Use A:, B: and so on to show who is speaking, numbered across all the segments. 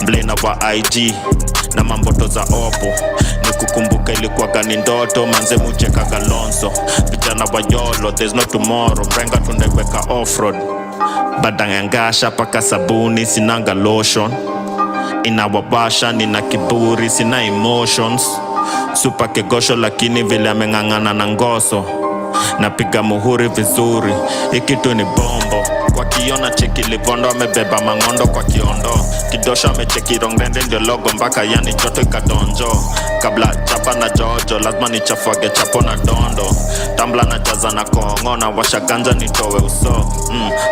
A: mblena wa IG na mamboto za opo. Nikukumbuka ilikuwa gani ndoto, manze mucheka galonzo. Vijana wa yolo, there's no tomorrow, mrenga tunaiweka off-road. Badangangasha paka sabuni, sinanga lotion. Inawabasha, nina kiburi, sina emotions. Super kegosho lakini vile ameng'ang'ana na ngoso. Napiga muhuri vizuri, ikitu ni bombo. Kwa kiona cheki livondo amebeba mangondo kwa kiondo. Kidosha amecheki rongrende ndio logo mpaka yani joto ikadonjo. Kabla chapa na jojo lazima nichafuage chapo na dondo. Tambla na jaza na kongo na washa ganja nitowe uso.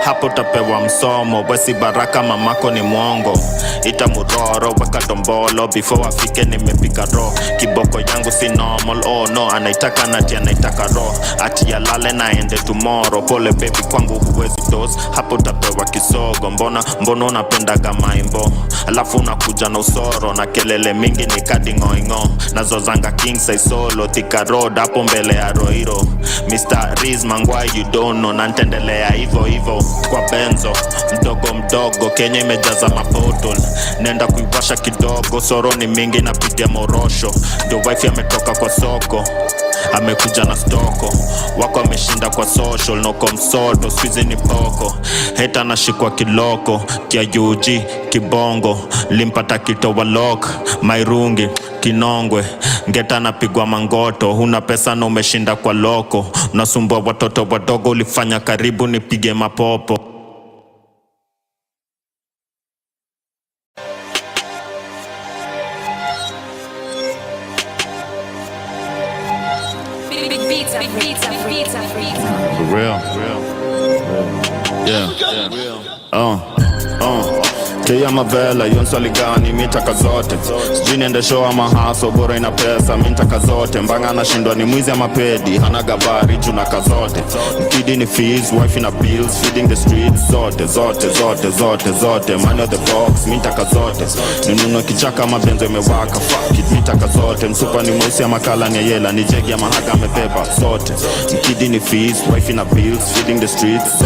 A: Hapo tapewa msomo, wesi baraka mamako ni mwongo. Ita muroro weka dombolo, before afike nimepika ro. Kiboko yangu si normal, oh no, anaitaka nati anaitaka ro. Ati ya lale na ende tomorrow, pole baby kwangu huwezi dose. Hapo tapewa kisogo, mbona unapendaga maimbo. Alafu unakuja na usoro, na kelele mingi ni kadi ngoingo. Nazozanga king size solo, Thika road hapo mbele ya Roiro. Mr. Riz mangwai you don't know, nantendelea hivo hivo. Kwa benzo, mdogo Kenya imejaza mabotol. Nenda kuiwasha kidogo, soro ni mingi na pigia morosho. Ndio wife ametoka kwa soko, amekuja na stoko. Wako ameshinda kwa social, noko msoto, squeeze ni poko. Heta na shikwa kiloko, kia UG, kibongo. Limpata kito walok, mairungi, kinongwe. Ngeta na pigwa mangoto, huna pesa na umeshinda kwa loko. Unasumbua watoto wadogo, ulifanya karibu nipige mapopo.
B: For real. Yeah. Tia mavela, yonswali gani, mitaka zote. Sijui niende show ama haso, bora ina pesa, mitaka zote. Mbanga anashindwa ni mwizi ama pedi, hana gabari, junaka zote. Mkidi ni fees, wife ina bills, feeding the streets. Zote money of the box, mitaka zote. Ninuno kichaka mabenzo imewaka, fuck it, mitaka zote. Msupa ni mwisi ama kala ni yela, ni jegi ama haga amebeba, zote. Mkidi ni fees, wife ina bills, feeding the streets.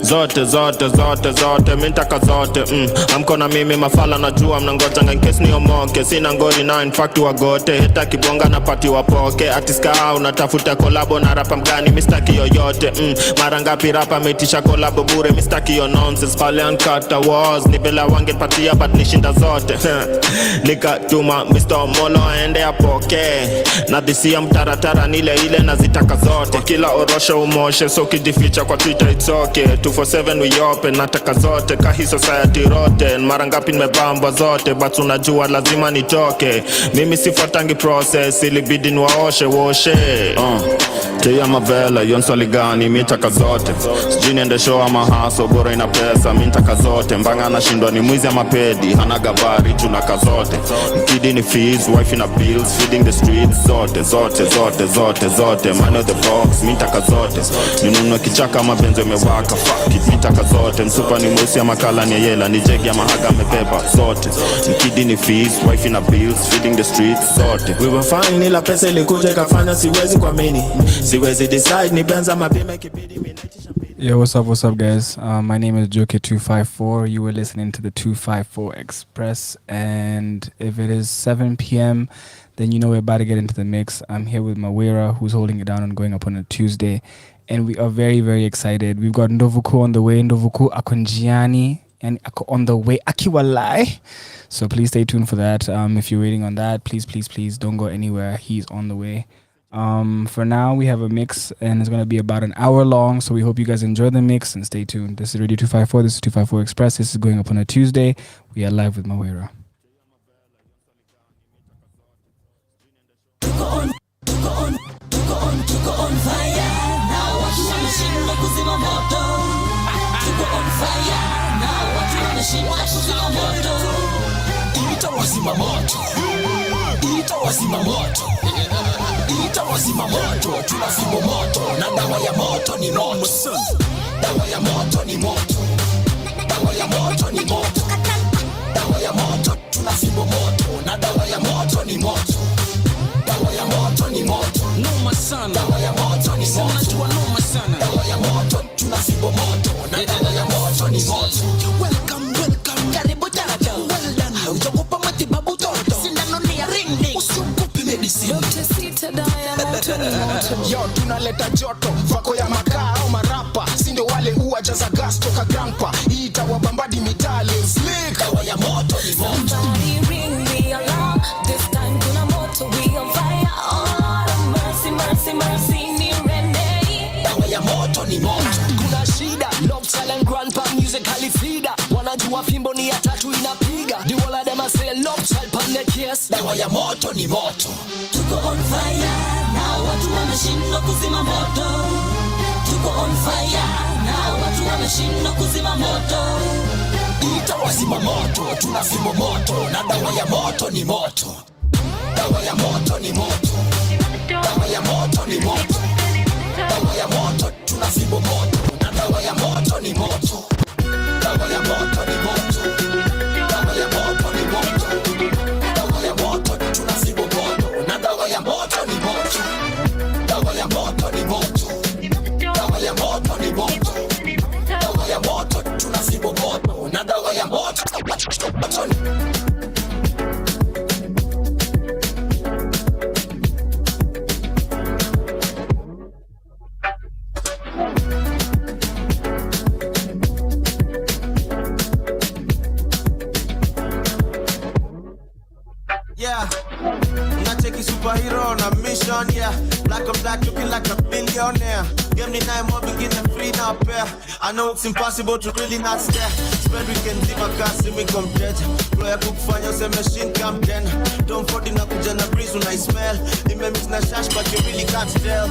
B: Zote, mitaka zote. Amko na mimi mafala najua mnangojanga in case ni omoke. Sina ngori na in fact wagote. Heta kibonga na pati wapoke. Atiska unatafuta kolabo na rapa mgani, mistaki yoyote. Mara ngapi rapa metisha kolabo bure, mistaki yo nonsense. Pale ankata was ni bela wange patia but nishinda zote. Nikatuma Mr. Molo aende apoke. Na disi ya mtaratara nile ile na zitaka zote. Kila orosho umoshe so kijificha kwa Twitter it's okay. 247 we open nataka zote. Kahi society rotten, mara ngapi nimebamba zote. But unajua lazima nitoke. Mimi sifuatangi process, ilibidi niwaoshe woshe. Tia mavela, yonswali gani, mitaka zote. Sijui niende show ama haso, bora ina pesa, mitaka zote. Mbanga anashindwa ni mwizi ama pedi, hana gabari, junaka zote. Mkidi ni fees, wife ina bills, feeding the streets. Zote money of the box, mitaka zote. Ninuno kichaka mabenzo imewaka, fuck it, mitaka zote. Msupa ni mwisi ama kala ni yela, ni jegi ama haga amebeba, zote. Mkidi ni fees, wife ina bills, feeding the streets. Zote.
C: We were fine ila pesa ilikuja kafanya siwezi kwa mini. Siwezi decide ni benza mapima kibidi minaitisha.
D: Yo, what's up guys? My name is Joker254. You were listening to the 254 Express, and if it is 7 p.m, then you know we're about to get into the mix. I'm here with Mawera, who's holding it down and going up on a Tuesday, and we are very, very excited. We've got Ndovuku on the way. Ndovuku Akonjiani and on the way. Akiwalai. So please stay tuned for that. If you're waiting on that, please don't go anywhere. He's on the way. For now, we have a mix, and it's going to be about an hour long, so we hope you guys enjoy the mix and stay tuned. This is Radio 254. This is 254 Express. This is going up on a Tuesday. We are live with Mawera.
E: Wazima moto, tunafimbo moto, na dawa ya moto ni moto. Dawa ya moto ni moto. Dawa ya moto ni moto. Dawa ya moto, tunafimbo moto, na dawa ya moto ni moto. Dawa ya moto ni moto. Noma sana. Dawa ya moto ni moto. Noma sana. Dawa ya moto, tunafimbo moto, na dawa ya moto ni moto. Welcome, karibu dada. tunaleta joto. Vako ya makaa au marapa, sindo wale jaza gas toka grandpa. Ita wabambadi mitali slick. Dawa ya moto ni moto.
F: Somebody ring me alarm. This time kuna moto, we on fire. Oh, mercy, mercy, mercy, ni rene.
E: Dawa ya moto ni moto.
G: Kuna shida, love silent grandpa music halifida. Wanajua fimbo ni ya tatu inapiga. The whole of them a say love child pan the case.
E: Dawa ya moto ni moto.
F: Tuko on fire, na watu wameshindwa kuzima moto. Tuko on fire, na watu wameshindwa kuzima moto.
E: Ita wazima moto, tuna fimbo moto. Na dawa ya moto ni moto. Dawa ya moto ni moto. Dawa ya moto ni moto. Dawa ya moto, tuna fimbo moto. Na dawa ya moto ni moto. Dawa ya moto ni moto. Dawa ya moto ni moto. Dawa ya moto, tuna fimbo moto. Na dawa ya moto ni moto. Dawa ya moto ni moto. Dawa ya moto ni moto. Dawa ya moto, tuna fimbo moto. Na dawa ya moto.
C: Yeah, unacheki superhero on a mission, yeah. Black on black looking like a billionaire. Game ni nae mob ingine free na pair. I know it's impossible to really not stare. Spread weekend zima kasi mi come dead. Flow ya kukufanya use machine come then. Don't fall in a kuja na breeze when I smell. Nime mix na shash but you really can't tell.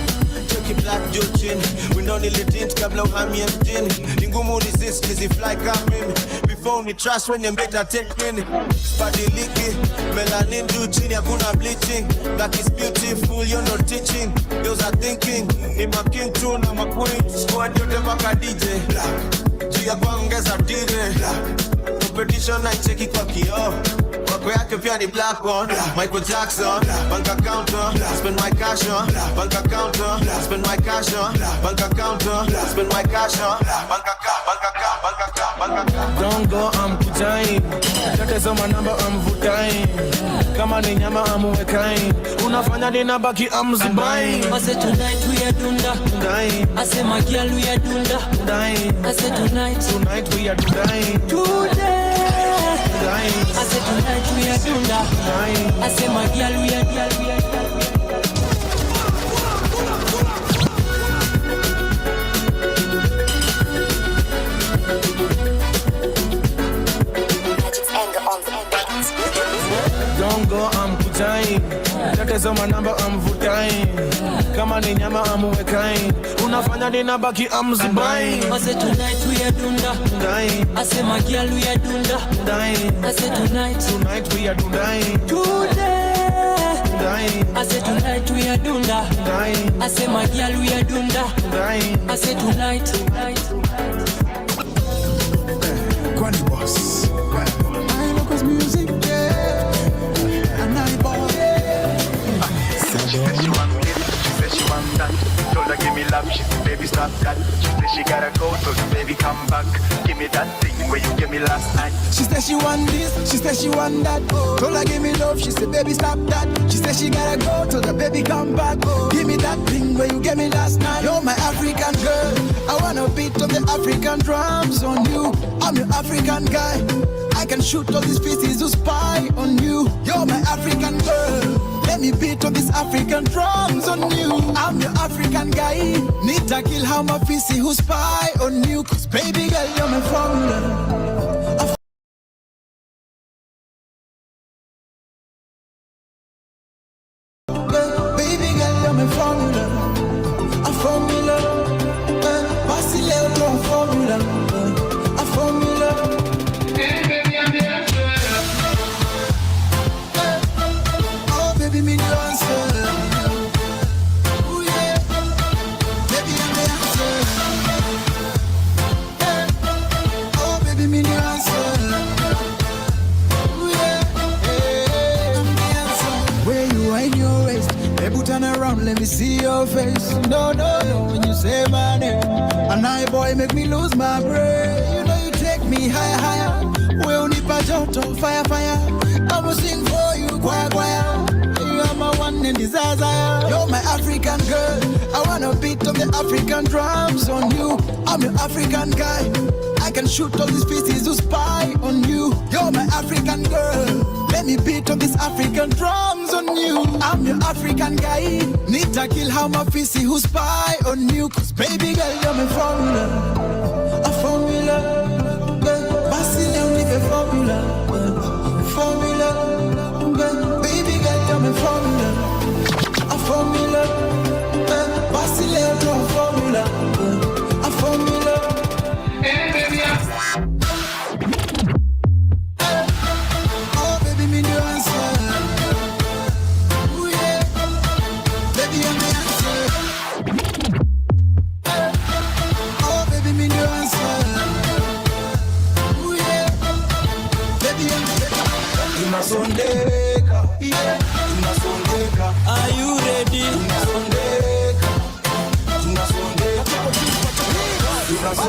C: Check it black Joe chin. We don't need it in kabla uhami mjini. Ningumu resist kizi fly come mimi. Before me trust when you better take me. Badiliki, melanin do chini hakuna bleaching. Black is beautiful, you're not teaching. Girls are thinking, ni ma king tune na ma queen. Squad yote mpaka DJ. Jia kuongeza dire. Competition na icheki kwa kioo. Wako yake pia ni black one. Michael Jackson, bank account on. Spend my cash on, bank account on. Spend my cash on, bank account on. Spend my cash on, bank account. Don't go, I'm kutain. Tatizo manamba amvutain. Kama ni nyama amuwekain. Unafanya nina baki amzibain.
F: I said tonight we are dunda. I said my girl we are dunda. I said tonight
C: we are dying.
F: Today. I said tonight we are dunda. I said my girl we are
C: Don't go, I'm kutain. Tatizo manamba amvutain. Kama ni nyama amuwekain. Unafanya nina baki amzibain.
F: I said tonight we are dunda. I said my girl we are dunda. I said tonight
C: we are dying.
F: Today. I said tonight we are dunda. I said my girl we are dunda. I said tonight.
E: Kwani boss. I know cause music, yeah. And I bought
H: She said she want this, she said she want that. Told her give me love, she said baby stop that. She said she gotta go, so the baby come back. Give me that thing where you gave me last night.
E: She said she want this, she said she want that. Told her give me love, she said baby stop that. She said she gotta go, till the baby come back. Give me that thing where you gave me last night. You're my African girl, I wanna beat on the African drums on you. I'm your African guy, I can shoot all these pieces to spy on you. You're my African girl, let me beat on these African drums on you. I'm your African guy, need to kill how my PC who spy on you. Cause baby girl, you're my formula. Baby girl, you're my formula. A formula. Basile, you're a formula. A formula. Oh, baby, me the answer. Ooh, yeah. Baby, I'm the answer. Oh, baby, me the answer. Ooh, yeah. I'm the answer. Where you are in your waist, baby, turn around, let me see your face. No, no, no, when you say my name, and I boy make me lose my brain. You know you take me higher, higher. We only patch out on fire, fire. I will sing for you, choir, choir. You are my
I: one in desire. You're my African girl. I wanna beat on the African drums on you. I'm your African guy. I can shoot all these pieces who spy on you. You're my African girl. Let me beat on these African drums on you. I'm your African guy. Need to kill how my pieces who spy on you. Cause baby girl, you're my formula. A formula. Brazilian with a formula. Formula. Baby girl, you're my formula. A formula. Brazilian with a formula. A formula. Hey, baby, oh, baby, me the answer. Ooh, yeah. Baby, I'm the answer. Oh, baby, me the answer. Ooh, yeah. Baby, I'm the answer. Tunasondeka, yeah. Tunasondeka.
G: Are you ready?
I: Tunasondeka. Tunasondeka. Tunasondeka.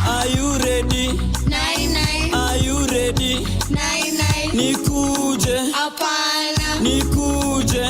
G: Are you ready? Are you ready? Are you ready? Nikuje. Nikuje.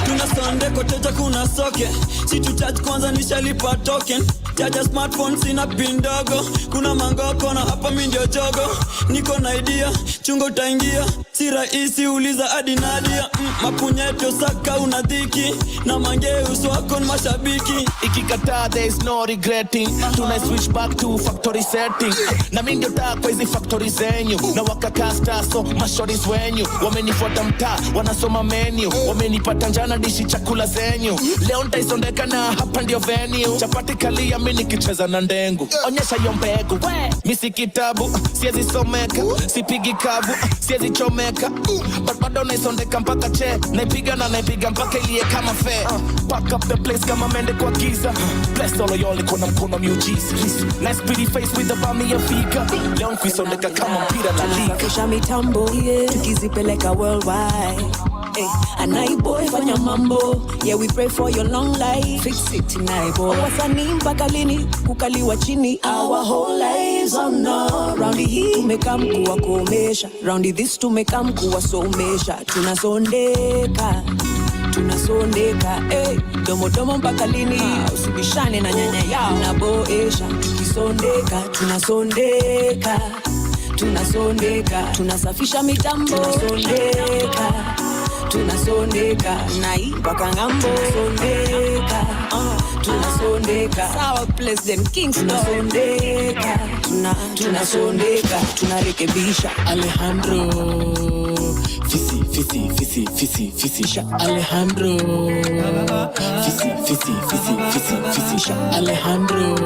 G: Tunasonde koteja kuna soke. Si tu charge kwanza nishalipa token. Charge smartphone sina pin dogo. Kuna mangoko na hapa mimi ndio jogo. Niko na idea, chungo utaingia. Si rahisi uliza hadi Nadia. Mapunyeto saka unadhiki. Na mange uso wako ni mashabiki.
J: Ikikataa there is no regretting. Tuna switch back to factory setting. Na mimi ndio taa kwa hizi factory zenyu. Na wakakasta so mashoris wenyu. Wamenifuata mtaa, wanasoma menu. Wamenipata njana dishi chakula zenyu. Leo nitaisondeka na hapa ndio venue. Chapati kalia mimi nikicheza na ndengu. Onyesha hiyo mbegu. Mimi si kitabu, siwezi someka. Sipigi kavu, siwezi chomeka. But bado naisondeka mpaka che. Naipiga na naipiga mpaka ilie kama fair. Pack up the place kama mende kwa giza. Bless all of y'all iko na mkono miujiza. Nice pretty face with the bami ya fika. Leo nkuisondeka kama mpira la liga.
F: Tunasafisha mitambo, tukizipeleka worldwide. Anaiboy fanya mambo, yeah we pray for your long life. Fix it tonight boy. Wasanii mpaka lini kukaliwa chini? Our whole lives on no. Round hii tumekam kuwakomesha, round this tumekam kuwasomesha. Tunasondeka, tunasondeka, domo domo mpaka lini? Usibishane na nyanya yao naboesha. Tukisondeka, tunasondeka, tunasondeka, tunasafisha mitambo, tunasondeka, tunasondeka, nai mpaka ngambo, tunasondeka, tunasondeka, sawa President Kings, tunasondeka, tunasondeka, tunarekebisha.
G: Alejandro Fisi, fisi, fisi, fisi, fisi, Alejandro Fisi, fisi, fisi, fisi, fisi, Alejandro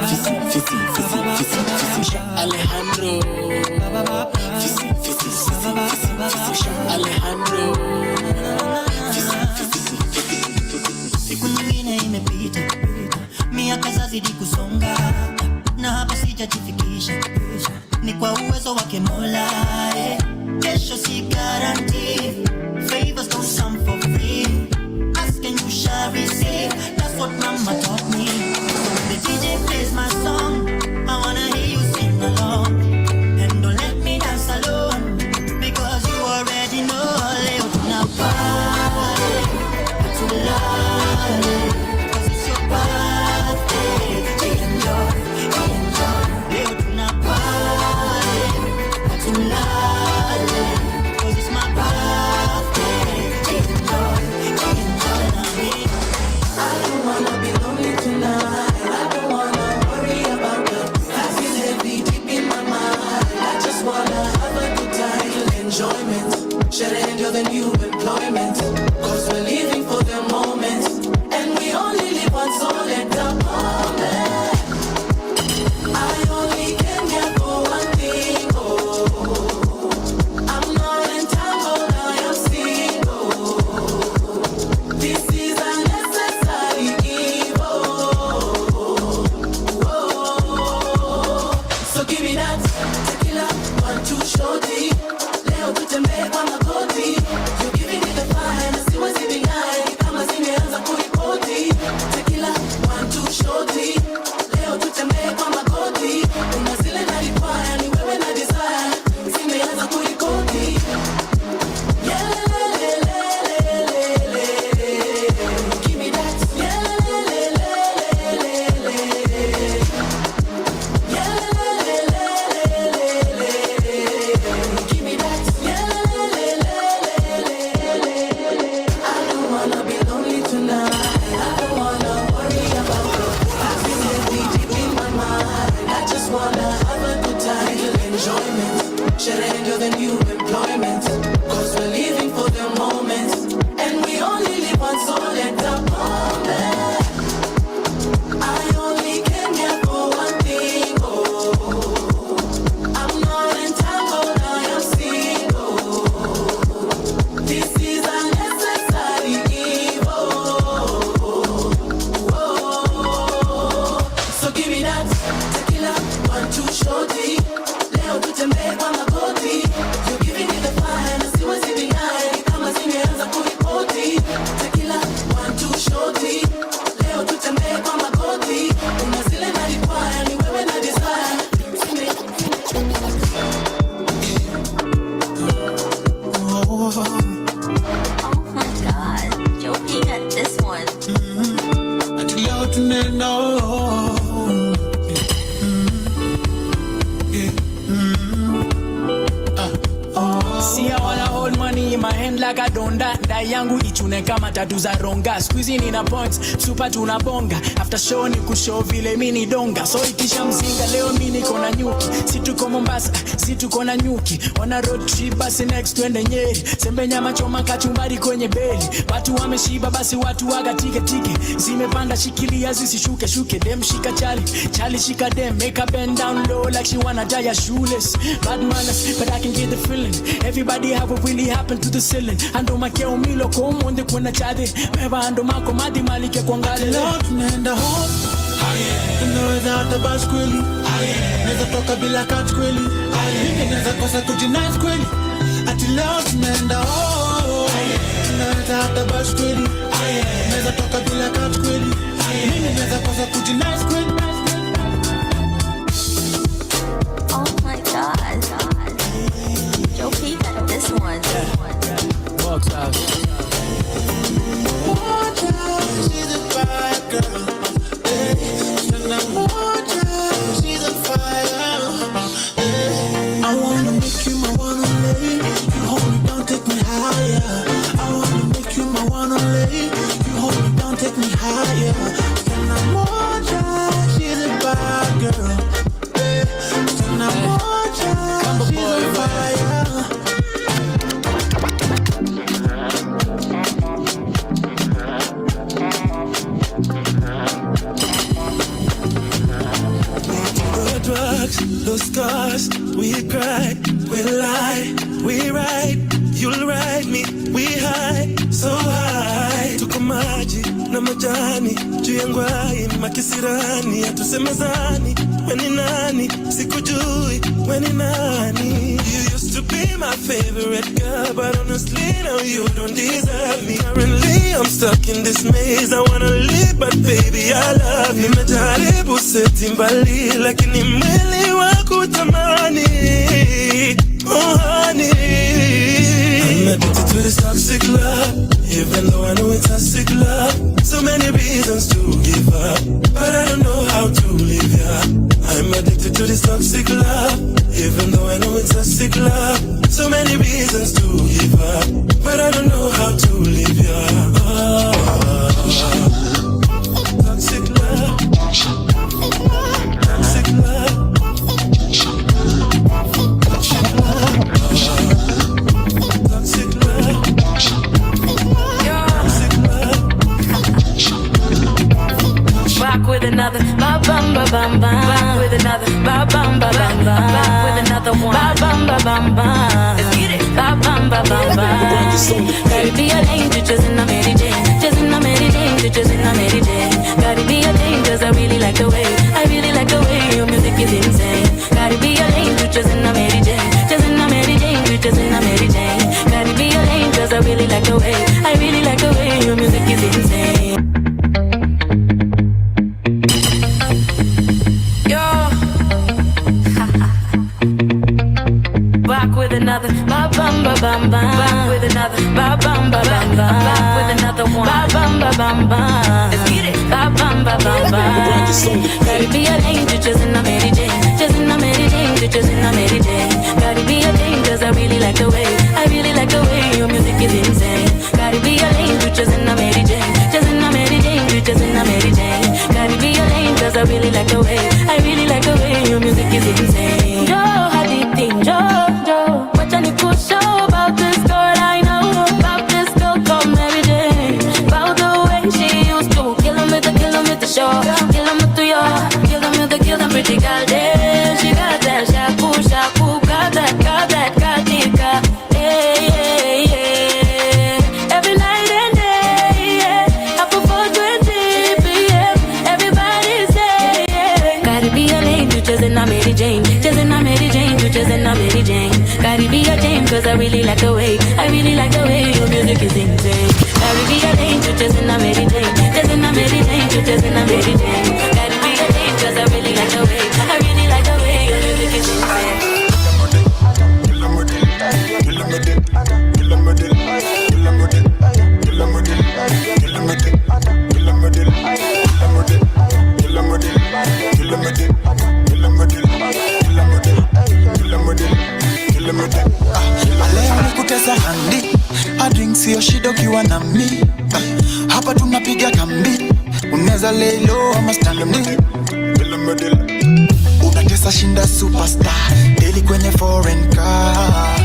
G: Fisi, fisi, fisi, fisi, fisi, Alejandro Fisi, fisi, fisi, fisi, fisi, Alejandro Fisi, fisi, fisi.
K: Siku nyingine imepita, miaka zazidi kusonga, na hapa sijajifikisha, ni kwa uwezo wake Mola. Kesho si guarantee, favors don't come for free. Ask and you shall receive, that's what mama taught me. So when the DJ plays my song, I wanna hear you sing along. And don't let me dance alone, because you already know. Leo tuna party, hatulale, cause it's your birthday. Enjoy, enjoy. Leo tuna party, hatulale, cause it's my birthday.
L: See, I wanna hold money in my hand like I don't die. Dai yangu ichune kama tatu za ronga. Squeezing in a points, super tunabonga. After show ni kushow vile mini donga. So ikisha mzinga leo mini kona nyuki. Si tuko Mombasa, si tuko na nyuki. On a road trip basi next twende Nyeri. Sembe nyama choma kachumbari kwenye beli. Watu wameshiba basi watu waga tike tike. Zimepanda shikilia zisishuke shuke. Dem shika chali, chali shika dem. Make her bend down low like she wanna die shoeless. Bad manners, but I can get the feeling. Everybody have what really happened to the ceiling. Ando makeo milo kumonde kuna chade. Meva ando mako madi malike kuangale.
I: Leo tunaenda home. Tunaweza hata bus kweli. Neza toka bila catch kweli. Neza kosa kujinice kweli. Ati leo tunaenda home. Tunaweza hata bus kweli. Neza toka bila catch kweli. Neza kosa kujinice kweli.
M: Oh my God. Joe P got this one.
L: Box out.
I: She's a fire girl. She's a fire. I wanna make you my one only. You hold me down, take me higher. I wanna make you my one only. You hold me down, take me higher. She's a bad girl. She's a fire.
N: Those scars, we cry, we lie, we ride, you'll ride me, we high, so high. Tuko maji na majani, juu ya ngwai, makisirani, hatusemezani, we ni nani, sikujui, we ni nani. You used to be my favorite girl, but honestly now you don't deserve me. Currently I'm stuck in this maze, I wanna leave, but baby I love you. Nimejaribu seti mbali, lakini mwili wako tamani. Oh honey, I'm addicted to this toxic love, even though I know it's toxic love. So many reasons to give up, but I don't know how to leave ya. I'm addicted to this toxic love, even though I know it's toxic love. So many reasons to give up, but I don't know how to leave ya. Toxic love, toxic love.
F: Back with another ba bum ba bum bum. Back with another ba bum ba bum bum. Back with another one ba bum ba bum bum. Let's get it ba bum ba bum bum. Gotta be a lane, just in a Mary Jane, just in a Mary Jane, just in a Mary Jane. Gotta be a lane, 'cause I really like the way, I really like the way your music is insane. Gotta be a lane, just in a Mary Jane, just in a Mary Jane, just in a Mary Jane. Gotta be a lane, 'cause I really like the way, I really like the way your music is insane. With another ba bum ba bum bum. Back with another ba bum ba bum bum. Back with another one ba bum ba bum bum. Let's get it ba bum ba bum bum. Gotta be a lane, just in a Mary Jane, just in a Mary Jane, just in a Mary Jane. Gotta be a lane, 'cause I really like the way, I really like the way your music is insane. Gotta be a lane, just in a Mary Jane, just in a Mary Jane, just in a Mary Jane. Gotta be a lane, 'cause I really like the way, I really like the way your music is insane. Joe had it thing, Joe. What can you push about this girl I know? About this girl called Mary Jane. About the way she used to kill him with the show. Kill him with the yo. Kill them pretty girl there. She got that shaku, got that katika. Hey, yeah. Every night and day, yeah. Up for 20 p.m. Everybody say, yeah. Gotta be a lady, just in a Mary Jane, just in a Mary Jane, just in a Mary Jane. Gotta be a Jane, 'cause I really like the way, I really like the way your music is insane. Gotta be a Jane, just in a Mary Jane, just in a Mary Jane, just in a Mary Jane. Gotta be a Jane, 'cause I really like the way, I really like the way your music is insane.
N: Kill 'em with it.
I: better lay low, I'ma stand on it. Unatesa shinda superstar, daily kwenye foreign car.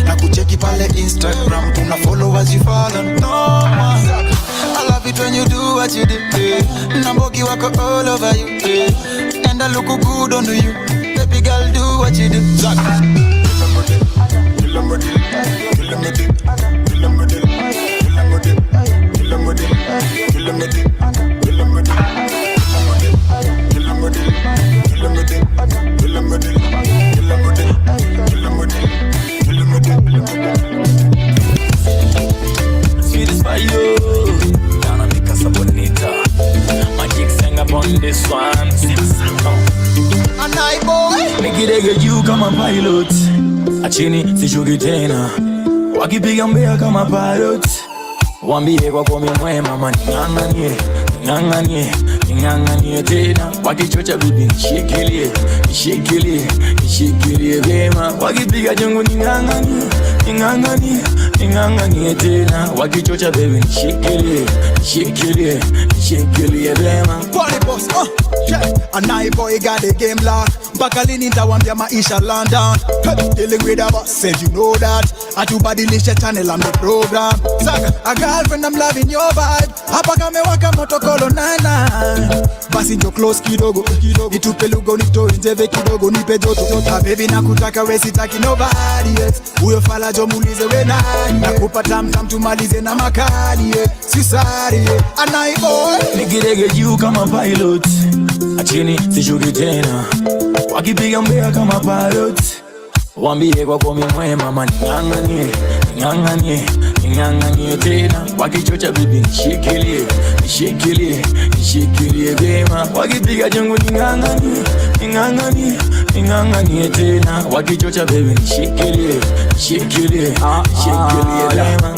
I: Na kucheki pale Instagram, kuna followers you follow, no man. I love it when you do what you do, Nambogi wako all over you, and I look good on you. Baby girl, do what you do.
L: Sweetest by you, gonna make us a bonita. My chick sang upon this one.
I: And I boy,
L: make it you kama pilot. Achini sishuki tena, wakipiga mbea kama pilot. Wambie kwa komi mwema mama ning'ang'anie, ning'ang'anie, ning'ang'anie tena. Wakichocha bibi nishikilie, nishikilie, nishikilie vema. Wakipiga jungu ning'ang'anie, ning'ang'anie, ning'ang'anie tena. Wakichocha baby nishikilie, nishikilie, nishikilie vema.
I: Party boss, yeah. And I boy got the game locked. Bakalini nitawambia maisha London. Dealing with a boss, said you know that. Atubadilisha channel on the program. Saka, a girlfriend I'm loving your vibe. Hapa kamewaka moto kolo 99. Basi njo close kidogo, nitupe lugo nitoe njeve kidogo nipe joto. Baby nakutaka we sitaki nobody else. Uyo fala jo muulize we nani. Nakupa tam tumalize na makali Sisari Anai boy
L: nikirege juu kama pilot. Achini sishuki tena. Wakipiga mbea kama pilot. Wambie kwa komi mwema mama ning'ang'anie, ning'ang'anie, ning'ang'anie tena. Wakichocha bibi nishikilie, nishikilie, nishikilie vema. Wakipiga jungu ning'ang'anie, ning'ang'anie, ning'ang'anie tena. Wakichocha bibi nishikilie, nishikilie, nishikilie vema.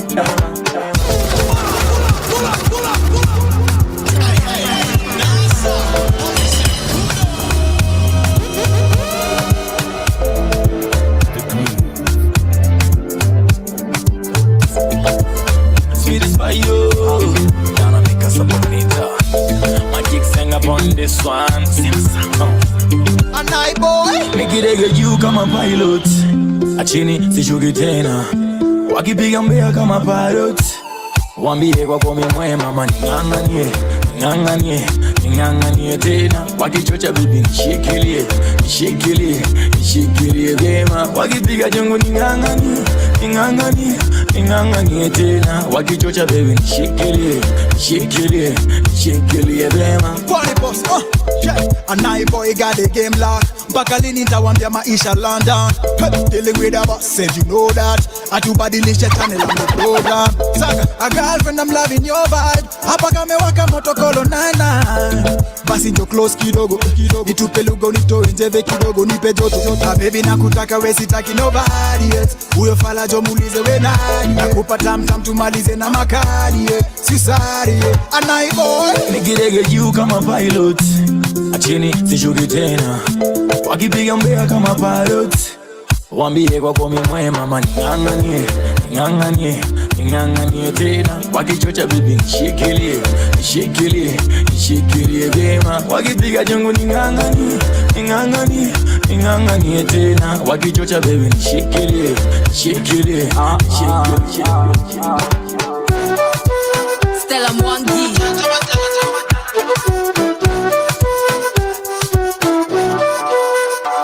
L: On this one,
I: and I boy
L: nikirege juu kama pilot. Achini sishuki tena. Wakipiga mbea kama pilot. Wambie kwa komi mwema mama ning'ang'anie, ning'ang'anie, ning'ang'anie tena. Wakichocha bibi nishikilie, nishikilie, nishikilie vema. Wakipiga jungu ning'ang'anie, ning'ang'anie, ning'ang'anie tena. Wakichocha baby nishikilie, nishikilie, nishikilie vema.
I: Party boss, yeah. And I boy got the game locked. Bakalini nitawambia maisha London. Dealing with a boss, said you know that. Atubadilisha channel on the program. Saka, a girlfriend I'm loving your vibe. Hapa kamewaka moto kolo 99. Basi njo close kidogo, nitupe lugo nitoe njeve kidogo nipe joto. Baby nakutaka we sitaki nobody else. Uyo fala jo muulize we nani. Nakupa tam tumalize na makali Sisari Anai boy
L: nikirege juu kama pilot. Achini sishuki tena. Wakipiga mbea kama pilot. Wambie kwa komi mwema mama ning'ang'anie, ning'ang'anie, ning'ang'anie tena. Wakichocha bibi nishikilie, nishikilie, nishikilie vema. Wakipiga jungu ning'ang'anie, ning'ang'anie, ning'ang'anie tena. Wakichocha baby nishikilie, nishikilie, nishikilie.
F: Stella Mwangi.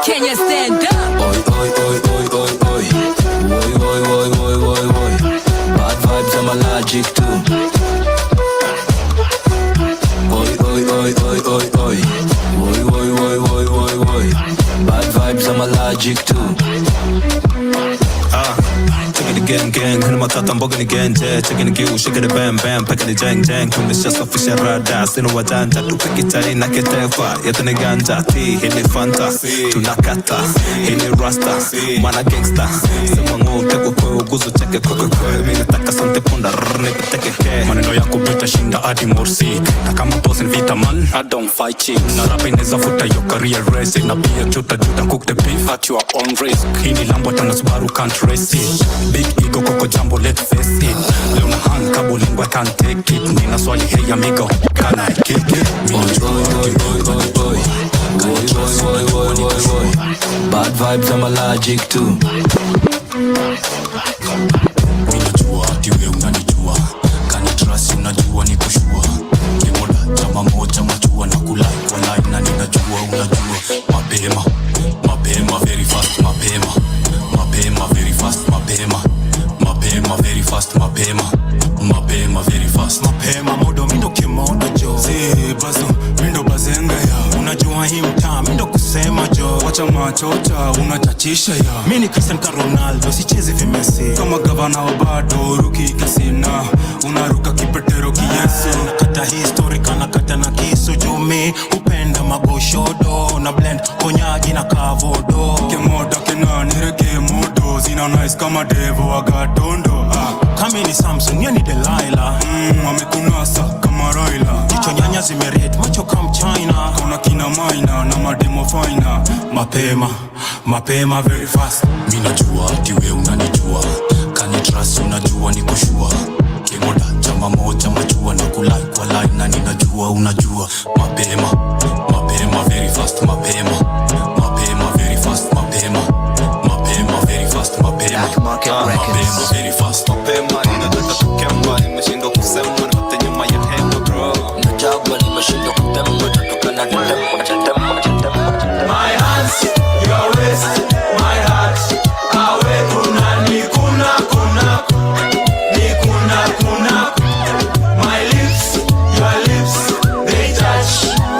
F: Can you stand up?
O: Oi, oi, oi, oi, oi, oi. Oi, oi, oi, oi, oi, oi. Bad vibes, I'm allergic to. Oi, oi, oi, oi, oi, oi. Oi, oi, oi, oi, oi, oi. Bad vibes, I'm allergic to.
P: Gang, kuna matata mboga ni genje. Checking the gill, shaking the bam bam, packing the jang jang. Kunisha safisha rada, sina wajanja. Tupiki chai na ketefa, yetu ni ganja. Ti, hii ni fanta, tunakata. Hii ni rasta, mana gangsta. Sema nguu, teko kwe, uguzo cheke kwe kwe kwe. Mimi nataka sante punda, rrrr, nipiteke ke. Maneno yako bita shinda adi morsi. Na kama boss in vita man, I don't fight chicks. Na rapa ineza futa yo career race. Na pia chuta juta cook the beef at your own risk. Hii ni lambo tana Subaru can't race it. Big it. Ego koko jambo, let's face it. Luna hang kabulingo, I can't take it. Nina swali, hey amigo, can I kick it?
O: Boy. Bad vibes, I'm allergic to.
P: Minajua ati we unanijua, kani trust unajua ni kushua. Kimoda chama moja majua na kulai kwa line na ninajua unajua. Mapema very fast mapema very fast mapema very fast mapema very fast mapema modo mindo kimoda jo bazo mindo bazenga ya unajua hii mtaa mindo kusema jo wacha machocha unatachisha ya mini Cristiano Ronaldo sichezi vimesi kama gavana wa bado ruki kasina unaruka kipetero kiyesu nakata history kana kata na kisu jumi upenda magoshodo na blend konyagi na kavodo kemoda kenani rege modo zina nice kama devo agatondo kami ni Samson ya ni Delilah amekunasa kama Raila jicho nyanya zimeret macho kama China kuna kina maina na mademo fina mapema very fast minajua ati we unanijua kani trust unajua ni kushua kemoda chama moja majua na kulai kwa line na ninajua unajua mapema very fast mapema very fast mapema very fast mapema very fast mapema ninataka kukemba nimeshindwa kusema nikote nyuma ya hema bro najaba nimeshindwa kutemba tutokana na temba
Q: my hands your waist my heart awe kuna ni kuna my lips your lips they touch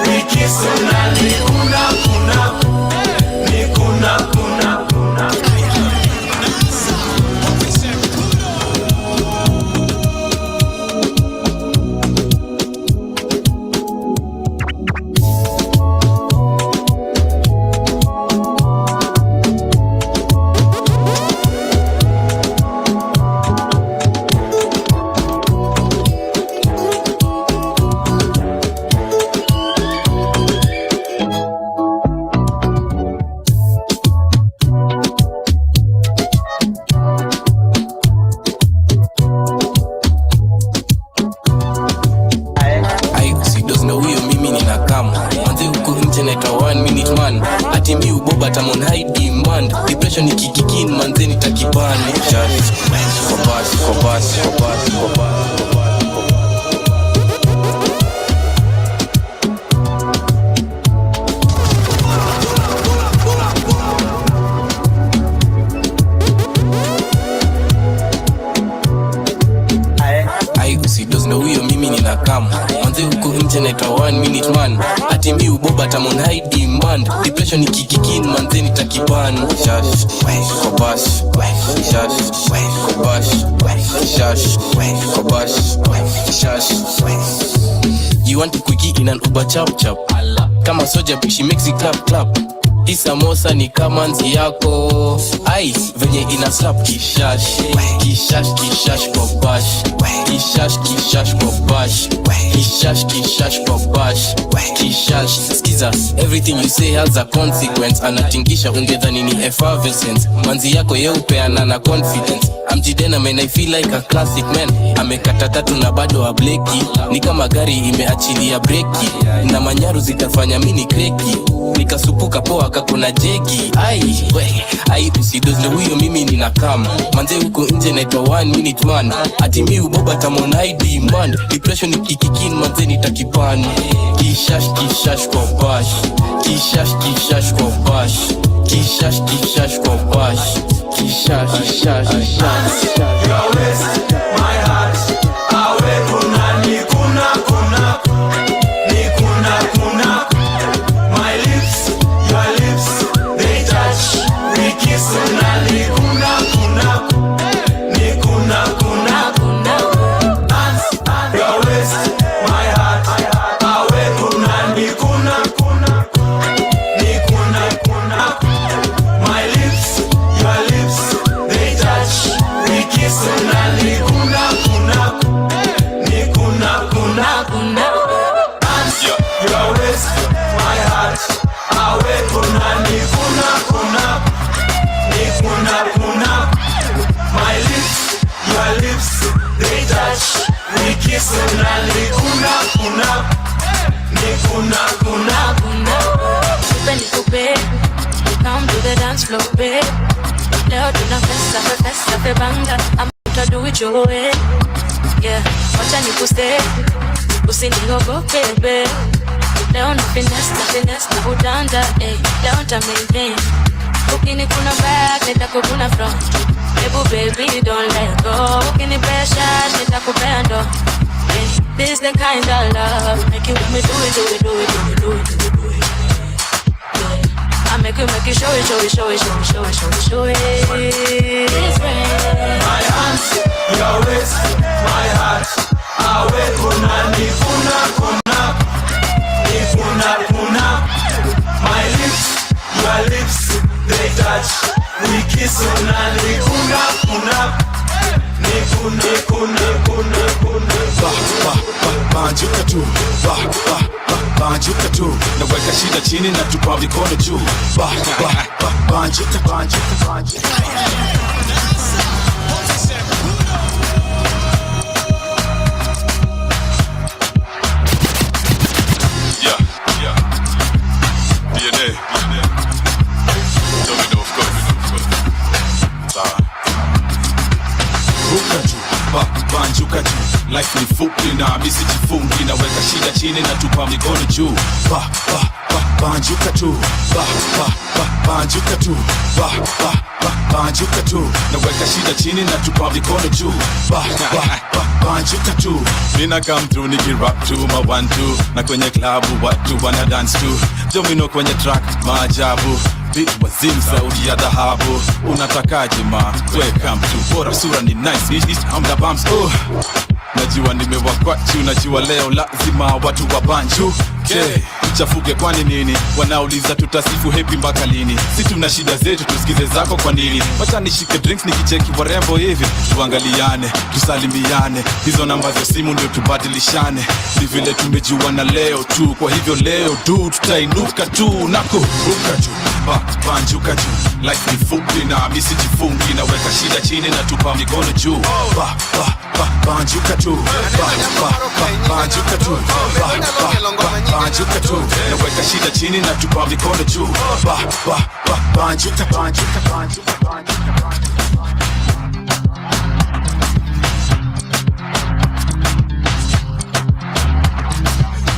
Q: we kiss na ni kuna
R: Depression ikikikin manzeni takiban shash kobash you want to quickie in an Uber chap kama soja she makes it clap hii samosa ni kama nzi yako ai venye ina slap kishash kobash kishash skiza everything you say has a consequence anatingisha ungedhani ni effervescence manzi yako yeupeana na confidence amjidena man I feel like a classic man amekata tatu na bado wa bleki ni kama gari imeachilia breki na manyaru zitafanya mini kreki nikasupuka poa kakuna jegi ai usidozle huyo mimi nina kama manze huko nje naitwa 1 minute man ati mi uboba tamon ID man depression ikikikin manze nitakipan kishash kobash kishash kobash kishash kobash kishash
Q: your waist my heart awe kuna ni kuna my lips your lips they touch we kiss na ni kuna your waist my heart awe kuna ni kuna my lips your lips they touch we kiss na ni kuna Wikisu nani kuna
F: Nikupe, come to the dance floor, babe. Leo tuna festa febanga. I'm gonna do it your way. Yeah, wacha nikuste, usiniogope, babe. Leo na finesse na udanda, eh. Leo nitamaintain. Ukini kuna back, nitakukuna front. Baby, don't let go. Ukini pressure, nitakupea ndo. This the kind of love make you let me do it. I make you show it.
Q: My hands, your waist, my heart. Awe kuna. My lips, your lips, they touch. We kiss unani kuna.
S: Banjuka tu, banjuka tu. Naweka shida chini na tupa mikono juu. Banjuka. Yeah. DNA. Domino, of course. Ruka tu. Banjuka juu, life ni fupi na misi jifungi. Naweka shida chini na tupa mikono juu. Banjuka tu, banjuka tu. Banjuka tu, naweka shida chini na tupa mikono juu. Banjuka tu. Nina come through nikirap tu ma 1-2 na kwenye klabu watu wana dance tu. Domino kwenye track maajabu. Beat wazim sauti ya dhahabu. Unatakaje ma? Welcome to bora sura ni nice. Hamda bumps. Najua nimewakwachu. Najua leo lazima watu wa banju. Chafuke kwani nini? Wanauliza tutasifu happy mpaka lini? Si tuna shida zetu tusikize zako kwa nini? Wacha nishike drinks nikicheki warembo hivi. Tuangaliane, tusalimiane. Hizo namba za simu ndio tubadilishane. Ni vile tumejuana leo tu. Kwa hivyo leo tu tutainuka tu na kuruka juu. Banjuka juu, life ni fupi na misi jifungi. Naweka shida chini na tupa mikono juu. Banjuka tu, banjuka tu. Banjuka tu, naweka shida chini na tupa mikono juu. Banjuka.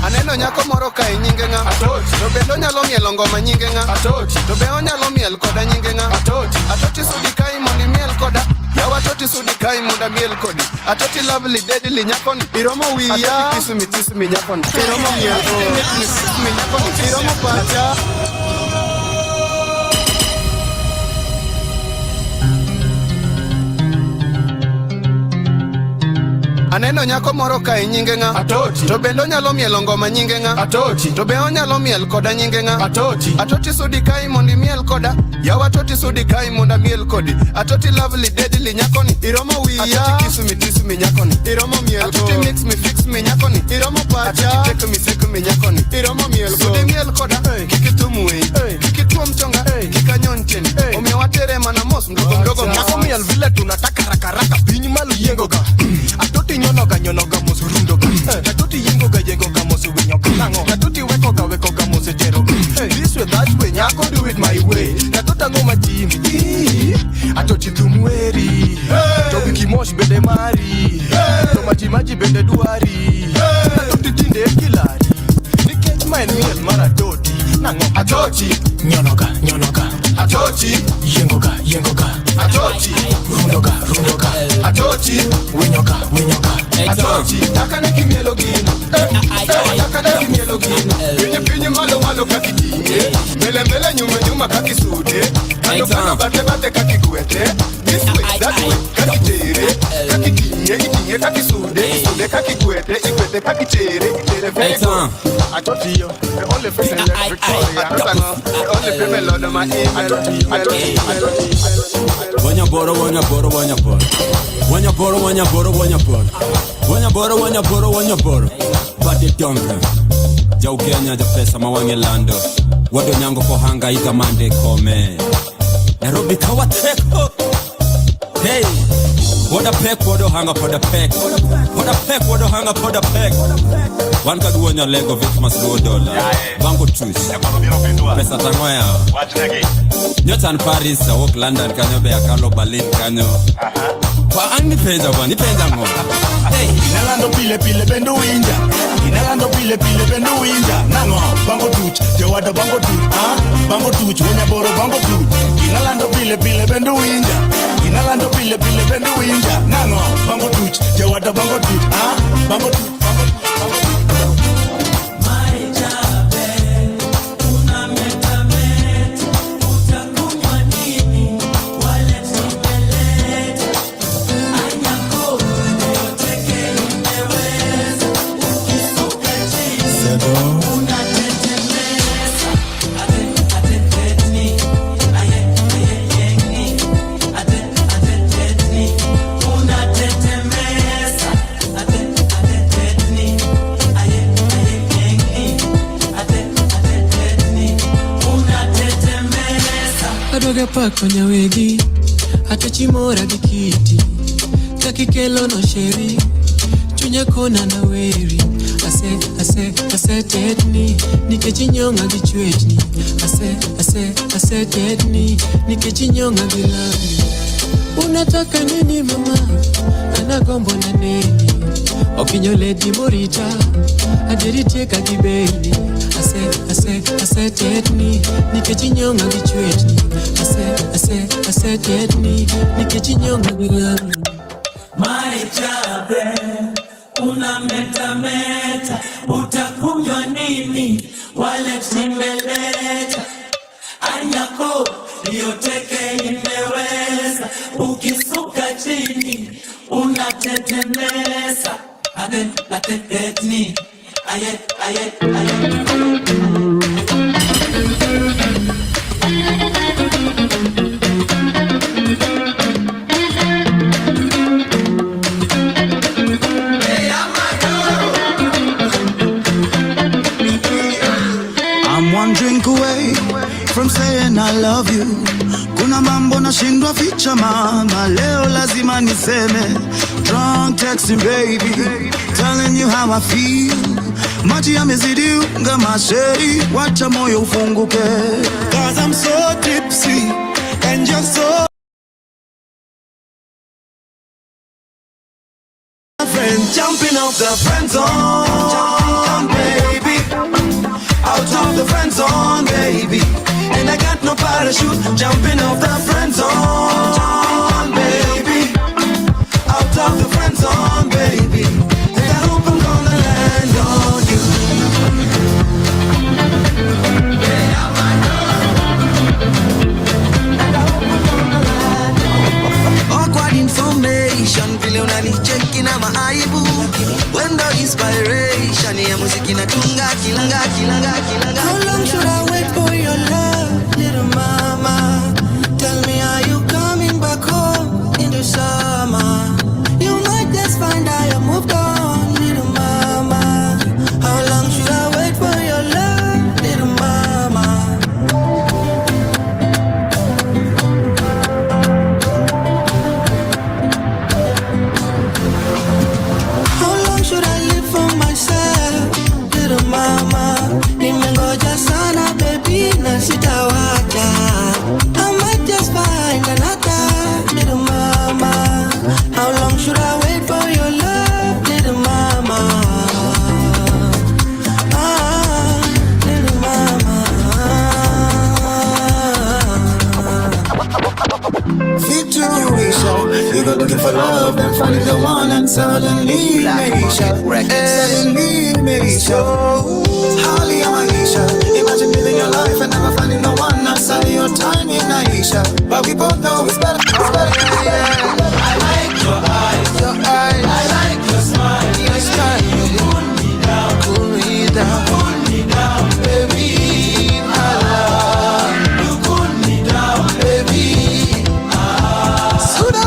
I: Aneno nyako moro ka nyinge nga Atoti. To bendo nyalo mielo ngoma nyinge nga Atoti. To be onyalo miel koda nyinge nga Atoti. Atoti sudi kai mondi miel koda. Yawa Atoti sudi kai monda miel kodi. Atoti lovely deadly nyakoni. Iromo wiya. Atoti kisu mi nyakoni. Iromo miel kisu mi nyakoni. Iromo pacha. Aneno nyako moro ka nyinge nga Atoti. To bendo nyalo mielo ngoma nyinge nga Atoti. To be onyalo miel koda nyinge nga Atoti. Atoti sudi kai mondi miel koda. Yawa Atoti sudi kai monda miel kodi. Atoti lovely deadly nyakoni. Iromo wiya. Atoti kisu mi nyakoni. Iromo miel. Atoti mix me fix me nyakoni. Iromo pacha. Atoti take me nyakoni. Iromo miel. Sudi miel koda. Kikitumu wei. Kikitumu mchonga. Kikanyoncheni. Umewatere mana mos mdogo. Nyako miel vile tunataka raka pinyi malu yengo ka. Atoti nyonoga mosurundo ka. Atoti yengo ga mosu winyo ka. Atoti weko ga mosu tero. This way that way nyako do it my way. Atota ngoma jimi. Atoti tumweri. To wiki mosh bende mari. To maji bende duari. Atoti tinde kilari. Nikech my miel mara toti. Nango Atoti nyonoga. Atoti yengo ga. Atoti rundoga. Atoti winyoga. Atoti takane kimielo gino. Takane kimielo gino. Pinyi malo kakitinge. Mbele nyuma kakisude. Kando bate kakigwete. This way that way kakitere. Kakitinge kakisude kakigwete. Igwete kakitere. Atoti yo. The only face in Victoria. The only female on my email.
P: Wanyaboro. Bade donga. Jau Kenya ja pesa mawange lando. Wado nyango kohanga iga mande kome. Nairobi kawa teko. Hey,
T: What a peck, what a hang up on the peck. What a peck, what a hang up on the peck. One can do on your leg of it must go dollar. Bango twist. Pesa tangoya. Nyotan Paris, walk London, kanyo be akalo Berlin, kanyo. Kwa angi peza kwa, ni peza mo. Hey,
J: inalando pile pile bendo winja. Inalando pile pile bendo winja. Nango, bango tuch, jawada bango tuch. Bango tuch, wenya boro bango tuch. Inalando pile pile bendo winja. Inalando pile pile bendo winja. Nango, bango tuch, jawada bango tuch. Bango tuch.
U: Pa kwenye wegi hata chimora dikiti takikelo no sheri chunya kona na weri ase tetni nikechinyonga gichwetni ase tetni nikechinyonga bilani unataka nini mama anagombo na neni okinyole di morita adiritieka gibeni ase tetni nikechinyonga gichwetni ase tetni nikechinyonga bilani
V: Maijabe unametameta utakunywa nini wale timeleta anyako lioteke imeweza ukisuka chini unatetemesa atetni aye
I: One drink away from saying I love you. Kuna mambo nashindwa ficha mama, leo lazima niseme. Drunk texting baby, telling you how I feel. Maji yamezidi unga masheri, wacha moyo ufunguke. Cause I'm so tipsy and you're so friend jumping off the friend zone, baby. Out of the friend zone, baby. And I got no parachute, jumping off the friend zone, baby. Out of the friend zone, baby. And I hope I'm gonna land on you. Awkward information, vile unanicheki na maaibu. Wendo inspiration, ya muziki na tunga kilanga. How long should I wait for your love, little mama? Tell me, are you coming back home in the summer? You might just find I have moved on, little mama. How long should I wait for your love, little mama? How long should I live for myself, little mama? Nimengoja sana baby na sitawacha. I might just find another, little mama. How long should I wait for your love, little mama? Little mama. Situation, you go looking for love, then finding the one and suddenly Holly and Aisha, imagine living your life and never finding the one outside of your time in Aisha. But we both know it's better, yeah.
V: I like your eyes, I like your smile,
I: your style.
V: You cool me down, baby, I love. You cool me down, baby,
I: slow down.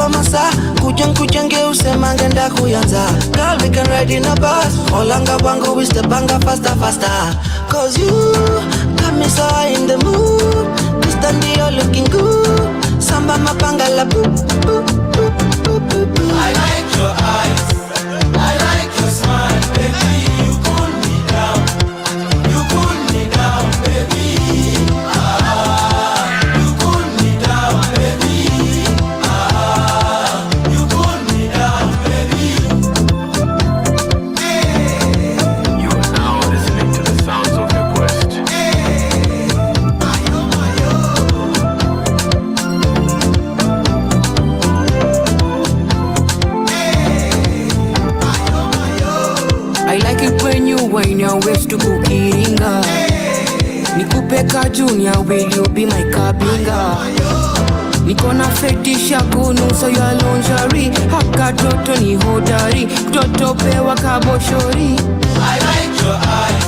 A: pa masa kujenge usemange ndakuyanza. Girl, we can ride in a bus. Olanga wangu we step banga faster. Cause you got me so in the mood. This time you're looking good. Samba mapanga la boo.
Q: I like your eyes, I like your smile, baby. You cool me down, baby. You cool me down, baby. You cool me down, baby.
H: You are now listening to the sounds of your quest.
B: I like it when you wind your waist to kukiringa. Nikupe ka junior, will you be my kabinga? Niko na fetish ya kunusa ya lingerie. Haka toto ni hodari, toto pewa kaboshori.
Q: I like your eyes,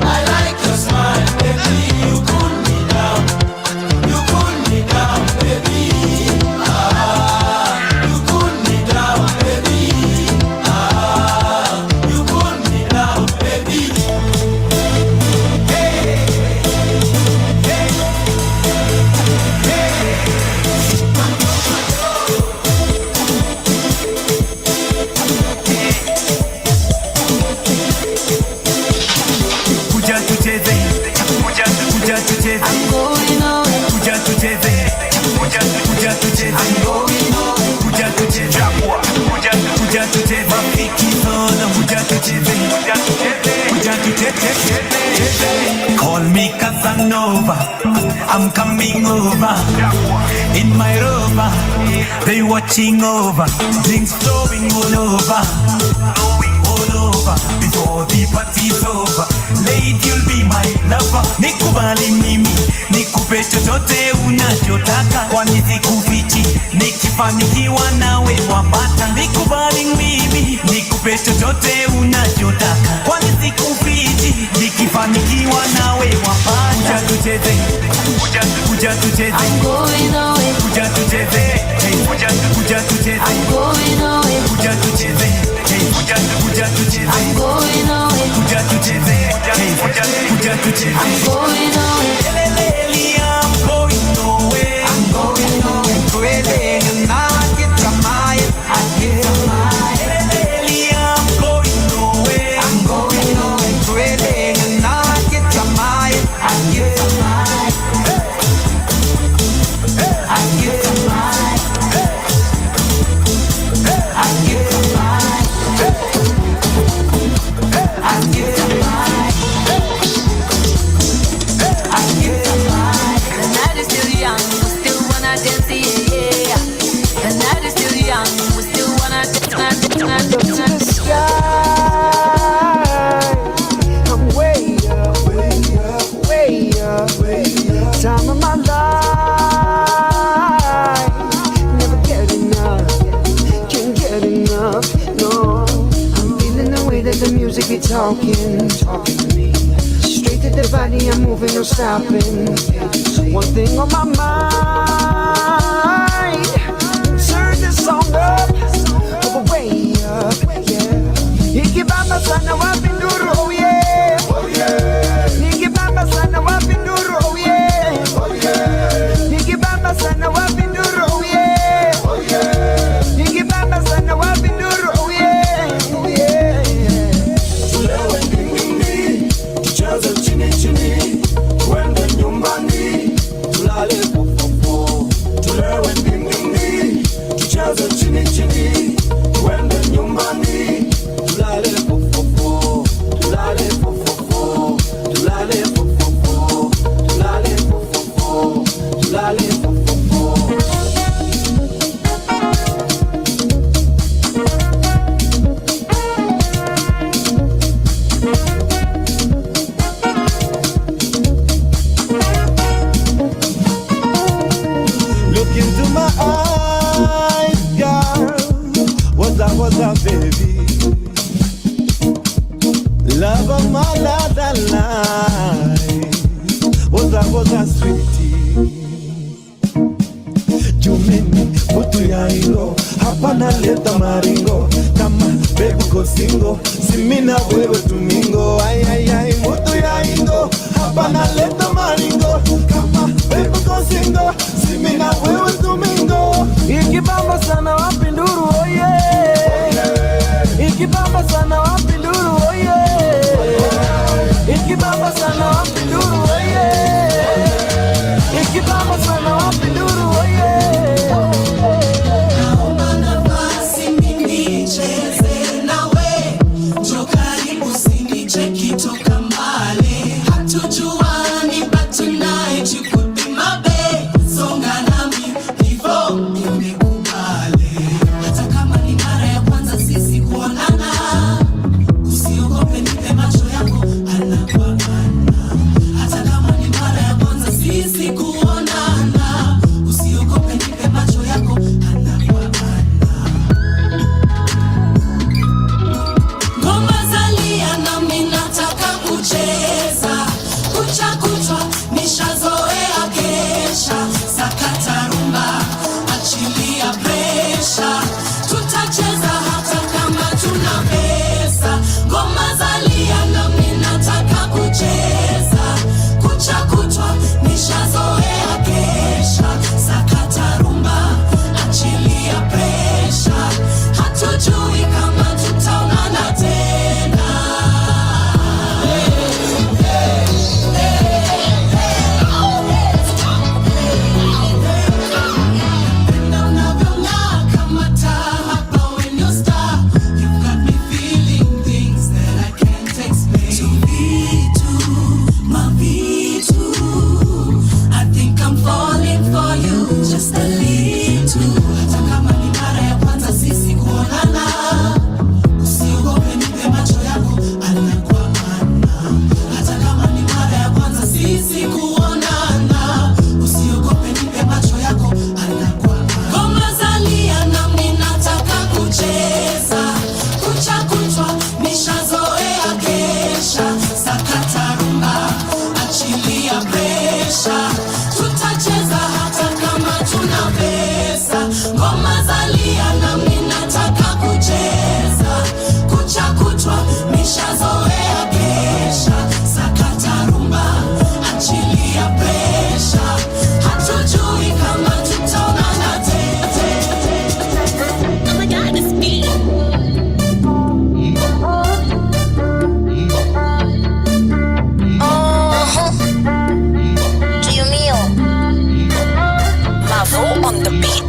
Q: I like your smile, baby. You cool me down, baby. You cool me down, baby. You cool me down, baby.
E: Kuja tucheze, kuja tucheze. I'm going on. Kuja tucheze, kuja tucheze. I'm going on. Kuja tucheze, kuja tucheze. Mafiki zona, kuja tucheze, kuja tucheze. Call me Casanova, I'm coming over. In my rover, they watching over. Drinks flowing all over. Before the party's over, lady, you'll be my lover. Nikubali mimi, nikupe chochote unachotaka, kwani sikufichi, nikifanikiwa nawe wapata. Nikubali mimi, nikupe chochote unachotaka, kwani sikufichi, nikifanikiwa nawe wapata. Kuja tucheze, kuja tucheze. I'm going away. Kuja tucheze, kuja tucheze. I'm going away. Kuja tucheze, kuja tucheze. I'm going away. Kuja tucheze, kuja tucheze. I'm going away. I'm going away. I'm going away. Crazy, and now I get to my, I'm going away. I'm going away. Crazy, and now I get to my, I get to my, I get to my, I get to my.
F: The night is still young, we still wanna dance, yeah. The night is still young, we still wanna dance.
I: The sky, I'm way up, way up. Time of my life, never get enough, can't get enough, no. I'm feeling the way that the music be talking to me. Straight to the body, I'm moving, no stopping. One thing on my mind, turn this song up, way up, yeah. Ikibamba sana wapi nduru, oh yeah, oh yeah. Ikibamba sana wapi nduru, oh yeah, ikibamba sana wapi nduru, oh yeah, oh yeah. Ikibamba sana wapi nduru, oh yeah, oh yeah. Tulewe ndingini, tucheze chini chini, kwenda nyumbani, tulale fofofo. Tulewe ndingini, tucheze chini chini, kwenda nyumbani, tulale fofofo, tulale fofofo, tulale fofofo, tulale fofofo, tulale fofofo.
Q: Look into my eyes, girl. What's up, baby? Love of my life. What's up, sweetie? Jumeni, putu ya ilo
N: hapa naleta maringo kama baby kosingo simina wewe tumingo ay mutu ya ingo hapa naleta maringo kama baby kosingo simina wewe tumingo
C: ikibamba sana wapi nduru oye ikibamba sana wapi nduru oye ikibamba sana wapi nduru oye ikibamba sana wapi nduru oye
D: naomba nafasi nicheze nawe njoo karibu usinicheki toka mbali hatujuani but tonight you could be my babe songa nami hivyo nimekubali hata kama ni mara ya kwanza sisi kuonana usiogope nipe macho yako ana kwa ana hata kama ni mara ya kwanza sisi kuonana usiogope nipe macho yako ana kwa ana ngoma zalia nami nataka kucheza kucha kuchwa nishazoea kesha sakata rumba achilia presha tutacheza hata kama tuna pesa ngoma zalia nami nataka kucheza kucha kuchwa nishazoea kesha sakata rumba achilia presha hatujui kama tutaonana tena Penda unavyong'aa kama taa hapa when you star you got me feeling things that I can't explain to vitu mavitu I think I'm falling for you just a little hata kama ni mara ya kwanza sisi kuonana usiogope nipe macho yako ana kwa ana hata kama ni mara ya kwanza sisi kuonana usiogope nipe macho yako ana kwa ana ngoma zalia nami nataka kucheza kucha kuchwa nishazoea kesha sakata rumba achilia presha tutacheza hata kama tuna pesa ngoma zalia nami nataka kucheza kucha kuchwa nishazoea kesha sakata rumba achilia presha hatujui kama tutaonana tena oh my god it's me
M: Dio mio, Mavo on the beat.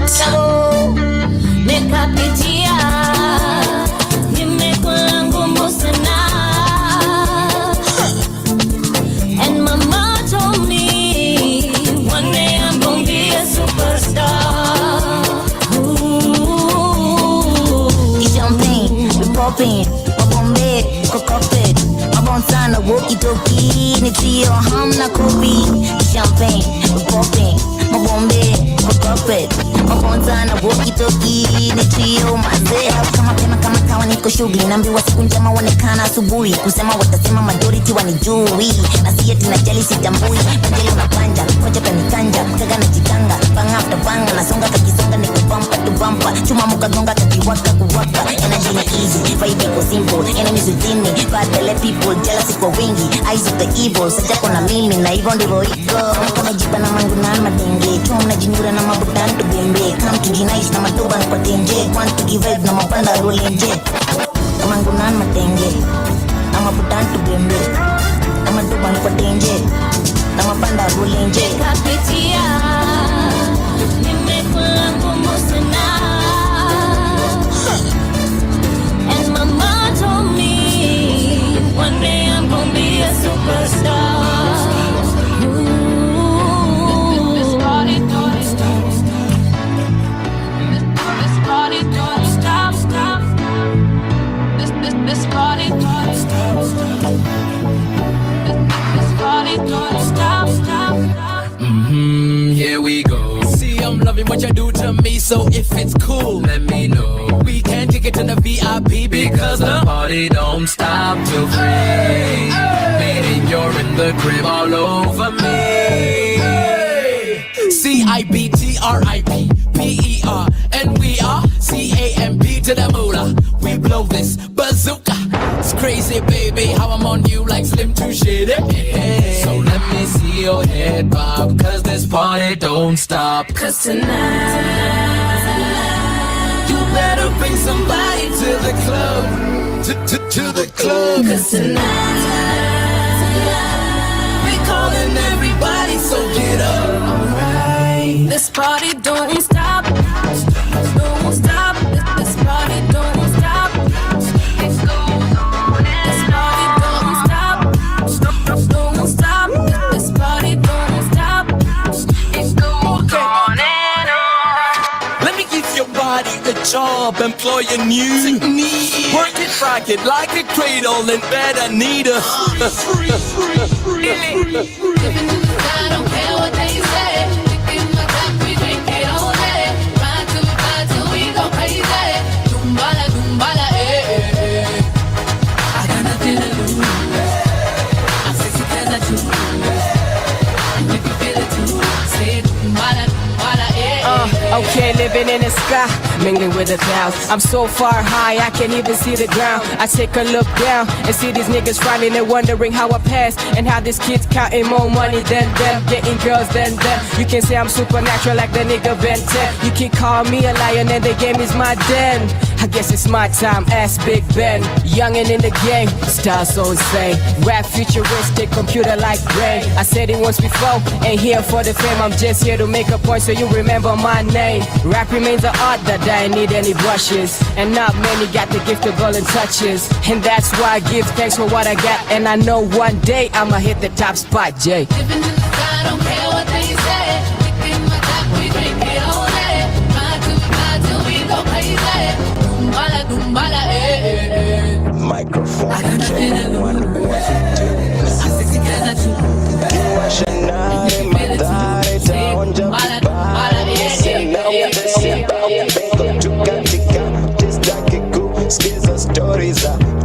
F: Nikapitia nimekula ngumu sana and mama told me one day I'm gonna be a superstar.
M: The champagne, we poppin', mabombe, kokopet, mabonsana, walkie-talkie, nitio hamna kopi. The champagne, we poppin', mabombe, kokopet, mabonsana, walkie-talkie, nitio mazee. Kama kawa niko shughuli, naambiwa siku njema onekana asubuhi. Kusema watasema majority wanijui, na si eti najali sitambui. Majali unapanja, koja kanikanja, kaga najitanga, bang after bang, nasonga kakisonga niko bumper to bumper. Chuma mukagonga kakiwaka kuwaka, energy ni easy, vibe iko simple, enemies within me, bad belly people, jealousy kwa wingi, eyes of the evil, sajako na mimi, na hivyo ndivyo iko. Kama jipa na mangu na madenge, chua mnajinura na mabudan to bembe, come to jinaish na madoba kwa tenje, want to give vibe na mapanda rolenje. Mangu na madenge, na mabudan to bembe, na madoba kwa tenje, na mapanda rolenje.
F: Nikapitia nimekula ngumu sana and mama told me one day I'm gonna be a superstar. This party don't stop. This party don't stop. This party don't stop. This party don't stop.
W: Here we go. See, I'm loving what you do to me, so if it's cool, let me know. We can kick it to the VIP because the party don't stop till 3. Meaning you're in the crib all over me. See, CIBTRIPPER. And we are CAMP to the moolah. We blow this bazooka. It's crazy, baby, how I'm on you like Slim to shit it. So let me see your head bob, cause this party don't stop.
F: Cause tonight
W: you better bring somebody to the club. To the club.
F: Cause tonight
W: we calling everybody, so get up.
F: Alright. This party don't stop. Don't stop. This party don't stop. It goes on and this party don't stop. Don't stop. This party don't stop. It goes on and on.
W: Let me give your body a job, employ a new technique. Work it, rock it like a cradle and bed I need a free.
F: I don't care what they say. Picking my cup, we drink it all day. Ride till we go crazy. Dumbala, dumbala, eh. I got nothing to lose. I'm sexy 'cause I choose. And you can feel it too. Say dumbala, dumbala, eh.
B: Okay, living in the sky, mingling with the clouds. I'm so far high, I can't even see the ground. I take a look down and see these niggas frowning and wondering how I pass and how these kids counting more money than them, getting girls than them. You can say I'm supernatural like the nigga Ben 10. You can call me a lion and the game is my den. I guess it's my time, ask Big Ben. Youngin' in the game, style so insane. Rap futuristic, computer like brain. I said it once before, ain't here for the fame. I'm just here to make a point so you remember my name. Rap remains an art that I need any brushes, and not many got the gift of golden touches. And that's why I give thanks for what I got, and I know one day I'ma hit the top spot, Jay.
F: I don't care what they say. Picking my cup, we drink it all day. Ride till we go crazy. Dumbala, dumbala, eh.
G: Microphone.
F: I got nothing to lose. I'm sexy 'cause I choose.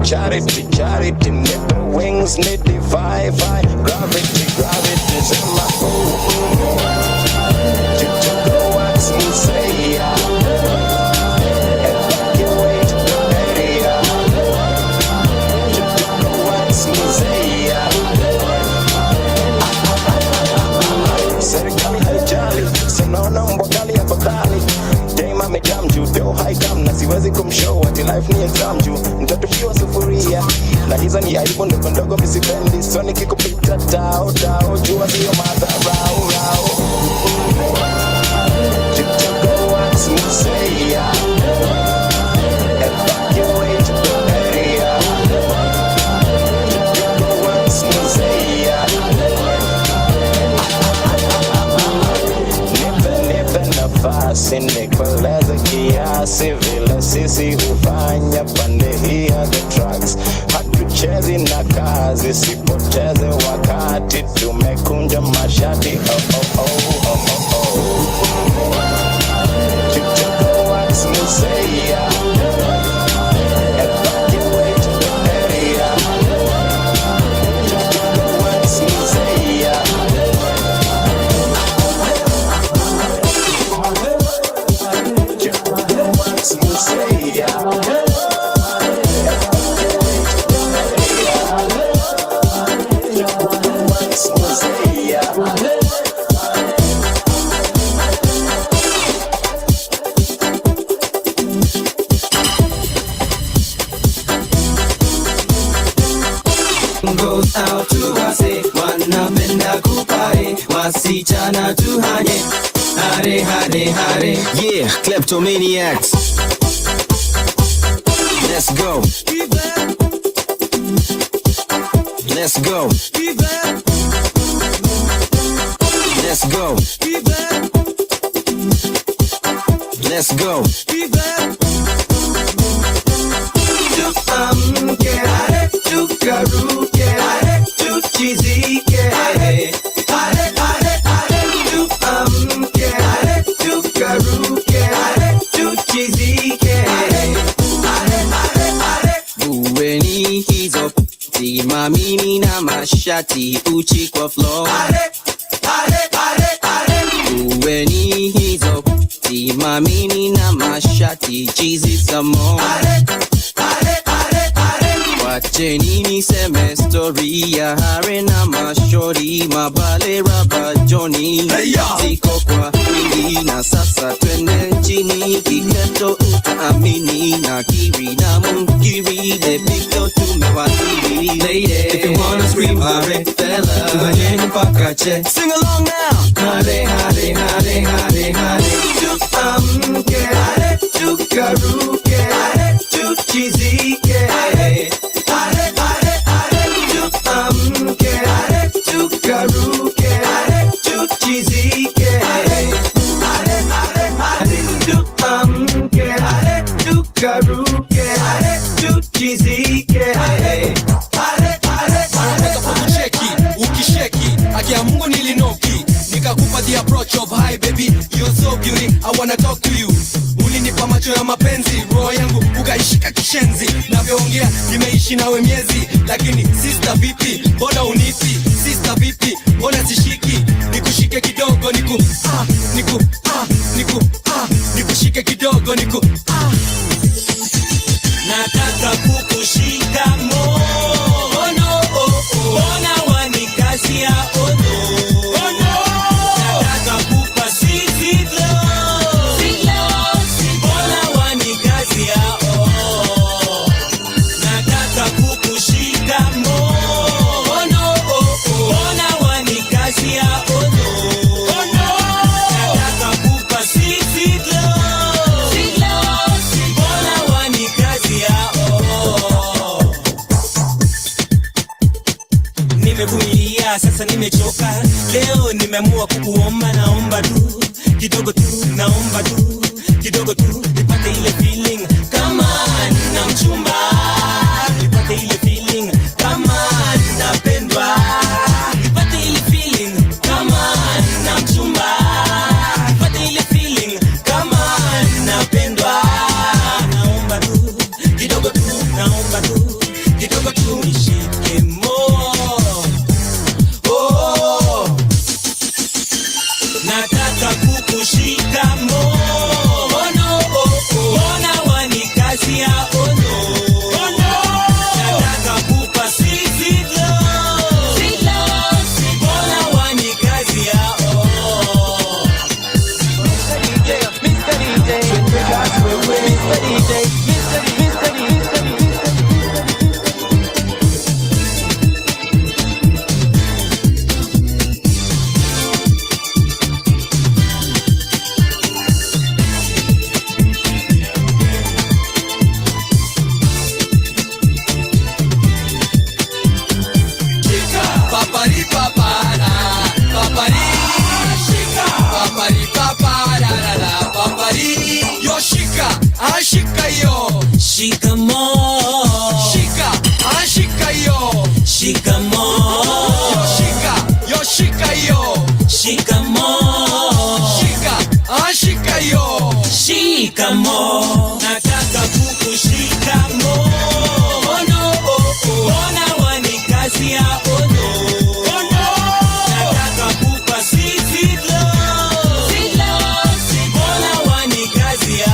G: Charity, charity, nipple wings, nitty five, gravity, gravity, zema. You took the wax, me say, evacuate the area. You took the wax, me say, serikali haijali, sinaona mbokali ya fadhali. Daima mejam judo high cam na siwezi kumshow ati life ni exam juu nitatupiwa sufuria na hizo ni aibu ndogo ndogo misipendi so nikikupita tao tao jua sio madharau rao Jitogo wax musea evacuate the area Jitogo wax musea nipe nafasi nikueleze kiasi vile sisi hufanya pande hii ya the tracks. Hatuchezi na kazi, sipoteze wakati, tumekunja mashati. Oh oh oh oh oh oh. Jitogo wax musea evacuate the area. Jitogo wax musea.
K: Goes out to wase, wanapenda kupare, wasichana tuhanye, hare hare hare.
L: Yeah, kleptomaniacs. Let's go. Let's go. Let's go. Let's go.
K: Bueni hizo simamini na mashati uchi kwa floor. Bueni simamini na mashati chizi samo. Wacheni niseme story ya hare na mashori, mabale raba Johnny ziko kwa wingi, na sasa twende nchini kiketo utaamini, na kiri na mungiri debito tumewasili. Lady, if you wanna scream hare fella, tumajeni mpaka che. Sing along now. Hare hare hare hare hare tuamke, hare tukaruke, hare tuchizike, hare hare hare tuamke, hare tukaruke, hare tuchizike, hare hare hare tuamke, hare tukaruke, hare tuchizike, hare hare hare
O: cheki ukisheki akia Mungu nilinoki nikakupa the approach of hi baby you're so beauty I wanna talk to you. Ulinipa macho ya mapenzi, roho yangu ukaishika kishenzi, navyoongea nimeishi nawe miezi, lakini sister vipi mbona unipi? Sister vipi mbona sishiki? Nikushike kidogo nikushike kidogo
R: nataka kukushika mono, mbona wanikazia ono, nataka kupa sweet love, mbona wanikazia nataka kukushika mono, mbona wanikazia ono, nataka kupa sweet love, mbona wanikazia nimevumilia sasa nimechoka, leo nimeamua kukuomba, naomba tu kidogo tu, naomba tu kidogo tu, nipate ile feeling kama nina mchumba, nipate ile feeling kama ninapendwa, nipate ile feeling kama nina mchumba, nipate ile feeling kama ninapendwa, naomba tu kidogo tu, naomba tu kidogo tu, nishike nataka kukushika mono, mbona wanikazia ono, nataka kupa sweet love, mbona wanikazia Mr. DJ,
O: papari papara papari shika papari papara la papari yo shika ashika yo
R: shika mo
O: shika ashika yo
R: shika mo
O: yo shika yo
R: shika mo
O: shika ashika yo
R: shika mo nataka kukushika mono, mbona wanikazia ono, nataka kupa sweet love, mbona wanikazia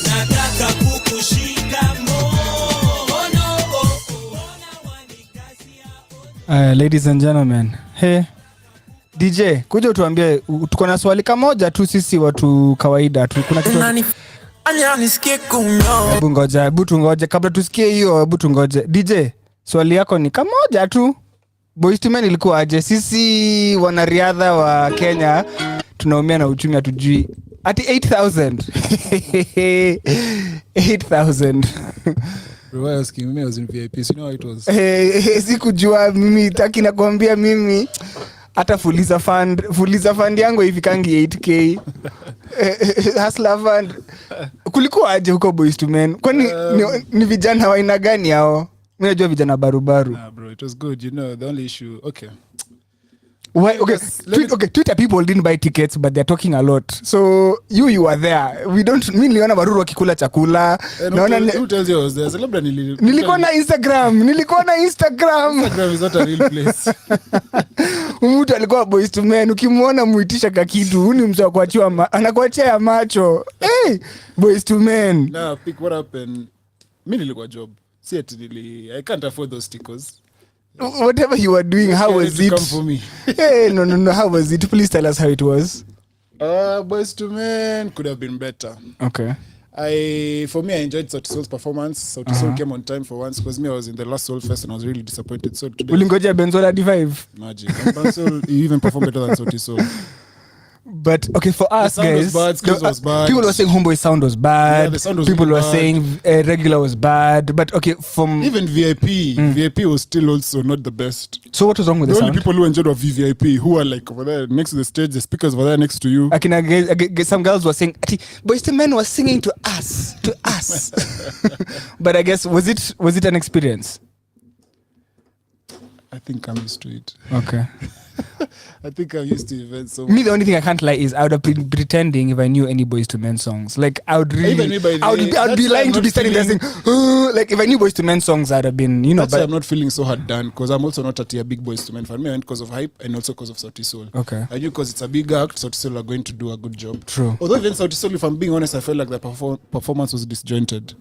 R: nataka kukushika mono.
S: Ladies and gentlemen, hey DJ, kuja utuambie, tuko na swali kamoja tu sisi watu kawaida tu. Kuna kitu hebu ngoja, hebu tungoje kabla tusikie hiyo, hebu tungoje. DJ, swali yako ni kamoja tu. Boyz II Men ilikuwa aje? Sisi wanariadha wa Kenya tunaumia na uchumi, hatujui. Ati 8,000. 8,000.
X: Bro, I was king, I was in VIP, so you know how it was.
S: Sikujua mimi, taki nakwambia mimi hata fuliza fund yangu hivikangi 8k. Hustler fund. Kulikuwa aje huko Boyz II Men? Kwani ni vijana wa aina gani hao? Mimi najua vijana barubaru.
X: Nah bro, it was good, you know, the only issue, okay.
S: Why? Okay, Twitter people didn't buy tickets, but they're talking a lot. So you were there. We don't. Mimi niliona Baruru wakikula chakula.
X: Who tells you I was there? So labda
S: nilikuwa na Instagram.
X: Instagram is not a real place.
S: Mtu alikuwa Boys to Men. Ukimwona muitisha kakitu, ni mtu anakuachia ya macho. Hey, Boys to Men.
X: Nah, pick what happened. Mimi nilikuwa job. I can't afford those stickers.
S: Whatever you were doing, how was it?
X: Come for me.
S: Hey, no. How was it? Please tell us how it was.
X: Boys to Men could have been better.
S: Okay.
X: For me, I enjoyed Sauti Sol's performance. Sauti Sol came on time for once because me, I was in the last Soul Fest and I was really disappointed. So today,
S: Ulingoja Benzola D5.
X: Magic. And Benzola, he even performed better than Sauti Sol.
S: But okay, for us guys,
X: was bad.
S: People were saying Homeboy's sound was bad.
X: Yeah, the sound was
S: people
X: really
S: were
X: bad.
S: saying regular was bad. But okay, from
X: even VIP was still also not the best.
S: So what was wrong with the
X: only
S: sound?
X: People who enjoyed were VVIP, who are like over there next to the stage. The speakers were there next to you.
S: I guess some girls were saying, Boys to Men was singing to us. But I guess was it an experience?
X: I think I'm used to it.
S: Okay.
X: I think I'm used to events. So
S: me, the only thing I can't lie is I would have been pretending if I knew any Boys to Men songs. Like I would really, I'd be lying to be standing there saying, like if I knew Boys to Men songs, I'd have been,
X: That's why I'm not feeling so hard done because I'm also not a big Boys to Men fan. Me, I went because of hype and also because of Sauti Sol.
S: Okay.
X: I knew because it's a big act, Sauti Sol are going to do a good job.
S: True.
X: Although even Sauti Sol, if I'm being honest, I felt like the performance was disjointed.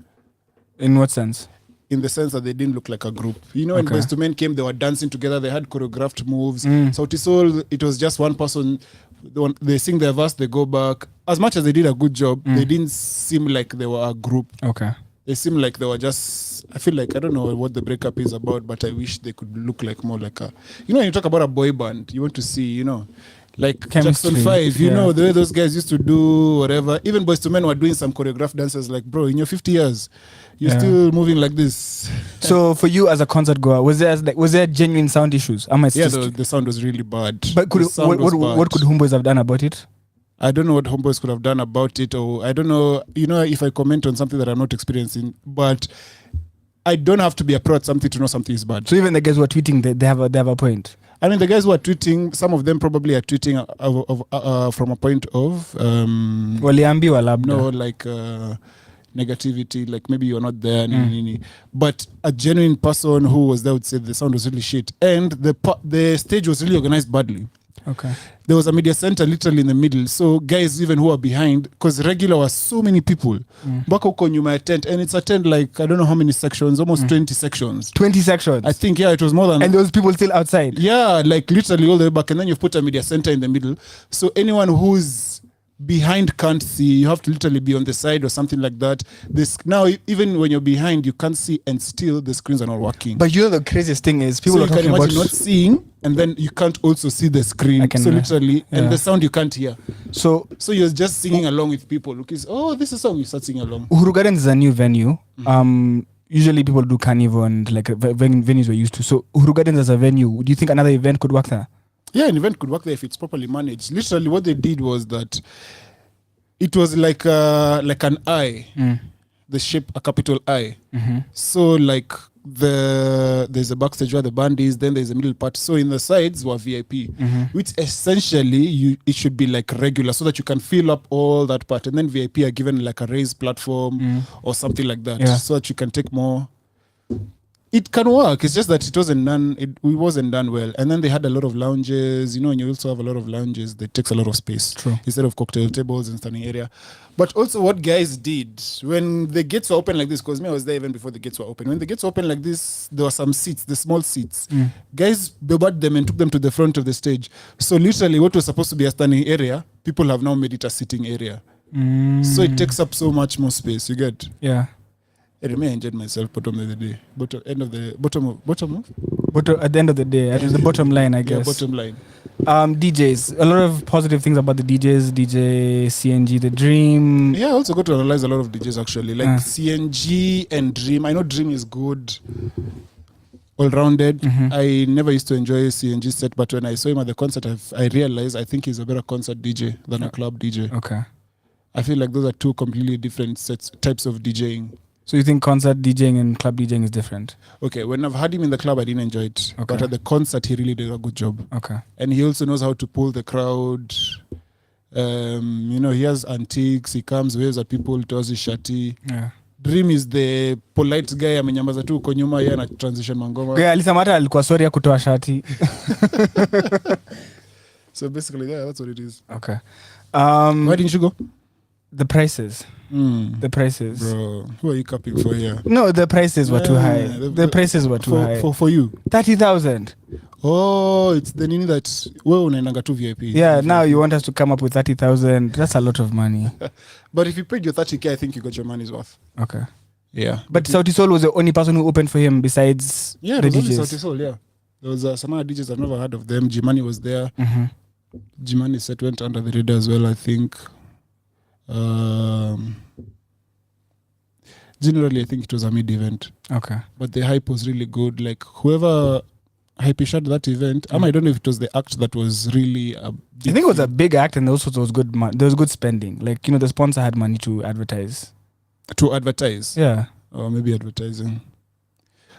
S: In what sense?
X: In the sense that they didn't look like a group. You know, when Boys to Men came, they were dancing together, they had choreographed moves. Sauti Sol, it was just one person. They sing their verse, they go back. As much as they did a good job, they didn't seem like they were a group.
S: Okay.
X: They seemed like they were just, I feel like, I don't know what the breakup is about, but I wish they could look like more like a, when you talk about a boy band, you want to see, like
S: chemistry.
X: Jackson 5, the way those guys used to do whatever. Even Boys to Men were doing some choreographed dances. Like, bro, in your 50 years, you're still moving like this.
S: So for you as a concert goer, was there genuine sound issues?
X: The sound was really bad.
S: But what could Homeboys have done about it?
X: I don't know what Homeboys could have done about it, or I don't know, if I comment on something that I'm not experiencing, but I don't have to be a pro at something to know something is bad.
S: So even the guys who are tweeting, they have a point.
X: I mean, the guys who are tweeting, some of them probably are tweeting from a point of
S: waliambiwa labda.
X: No, like negativity, like maybe you're not there. But a genuine person who was there would say the sound was really shit, and the stage was really organized badly.
S: Okay.
X: There was a media center literally in the middle, so guys even who are behind, because regular was so many people mpaka uko nyuma ya tent, and it's a tent like I don't know how many sections, almost 20 sections.
S: 20 sections?
X: I think, it was more than.
S: And those people still outside?
X: Yeah, like literally all the way back, and then you've put a media center in the middle, so anyone who's behind can't see. You have to literally be on the side or something like that. Now even when you're behind, you can't see, and still the screens are not working.
S: But the craziest thing is people are talking about
X: not seeing, and then you can't also see the screen. So literally, and the sound you can't hear. So you're just singing along with people. This is a song, you start singing along.
S: Uhuru Gardens is a new venue. Usually people do carnival and like venues we're used to. So Uhuru Gardens as a venue, do you think another event could work there?
X: Yeah, an event could work there if it's properly managed. Literally, what they did was that it was like an eye, the shape, a capital I. So like there's a backstage where the band is, then there's a middle part. So in the sides were VIP, which essentially it should be like regular, so that you can fill up all that part, and then VIP are given like a raised platform or something like that, so that you can take more. It can work. It's just that it wasn't done well. And then they had a lot of lounges. When you also have a lot of lounges, that takes a lot of space.
S: True.
X: Instead of cocktail tables and standing area. But also what guys did, when the gates were open like this, because I was there even before the gates were open. When the gates were open like this, there were some seats, the small seats. Guys bought them and took them to the front of the stage. So literally what was supposed to be a standing area, people have now made it a sitting area. So it takes up so much more space, you get?
S: Yeah.
X: I enjoyed myself bottom of the day. At the end of the day,
S: at the bottom line, I guess.
X: Yeah, bottom line.
S: DJs, a lot of positive things about the DJs, DJ CNG, The Dream.
X: Yeah, I also got to analyze a lot of DJs actually, like CNG and Dream. I know Dream is good, all-rounded. I never used to enjoy CNG's set, but when I saw him at the concert, I realized I think he's a better concert DJ than a club DJ.
S: Okay.
X: I feel like those are two completely different types of DJing.
S: So you think concert DJing and club DJing is different?
X: Okay, when I've had him in the club, I didn't enjoy it.
S: Okay.
X: But at the concert, he really did a good job.
S: Okay.
X: And he also knows how to pull the crowd. He has antiques. He comes, waves at people, toss his shati.
S: Yeah.
X: Dream is the polite guy amenyamaza tu uko nyuma yeye ana transition mangoma.
S: Yeah, alisema hata alikuwa sorry ya kutoa shati.
X: So basically, yeah, that's what it is.
S: Okay.
X: Why didn't you go?
S: The prices. The prices.
X: Bro, who are you copying for here?
S: No, the prices were too high. The prices were too high.
X: For you?
S: 30,000.
X: Oh, it's the nini that wewe unaendanga tu VIP.
S: Yeah, now you want us to come up with 30,000. That's a lot of money.
X: But if you paid your 30K, I think you got your money's worth.
S: Okay.
X: Yeah.
S: But Sauti Sol was the only person who opened for him besides
X: the DJs. Sauti Sol, yeah. There was some other DJs I've never heard of them. Jimani was there.
S: Mm-hmm.
X: Jimani set went under the radar as well, I think. Generally, I think it was a mid event.
S: Okay.
X: But the hype was really good. Like whoever hype shot that event, I don't know if it was the act that was really
S: I think it was a big act, and also there was good there was good spending. Like, the sponsor had money to advertise.
X: Yeah. Or maybe advertising.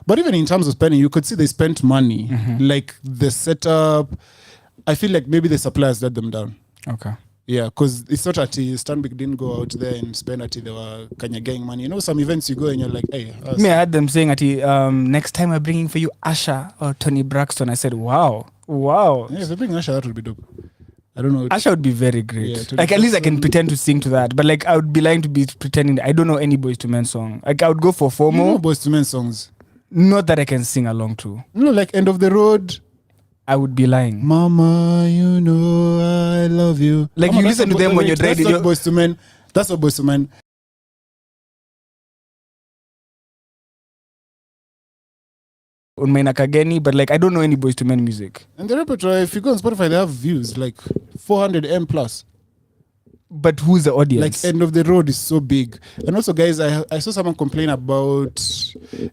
X: But even in terms of spending, you could see they spent money. Like the setup, I feel like maybe the suppliers let them down.
S: Okay.
X: Yeah, because it's not that Stanbic didn't go out there and spend at they were gang money. Some events you go and you're like, hey.
S: I had them saying at next time we're bringing for you Asha or Tony Braxton. I said, wow.
X: Yeah, if they bring Asha, that would be dope. I don't know.
S: Asha would be very great.
X: Yeah,
S: like, at least I can pretend to sing to that. But like, I would be lying to be pretending. I don't know any Boyz II Men song. Like, I would go for FOMO.
X: You know Boyz II Men songs?
S: Not that I can sing along to.
X: Like End of the Road.
S: I would be lying.
X: Mama, you know I love you.
S: Like, you listen to them when you're driving.
X: That's not Boyz II Men. That's not Boyz II Men.
S: Unmaina Kageni, but like, I don't know any Boyz II Men music.
X: And the repertoire, if you go on Spotify, they have views like 400M plus.
S: But who's the audience?
X: Like End of the Road is so big. And also, guys, I saw someone complain about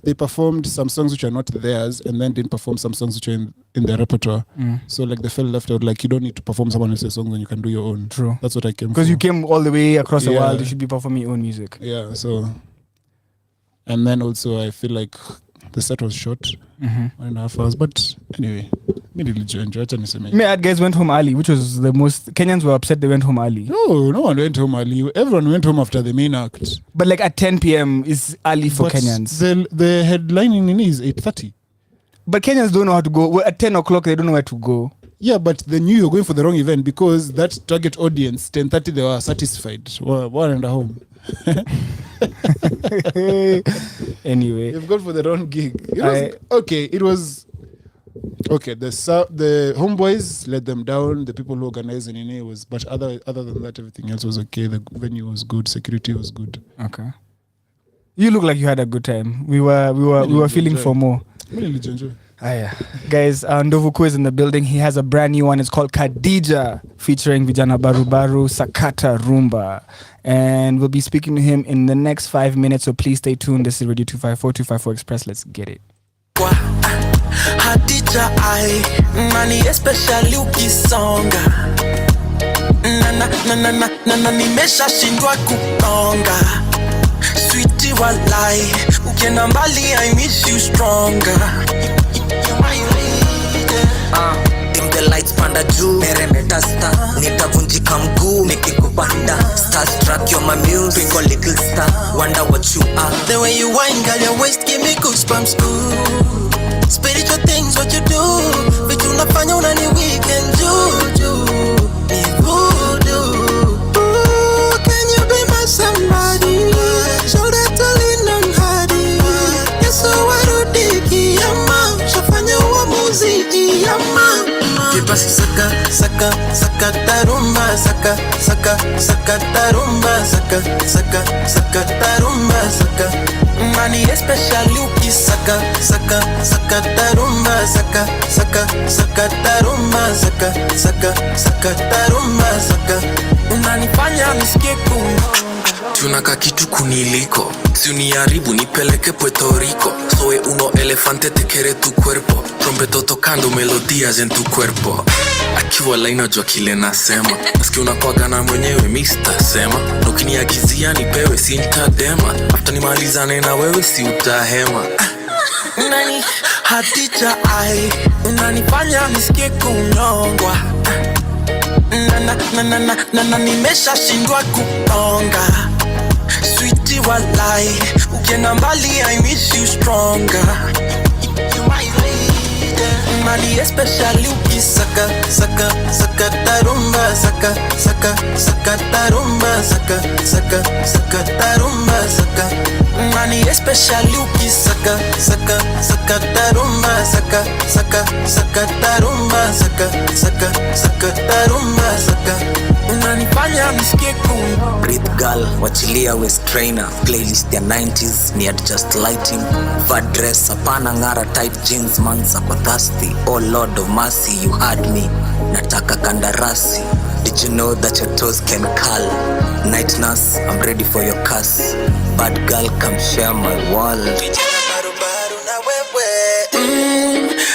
X: they performed some songs which are not theirs and then didn't perform some songs which are in their repertoire. So like they felt left out. Like, you don't need to perform someone else's songs when you can do your own.
S: True.
X: That's what I came
S: Because you came all the way across the world. You should be performing your own music.
X: Yeah, so. And then also I feel like the set was short. 1.5 hours. But anyway, me really enjoyed it.
S: Me had guys went home early, which was the most. Kenyans were upset they went home early.
X: No one went home early. Everyone went home after the main act.
S: But like at 10 p.m. is early for Kenyans.
X: The headlining is 8:30.
S: But Kenyans don't know how to go. At 10 o'clock, they don't know where to go.
X: Yeah, but they knew you were going for the wrong event because that target audience, 10:30, they were satisfied. One and a home.
S: Anyway,
X: you've gone for the wrong gig. It was okay. The homeboys let them down. The people who organized it was, but other than that, everything else was okay. The venue was good. Security was good.
S: Okay. You look like you had a good time. We were feeling for more.
X: Really enjoy.
S: Guys, Ndovuku is in the building. He has a brand new one. It's called Khadija, featuring Vijana Barubaru, Sakata Rumba. And we'll be speaking to him in the next 5 minutes, so please stay tuned. This is Radio 254 Express. Let's get it.
A: Khadija, nani especially ukisonga. Na nimesha shindwa kukonga. Sweetie walai, ukienda mbali I miss you stronger.
J: Dim the lights panda juu meremeta star nitavunjika mguu nikikupanda starstruck you're my muse twinkle little star wonder what you are.
A: The way you whine girl your waist give me goosebumps ooh. Spiritual things what you do vitu unafanya unani weekend juju ni voodoo. Ooh, can you be my somebody shoulder to lean on hadi yeso warudiki yama shafanya uamuzi yama kipasi saka tarumba saka tarumba saka tarumba saka mani especially saka tarumba saka tarumba saka tarumba saka unanifanya nisikie
J: tunaka kitu kuniliko si uniharibu nipeleke Puerto Rico soe uno elefante te
P: querer tu cuerpo, trompeto tocando melodías en tu cuerpo. Akiwa laina jua kile nasema, nasikia unakuwaga na mwenyewe Mr. Sema, na ukiniagizia nipewe sintadema, after nimalizane na wewe si utahema. Nani Hadija ai, unanifanya nisikie kunyongwa. Na nimesha shindwa kutonga. Sweetie walai, ukienda mbali I miss you stronger. You my lady, mali especially ukisaka saka tarumba saka tarumba saka tarumba saka. Mali especially ukisaka saka tarumba saka tarumba saka tarumba saka. Unanifanya nisikie cool.
J: Breathe girl, wachilia West Trainer. Playlist ya 90s, ni adjust lighting. Fat dress, hapana ngara tight jeans. Manza kwa thirsty, oh Lord of mercy, you had me. Nataka kandarasi. Did you know that your toes can curl? Night nurse, I'm ready for your curse. Bad girl, come share my world.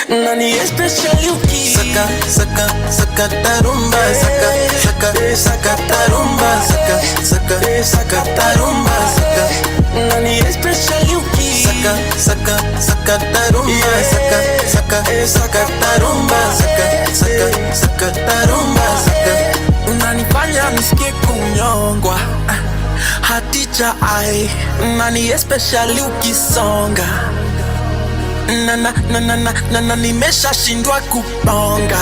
A: Nani especially ukisaka saka tarumba saka tarumba saka tarumba saka. Nani especially ukisaka saka tarumba saka tarumba saka tarumba saka. Unanifanya nisikie kunyongwa. Hadija ai, nani especially ukisonga. Na nimesha shindwa kuponga.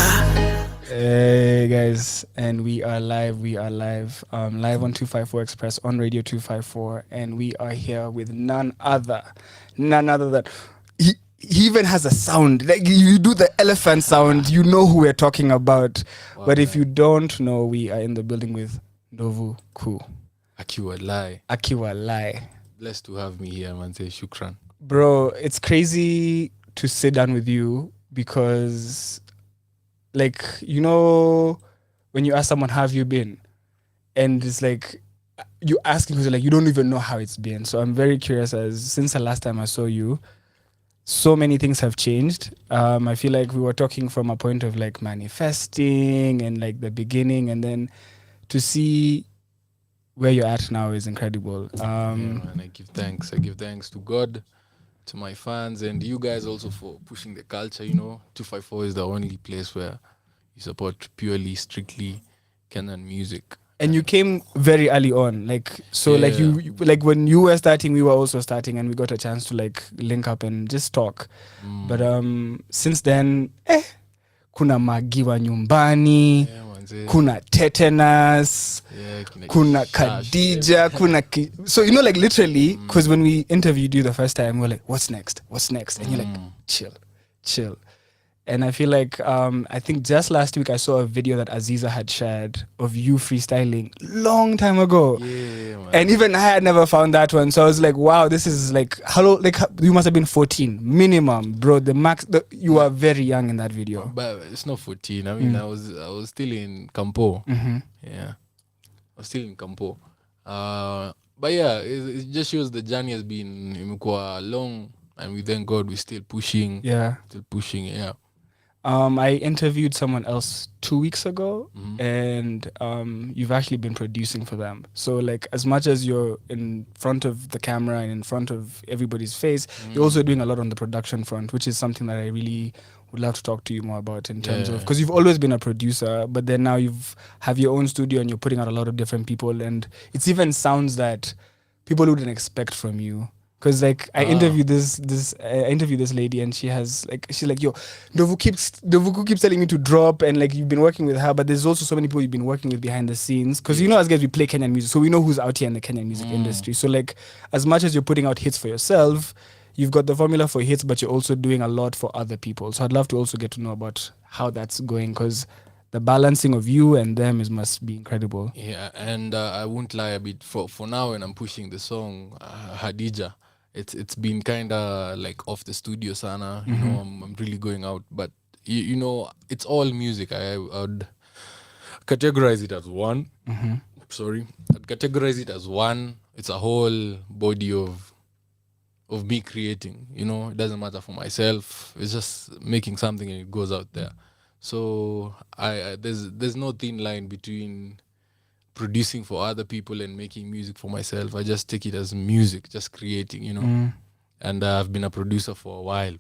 S: Hey guys, and we are live live on 254 Express on Radio 254, and we are here with none other than he even has a sound, like you do the elephant sound, you know who we're talking about. Wow, but if you don't know, we are in the building with Ndovu Kuu.
T: Akiwa Lai. Blessed to have me here, man. Say shukran.
S: Bro, it's crazy to sit down with you because, like, you know, when you ask someone, how have you been? And it's like, you asking because like, you don't even know how it's been. So I'm very curious, as since the last time I saw you, so many things have changed. I feel like we were talking from a point of like manifesting and like the beginning, and then to see where you're at now is incredible.
T: Man, I give thanks to God, to my fans, and you guys also for pushing the culture. You know, 254 is the only place where you support purely, strictly Kenyan music.
S: And you came very early on, like so. Yeah. Like you, like when you were starting, we were also starting, and we got a chance to like link up and just talk. But since then, kuna Magiwa Nyumbani, kuna Tetanus, kuna Khadija, kuna so you know, like literally, because when we interviewed you the first time, we were like, what's next? And you're like, chill. And I feel like I think just last week I saw a video that Aziza had shared of you freestyling long time ago.
T: Yeah, man.
S: And even I had never found that one. So I was like, wow, this is like, hello, like you must have been 14 minimum, bro. The max, you are very young in that video.
T: But it's not 14. I mean, I was still in Campo.
S: Mm-hmm.
T: Yeah, I was still in Campo. But yeah, it just shows the journey has been long, and we thank God we're still pushing.
S: Yeah, I interviewed someone else 2 weeks ago, and you've actually been producing for them. So like, as much as you're in front of the camera and in front of everybody's face, you're also doing a lot on the production front, which is something that I really would love to talk to you more about in terms of, because you've always been a producer, but then now have your own studio and you're putting out a lot of different people, and it's even sounds that people wouldn't expect from you. Because like I interviewed this lady, and she's like, yo, Ndovu keeps telling me to drop, and like you've been working with her, but there's also so many people you've been working with behind the scenes. Because you know, as guys, we play Kenyan music, so we know who's out here in the Kenyan music industry. So like, as much as you're putting out hits for yourself, you've got the formula for hits, but you're also doing a lot for other people. So I'd love to also get to know about how that's going, because the balancing of you and them must be incredible.
T: Yeah, and I won't lie a bit. For now, when I'm pushing the song Hadija, it's been kind of like off the studio sana. You know, I'm really going out, but you know, it's all music. I would categorize it as one. I'd categorize it as one. It's a whole body of of me creating. You know, it doesn't matter for myself. It's just making something and it goes out there. So I there's no thin line between producing for other people and making music for myself. I just take it as music, just creating, you know. And I've been a producer for a while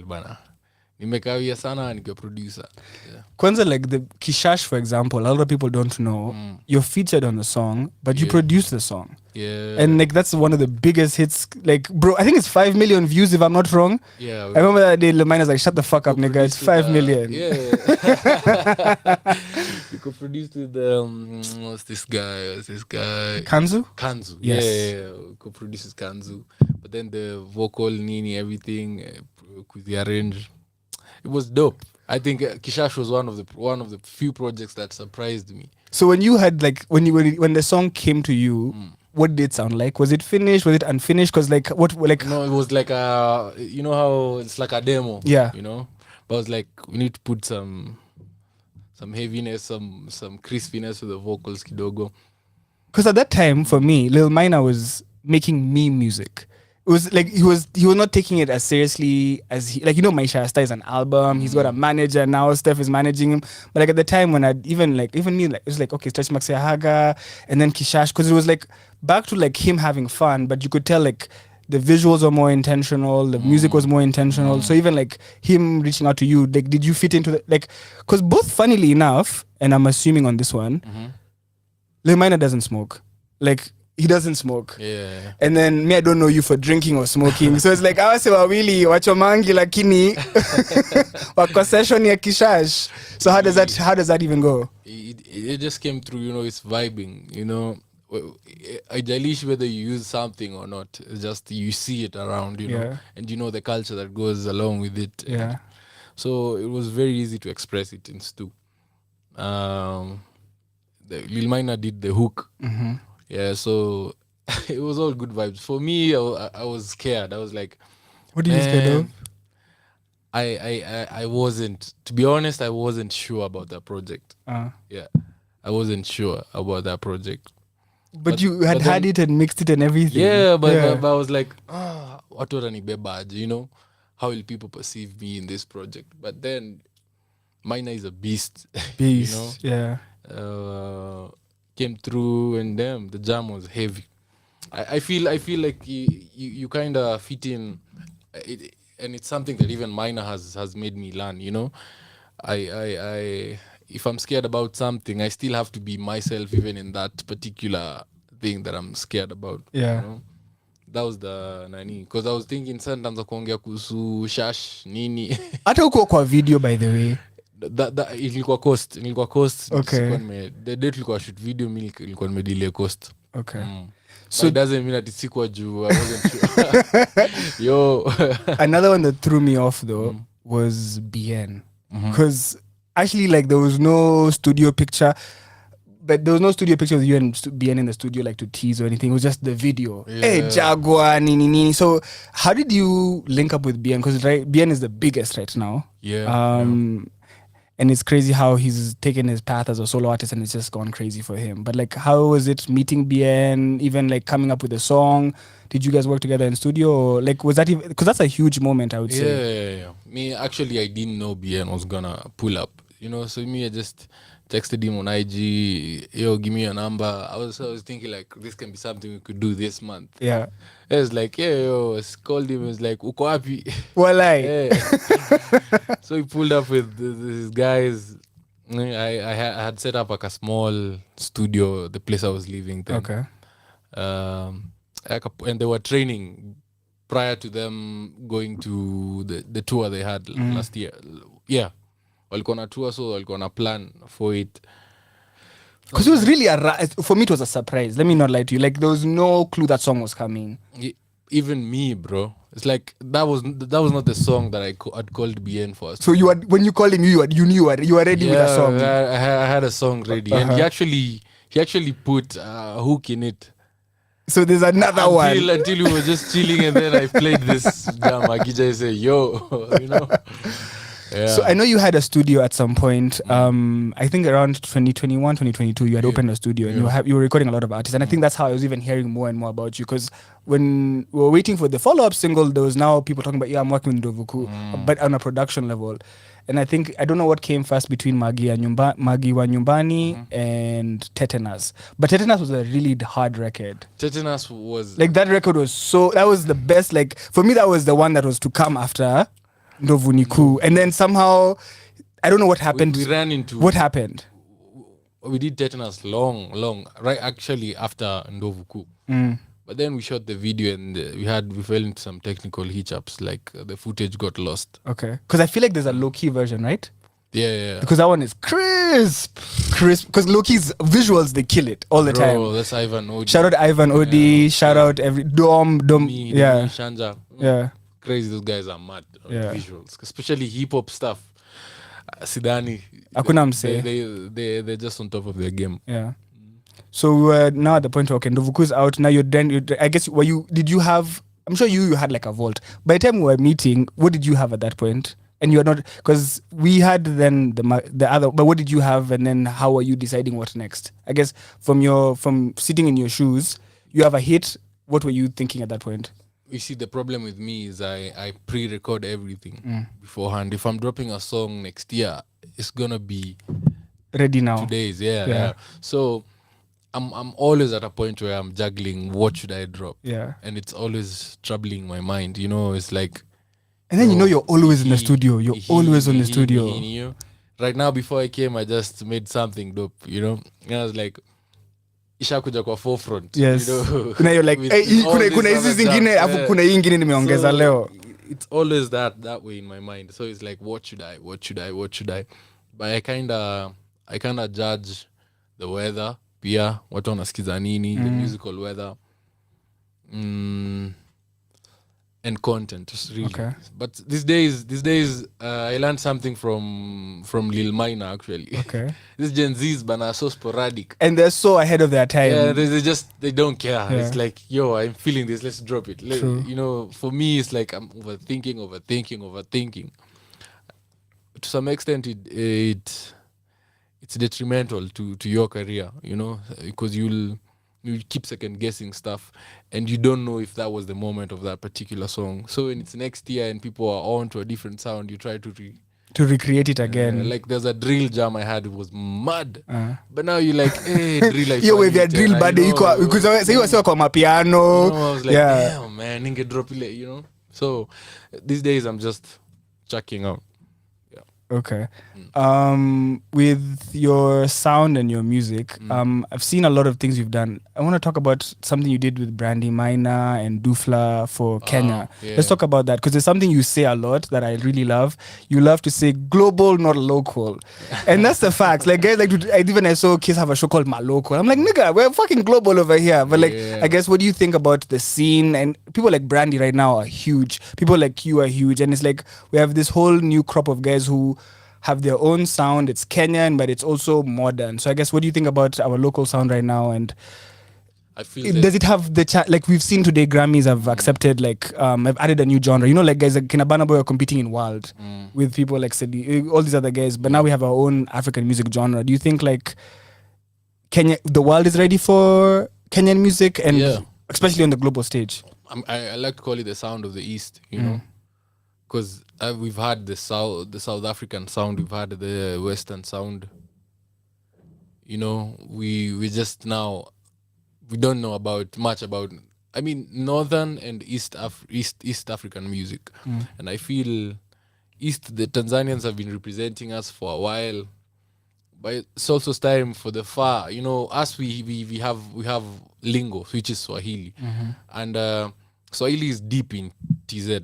T: bana. Nimekawia sana nikiwa producer. Yeah.
S: Kwanza, like the Kishash, for example, a lot of people don't know you're featured on the song, but you produced the song.
T: Yeah.
S: And like that's one of the biggest hits. Like, bro, I think it's 5 million views if I'm not wrong.
T: Yeah.
S: I remember that day Lil Miner's like, shut the fuck up, nigga. It's 5 million.
T: Yeah. We co-produced with what's this guy?
S: Kanzu?
T: Kanzu.
S: Yes.
T: Yeah. Co-produces Kanzu. But then the vocal, Nini, everything, with the arrange. It was dope. I think Kishash was one of the few projects that surprised me.
S: So when you had like when the song came to you, what did it sound like? Was it finished? Was it unfinished? Because like
T: no, it was like you know how it's like a demo.
S: Yeah.
T: You know, but I was like, we need to put some heaviness, some crispiness to the vocals, kidogo.
S: Because at that time, for me, Lil Minor was making me music. It was like he was not taking it as seriously as he, like, you know, Maisha Asta is an album. He's got a manager now. Steph is managing him. But like at the time when even me, like it was like, okay, Stretch Maxi Haga and then Kishash, because it was like back to like him having fun, but you could tell like the visuals were more intentional, the music was more intentional. So even like him reaching out to you, like, did you fit into the, like, because both, funnily enough, and I'm assuming on this one, Lil Minor doesn't smoke. Like, he doesn't smoke.
T: Yeah.
S: And then me, I don't know you for drinking or smoking. So it's like, awase wawili wachomangi lakini wako session ya Kishash. So how does that even go?
T: It just came through, you know, it's vibing, you know. Haijalishi whether you use something or not. It's just you see it around, you know, and you know the culture that goes along with it.
S: Yeah.
T: So it was very easy to express it in Stu. Lil Minor did the hook. Yeah, so it was all good vibes. For me, I was scared. I was like,
S: what are you scared of?
T: I wasn't, to be honest, I wasn't sure about that project. Yeah, I wasn't sure about that project.
S: But you had it and mixed it and everything.
T: Yeah, but I was like, what you know, how will people perceive me in this project? But then Minor is a beast. You know?
S: Yeah.
T: Came through, and damn, the jam was heavy. I feel like you kind of fit in it, and it's something that even Minor has made me learn, you know. I if I'm scared about something, I still have to be myself even in that particular thing that I'm scared about.
S: Yeah.
T: You know? That was the nani, because I was thinking sometimes kuongea kuhusu shash nini.
S: Hata uko kwa video, by the way.
T: Ilikuwa coast.
S: Okay.
T: The date ilikuwa shoot video, mimi ilikuwa nimedelay coast.
S: Okay.
T: So it doesn't mean that it's sikuwa juu. I wasn't sure. Yo.
S: Another one that threw me off though was BN. Because actually, like, there was no studio picture. But there was no studio picture of you and BN in the studio, like, to tease or anything. It was just the video.
T: Yeah.
S: Hey, Jaguar, nini. So how did you link up with BN? Because BN is the biggest right now.
T: Yeah.
S: And it's crazy how he's taken his path as a solo artist and it's just gone crazy for him. But like, how was it meeting BN, even like coming up with a song? Did you guys work together in studio? Or like, was that even, because that's a huge moment, I would say.
T: Yeah. Me, actually, I didn't know BN was gonna pull up, you know. So me, I just texted him on IG, yo, give me your number. I was thinking like, this can be something we could do this month.
S: Yeah.
T: I was like, yeah, yo, I called him. I was like, uko happy?
S: Walai.
T: Yeah. So he pulled up with these guys. I had set up like a small studio, the place I was living then.
S: Okay.
T: And they were training prior to them going to the tour they had last year. Yeah. Walikuwa na tour, so walikuwa na plan for it.
S: Because it was really for me, it was a surprise. Let me not lie to you. Like, there was no clue that song was coming.
T: Even me, bro. It's like that was not the song that I'd called BN for.
S: So you had, when you called him, you knew you were ready with a song.
T: I had a song ready, and he actually put a hook in it.
S: So there's another one.
T: Until we were just chilling, and then I played this jam. Agija say, "Yo," you know.
S: So I know you had a studio at some point. I think around 2021, 2022, you had opened a studio and you were recording a lot of artists. And I think that's how I was even hearing more and more about you. Because when we were waiting for the follow-up single, there was now people talking about, I'm working with Ndovuku, but on a production level. And I think, I don't know what came first between Magi wa Nyumbani and Tetanus. But Tetanus was a really hard record.
T: Tetanus was...
S: Like, that record was so... That was the best. Like, for me, that was the one that was to come after Ndovuniku. And then somehow, I don't know what happened.
T: We ran into...
S: What happened?
T: We did Tetanus long, right? Actually, after Ndovuku. But then we shot the video and we fell into some technical hitch-ups. Like, the footage got lost.
S: Okay. Because I feel like there's a low-key version, right?
T: Yeah.
S: Because that one is crisp. Because low-key's visuals, they kill it all the time.
T: Oh, that's Ivan Odi.
S: Shout out Ivan Odi. Shout out every... Dom.
T: Me,
S: Yeah.
T: Shanja.
S: Yeah.
T: Crazy, those guys are mad on visuals. Especially hip-hop stuff. Sidani.
S: Hakuna mse.
T: They're just on top of their game.
S: Yeah. So we're now at the point where Ndovuku's out. Now you're done. I guess, did you have... I'm sure you had like a vault. By the time we were meeting, what did you have at that point? And you are not... Because we had then the other... But what did you have? And then how are you deciding what next? I guess from sitting in your shoes, you have a hit. What were you thinking at that point?
T: You see, the problem with me is I pre-record everything beforehand. If I'm dropping a song next year, it's gonna be
S: ready now.
T: 2 days, yeah. So I'm always at a point where I'm juggling what should I drop.
S: Yeah.
T: And it's always troubling my mind. You know, it's like...
S: And then you're always in the studio. You're always on the studio.
T: Right now, before I came, I just made something dope, you know? And I was like, ishakuja kwa forefront.
S: Yes.
T: You know?
S: Kuna you're like, kuna hizi zingine, afu kuna hii ingine nimeongeza leo.
T: It's always that way in my mind. So it's like, what should I? But I kinda judge the weather, pia, watu wanasikiza nini, the musical weather. And content, really.
S: Okay.
T: But these days, I learned something from Lil Minor, actually.
S: Okay.
T: These Gen Zs, but are so sporadic.
S: And they're so ahead of their time.
T: Yeah, they don't care.
S: Yeah.
T: It's like, yo, I'm feeling this, let's drop it.
S: True.
T: You know, for me, it's like I'm overthinking. To some extent, it's detrimental to your career, you know, because you keep second guessing stuff and you don't know if that was the moment of that particular song. So when it's next year and people are on to a different sound, you try to
S: recreate it again.
T: Like there's a drill jam I had, it was mad. But now you're like, hey, drill.
S: Yo, with your drill bad, because you were kwa mapiano.
T: I was like, damn, man, ninge drop it, you know. So these days I'm just checking out.
S: Okay. With your sound and your music, I've seen a lot of things you've done. I want to talk about something you did with Brandy Minor and Dufla for Kenya. Let's talk about that, because there's something you say a lot that I really love. You love to say global, not local. And that's the fact. Like, guys, even I saw Kiss have a show called Maloko. I'm like, nigga, we're fucking global over here. But I guess, what do you think about the scene? And people like Brandy right now are huge. People like you are huge. And it's like, we have this whole new crop of guys who have their own sound. It's Kenyan, but it's also modern. So I guess, what do you think about our local sound right now? And
T: I feel
S: does it have the like we've seen today, Grammys have accepted, like have added a new genre. You know, like guys like Kinabana Boy are competing in World with people like Sedi, all these other guys. But now we have our own African music genre. Do you think like Kenya, the world is ready for Kenyan music, and especially on the global stage?
T: I like to call it the sound of the East. You know, because we've had the South African sound, we've had the Western sound. You know, we just now, we don't know much about. I mean, Northern and East African music, and I feel the Tanzanians have been representing us for a while, but it's also time for the far. You know, us we have lingo, which is Swahili, and Swahili is deep in TZ.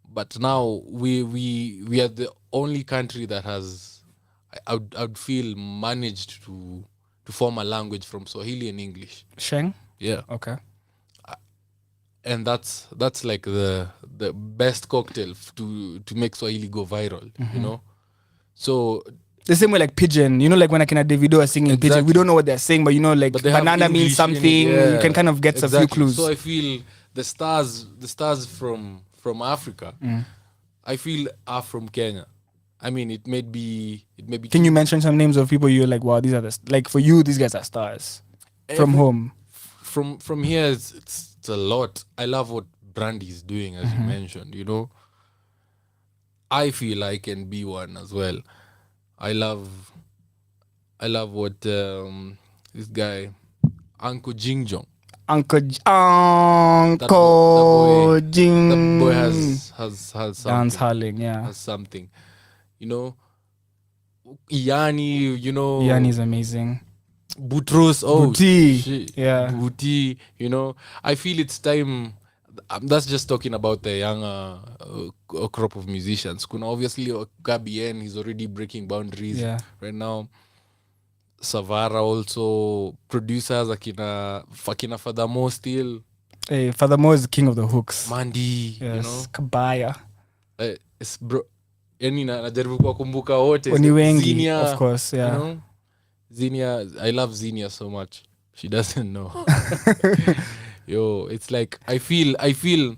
T: But now we are the only country that has, I would feel, managed to form a language from Swahili and English.
S: Sheng?
T: Yeah.
S: Okay.
T: And that's like the best cocktail to make Swahili go viral, you know? So
S: the same way like Pidgin, you know, like when Davido are singing Pidgin, we don't know what they're saying, but you know, like banana means something, you can kind of get a few clues.
T: So I feel the stars from Africa, I feel are from Kenya. I mean, it may be.
S: Can you mention some names of people you're like, wow, these are like for you, these guys are stars from home?
T: From here, it's a lot. I love what Brandy is doing, as you mentioned. You know, I feel I can be one as well. I love what this guy Uncle Jingjong.
S: Uncle
T: Jing. The boy has something.
S: Dance halling, yeah.
T: Has something. You know, Yanni, you know.
S: Yanni is amazing.
T: Boutros,
S: Bouti. Yeah.
T: Bouti, you know. I feel it's time. That's just talking about the younger crop of musicians. Kuna obviously KBN, he's already breaking boundaries right now. Savara also, producers akina Father Mo still.
S: Hey, Father Mo is the king of the hooks.
T: Mandi,
S: yes.
T: You know.
S: Kabaya.
T: It's bro. Yani najaribu kuwakumbuka wote.
S: Oni wengi,
T: Zinia,
S: of course, yeah.
T: You know? Zinia, I love Zinia so much. She doesn't know. Yo, it's like I feel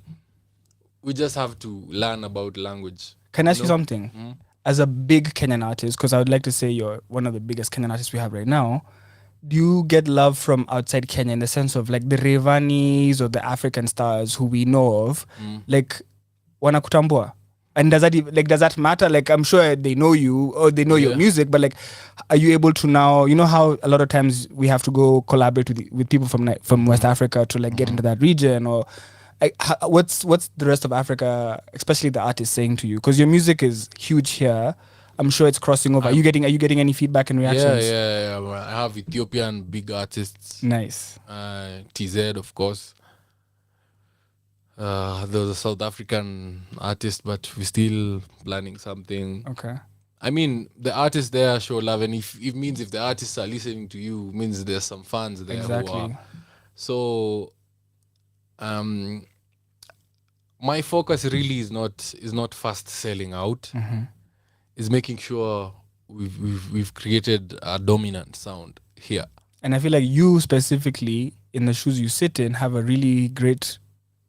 T: we just have to learn about language.
S: Can I ask you something? Mm-hmm. As a big Kenyan artist, because I would like to say you're one of the biggest Kenyan artists we have right now, do you get love from outside Kenya in the sense of like the Rayvanny's or the African stars who we know of, like wanakutambua? And does that matter? Like, I'm sure they know you or they know your music, but like, are you able to now, you know how a lot of times we have to go collaborate with people from West Africa to like get into that region, or what's the rest of Africa, especially the artists, saying to you? Because your music is huge here. I'm sure it's crossing over. Are you getting any feedback and reactions?
T: Yeah. I have Ethiopian big artists.
S: Nice.
T: TZ, of course. There was a South African artist, but we're still planning something.
S: Okay.
T: I mean, the artists there show love, and if the artists are listening to you, means there's some fans there.
S: Exactly.
T: Who are. So, my focus really is not fast selling out.
S: Mm-hmm.
T: It's making sure we've created a dominant sound here.
S: And I feel like you specifically, in the shoes you sit in, have a really great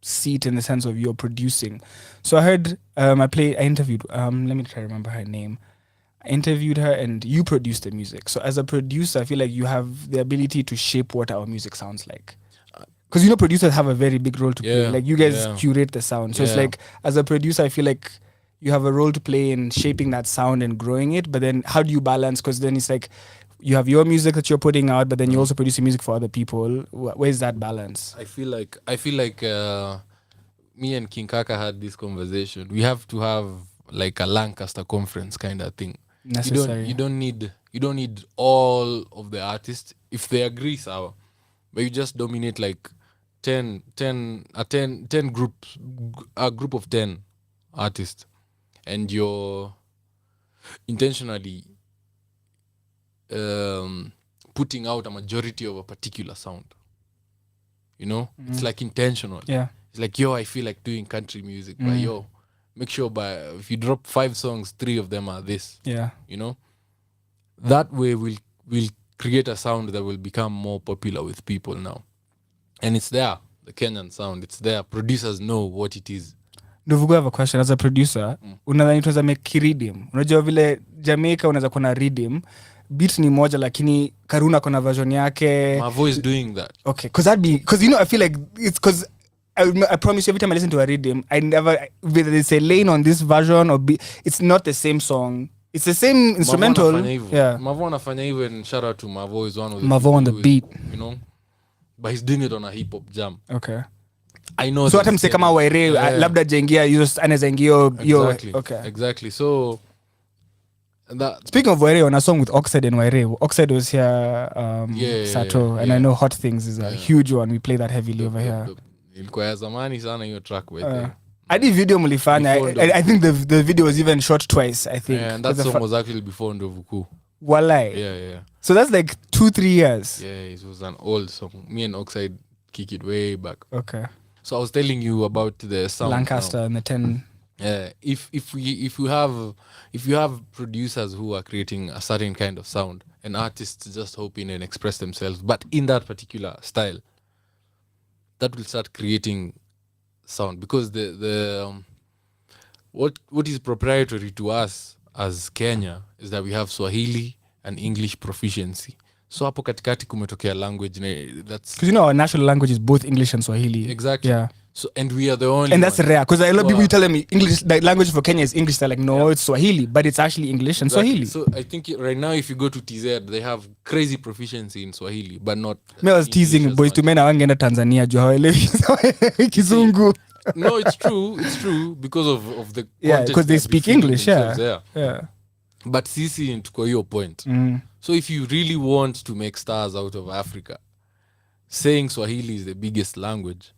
S: seat in the sense of you're producing. So I heard I interviewed let me try to remember her name. I interviewed her and you produced the music. So as a producer, I feel like you have the ability to shape what our music sounds like. Because producers have a very big role to play. Like you guys curate the sound. So it's like as a producer, I feel like you have a role to play in shaping that sound and growing it. But then how do you balance? Because then it's like you have your music that you're putting out, but then you're also producing music for other people. Where's that balance?
T: I feel like me and King Kaka had this conversation. We have to have like a Lancaster conference kind of thing.
S: Necessary.
T: You don't need all of the artists. If they agree, sour. But you just dominate like 10 groups, a group of 10 artists, and you're intentionally putting out a majority of a particular sound. You know, it's like intentional.
S: Yeah,
T: it's like, I feel like doing country music, but make sure if you drop 5 songs, 3 of them are this.
S: Yeah,
T: you know, that way we'll create a sound that will become more popular with people now, and it's there. The Kenyan sound, it's there. Producers know what it is.
S: Nduvugu, I have a question. As a producer, unadhani tunaweza make kiriddim? Unajua vile Jamaica unaweza kuwa na rhythm, beat ni moja lakini Karuna kuna version yake.
T: Mavo is doing that.
S: Okay, because I feel like it's because I promise you every time I listen to a rhythm, I never, whether it's a lane on this version or it's not the same song. It's the same instrumental.
T: Mavo anafanya hivyo, and shout out to Mavo, is one of the
S: Mavo on the beat.
T: You know, but he's doing it on a hip hop jam.
S: Okay.
T: I know.
S: So hata mse kama Waire labda jengia anaweza ingia hiyo. Okay.
T: Exactly. So
S: speaking of Waire, on a song with Oxide and Waire, Oxide was here, Sato, and I know Hot Things is a huge one. We play that heavily over here.
T: Ilikuwa ya zamani sana hiyo track with
S: I did video mlifanya. I think the video was even shot twice, I think.
T: Yeah, and that song was actually before Ndovuku.
S: Walai.
T: Yeah.
S: So that's like 2-3 years.
T: Yeah, it was an old song. Me and Oxide kick it way back.
S: Okay.
T: So I was telling you about the sound.
S: Lancaster and the 10.
T: Yeah, if you have producers who are creating a certain kind of sound, and artists just hop in and express themselves, but in that particular style, that will start creating sound, because the what is proprietary to us as Kenya is that we have Swahili and English proficiency. So hapo katikati kumetokea language that's
S: because our national language is both English and Swahili.
T: Exactly.
S: Yeah.
T: So and we are the only
S: and that's rare because a lot of people telling me English, the language for Kenya is English. They're like, no, it's Swahili, but it's actually English and Swahili.
T: So I think right now if you go to TZ, they have crazy proficiency in Swahili, but not.
S: Me was teasing boys to men awangeenda Tanzania juu hawaelewi Kizungu.
T: No, it's true because of the
S: because they speak English. Yeah.
T: But sisi tuko hiyo point. So if you really want to make stars out of Africa, saying Swahili is the biggest language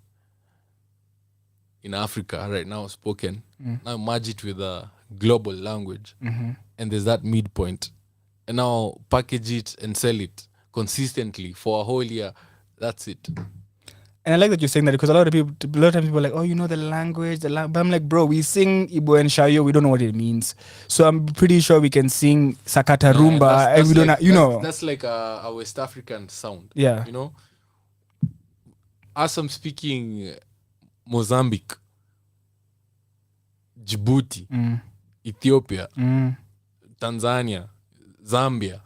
T: in Africa right now spoken, now merge it with a global language, and there's that midpoint, and now package it and sell it consistently for a whole year. That's it.
S: And I like that you're saying that because a lot of times people are like, oh, you know the language, but I'm like, bro, we sing Igbo and Shayo, we don't know what it means. So I'm pretty sure we can sing Sakata Rumba, and we don't,
T: That's like a West African sound.
S: Yeah.
T: You know, as I'm speaking Mozambique, Djibouti, Ethiopia, Tanzania, Zambia.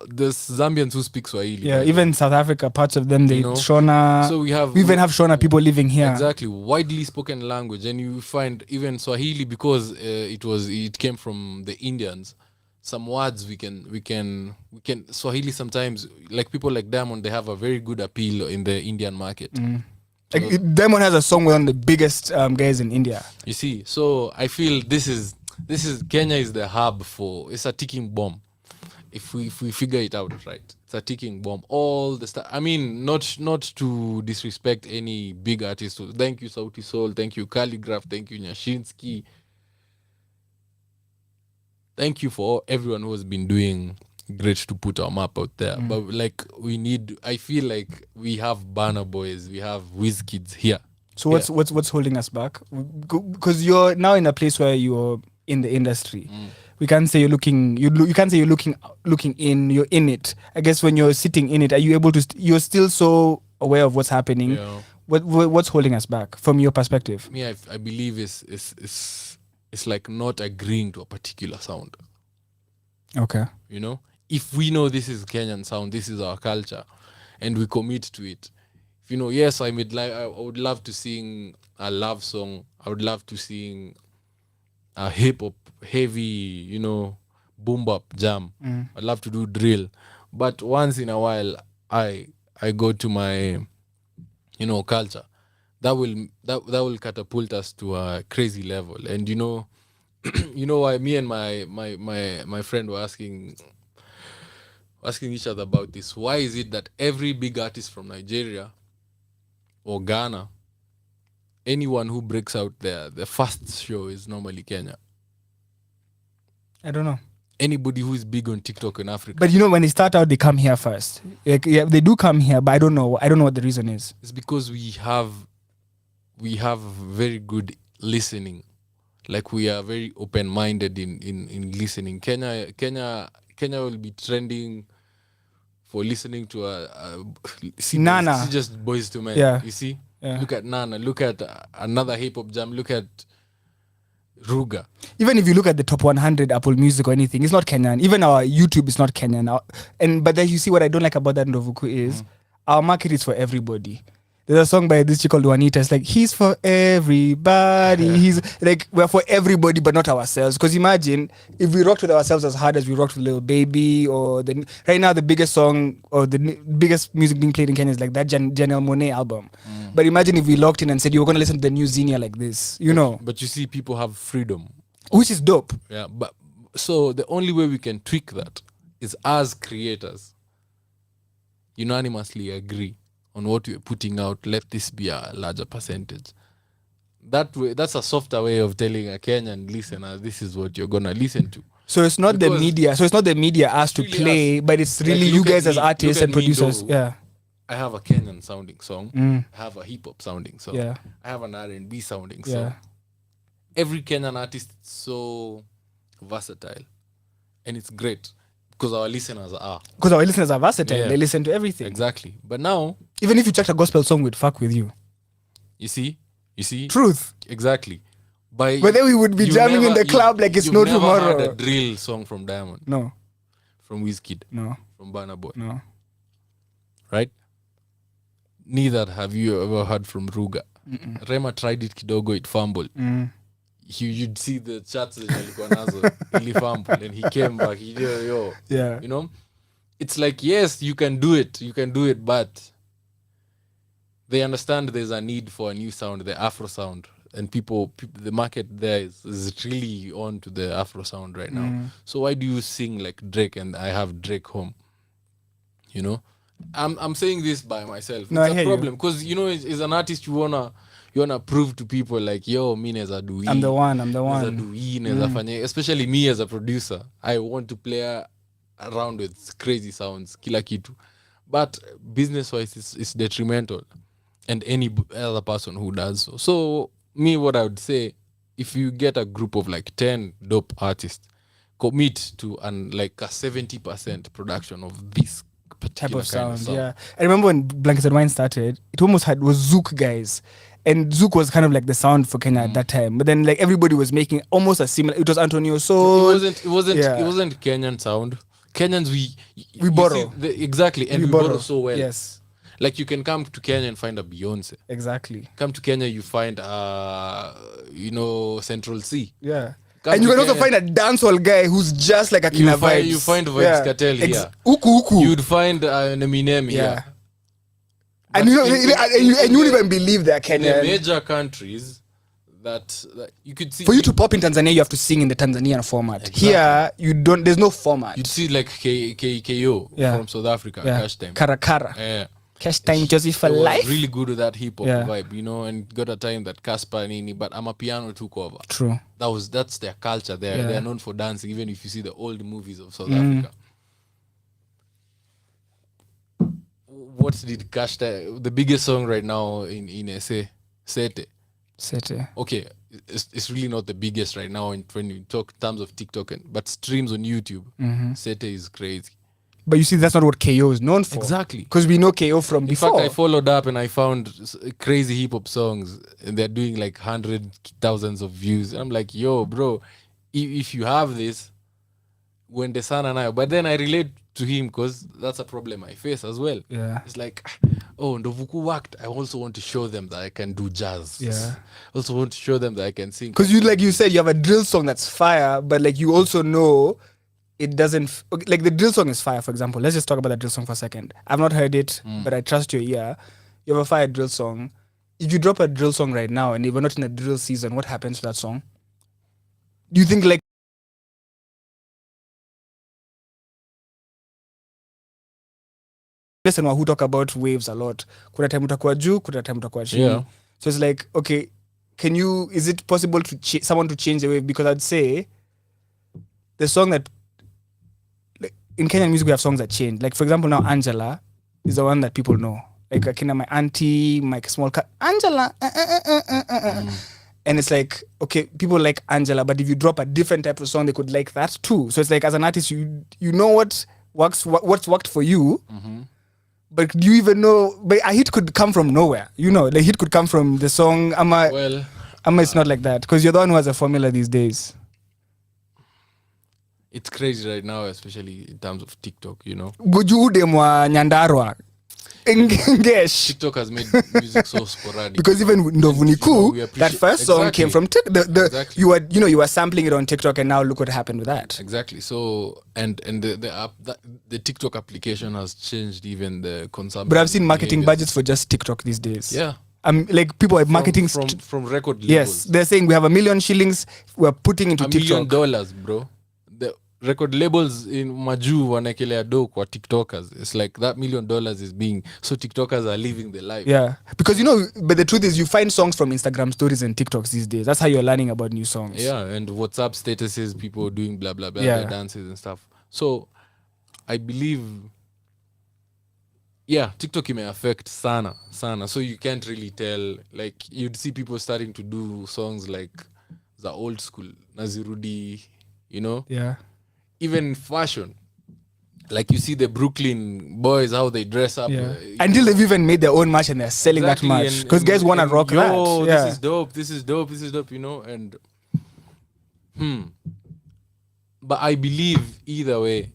T: There's Zambians who speak Swahili.
S: Yeah, even South Africa, parts of them, they Shona.
T: So we
S: even have Shona people living here.
T: Exactly, widely spoken language, and you find even Swahili because it came from the Indians. Some words we can Swahili sometimes, like people like Diamond, they have a very good appeal in the Indian market.
S: Like Diamond has a song with one of the biggest guys in India.
T: You see, so I feel this is Kenya is the hub it's a ticking bomb. If we figure it out right, it's a ticking bomb. All the stuff. I mean, not to disrespect any big artists. So thank you, Sauti Sol. Thank you, Calligraph. Thank you, Nyashinsky. Thank you for everyone who has been doing great to put our map out there. But like I feel like we have Burna Boys, we have Wizkids here.
S: So what's holding us back? Because you're now in a place where you're in the industry. We can't say you're looking. You can't say you're looking in. You're in it. I guess when you're sitting in it, are you able to? You're still so aware of what's happening.
T: Yeah.
S: What's holding us back from your perspective?
T: Me, I believe it's like not agreeing to a particular sound.
S: Okay.
T: You know, if we know this is Kenyan sound, this is our culture, and we commit to it. If you know, yes, I would love to sing a love song. I would love to sing a hip hop heavy, boom bap jam. I'd love to do drill, but once in a while I go to my culture. That will catapult us to a crazy level. And you know why me and my friend were asking each other about this. Why is it that every big artist from Nigeria or Ghana, anyone who breaks out there, the first show is normally Kenya?
S: I don't know.
T: Anybody who is big on TikTok in Africa.
S: But when they start out, they come here first. Like, yeah, they do come here, but I don't know what the reason is.
T: It's because we have very good listening. Like we are very open-minded in listening. Kenya will be trending for listening to
S: Nana.
T: See just Boys to Men.
S: Yeah.
T: You see?
S: Yeah.
T: Look at Nana. Look at another hip-hop jam. Look at Ruga.
S: Even if you look at the top 100 Apple Music or anything, it's not Kenyan. Even our YouTube is not Kenyan. But then you see what I don't like about that Ndovuku is our market is for everybody. There's a song by this chick called Juanita. It's like, he's for everybody. He's like, we're for everybody, but not ourselves. Because imagine if we rocked with ourselves as hard as we rocked with Lil Baby, or right now the biggest song or the biggest music being played in Kenya is like that Janelle Monáe album. But imagine if we locked in and said, you're going to listen to the new Xenia like this,
T: But you see, people have freedom.
S: Which is dope.
T: Yeah, but so the only way we can tweak that is as creators unanimously agree on what we're putting out. Let this be a larger percentage. That way, that's a softer way of telling a Kenyan listener, this is what you're gonna listen to.
S: So it's not the media. So it's not the media asked to play, but it's really you guys as artists and producers. Yeah.
T: I have a Kenyan sounding song. I have a hip hop sounding song.
S: Yeah.
T: I have an R&B sounding song. Every Kenyan artist is so versatile, and it's great. Because our listeners are.
S: Because our listeners are versatile. Yeah. They listen to everything.
T: Exactly. But now,
S: even if you checked a gospel song, we'd fuck with you.
T: You see?
S: Truth.
T: Exactly. By
S: But then we would be
T: you
S: jamming in
T: never-
S: the club like it's
T: you've
S: no
T: never
S: tomorrow.
T: heard a drill song from Diamond.
S: No.
T: From Wizkid.
S: No.
T: From Burna Boy.
S: No.
T: Right? Neither have you ever heard from Ruga.
S: Mm-mm.
T: Rema tried it kidogo, it fumbled. You'd see the chats zenye alikuwa nazo ili fumble, and he came back. Yo.
S: Yeah.
T: You know? It's like, yes, you can do it, but they understand there's a need for a new sound, the Afro sound. And people the market there is really on to the Afro sound right now. So why do you sing like Drake and I have Drake home? You know? I'm saying this by myself.
S: No,
T: it's
S: I
T: a
S: hear you.
T: problem because you know, as an artist you wanna prove to people like, yo, me neza do hii.
S: I'm the one.
T: Neza do hii, neza fanya. Especially me as a producer, I want to play around with crazy sounds, kila kitu. But business wise it's detrimental, and any other person who does so. So me, what I would say, if you get a group of like 10 dope artists, commit to like a 70% production of this
S: Type
T: particular
S: of
T: kind
S: sound,
T: of sound.
S: yeah. I remember when Blankets and Wine started, it almost was Zouk guys. And Zouk was kind of like the sound for Kenya at that time. But then like everybody was making almost a similar, it was Antonio Soul.
T: It wasn't Kenyan sound. Kenyans we
S: borrow.
T: Exactly, and we borrow so well.
S: Yes.
T: Like you can come to Kenya and find a Beyonce.
S: Exactly.
T: Come to Kenya, you find Central C.
S: Yeah.
T: Come
S: and you
T: to
S: can also
T: Kenya,
S: find a dancehall guy who's just like a Kina Vibes.
T: you find Vibes Cartel here.
S: Uku.
T: You'd find an Eminem here.
S: And you wouldn't even believe they're
T: In the
S: Kenyan.
T: major countries that you could see.
S: For you to pop in Tanzania, you have to sing in the Tanzanian format. Here, you don't. There's no format.
T: You'd see like KO from South Africa, Cash Time.
S: Karakara.
T: Yeah.
S: Cash Time, Joseph for
T: They were
S: life.
T: really good with that hip hop
S: Yeah.
T: vibe, you know, and got a time that Casper Nini, but Amapiano took over.
S: True.
T: That's their culture. They're
S: Yeah.
T: known for dancing, even if you see the old movies of South
S: Mm.
T: Africa. What did Cash Time, the biggest song right now in SA, Sete. Okay, it's really not the biggest right now when you talk in terms of TikTok, but streams on YouTube, Sete is crazy.
S: But you see, that's not what KO is known for.
T: Exactly.
S: Because we know KO from
T: In
S: before.
T: fact, I followed up and I found crazy hip hop songs, and they're doing like 100,000 of views. And I'm like, yo, bro, if you have this, when the sun and I, but then I relate to him because that's a problem I face as well.
S: Yeah.
T: It's like, oh, Ndovuku worked. I also want to show them that I can do jazz.
S: Yeah.
T: Also want to show them that I can sing.
S: Because you, like you said, you have a drill song that's fire, but like you also know it doesn't, like the drill song is fire, for example. Let's just talk about that drill song for a second. I've not heard it, but I trust your ear. You have a fire drill song. If you drop a drill song right now and if we're not in a drill season, what happens to that song? Do you think like listen, who talk about waves a lot? Kuna time utakuwa juu, kuna time utakuwa chini.
T: Yeah.
S: So it's like, okay, is it possible to someone to change the wave? Because I'd say the song that, like, in Kenyan music we have songs that change. Like for example, now Angela is the one that people know. Like Akina, my auntie, my small cat, Angela. And it's like, okay, people like Angela, but if you drop a different type of song, they could like that too. So it's like, as an artist, you know what's worked for you. But do you even know? But a hit could come from nowhere. You know, the hit could come from the song. Ama it's not like that because you're the one who has a formula these days.
T: It's crazy right now, especially in terms of TikTok, you know.
S: Gujude mwa Nyandarua. Engesh.
T: TikTok has made music so sporadic.
S: Because even Ndovuniku, that first song came from TikTok.
T: Exactly.
S: You were sampling it on TikTok, and now look what happened with that.
T: Exactly. So and the app, the TikTok application has changed even the consumption.
S: But I've seen marketing
T: behaviors.
S: budgets for just TikTok these days.
T: Yeah.
S: Like people are marketing
T: from record labels.
S: Yes, they're saying we have $1 million shillings we're putting into TikTok.
T: $1 million, bro. The record labels in Maju wanakelea do kwa TikTokers. It's like that $1 million is being, so TikTokers are living the life.
S: Yeah, because but the truth is you find songs from Instagram stories and TikToks these days. That's how you're learning about new songs.
T: Yeah, and WhatsApp statuses, people doing blah blah blah,
S: Yeah.
T: their dances and stuff. So I believe, yeah, TikTok may affect sana. So you can't really tell. Like you'd see people starting to do songs like the old school Nazirudi, you know.
S: Yeah.
T: Even fashion. like you see the Brooklyn boys how they dress up.
S: Until they've even made their own merch and they're selling
T: Exactly,
S: that much because guys want to rock that. Yeah.
T: This is dope. This is dope. This is dope. You know, and but I believe either way,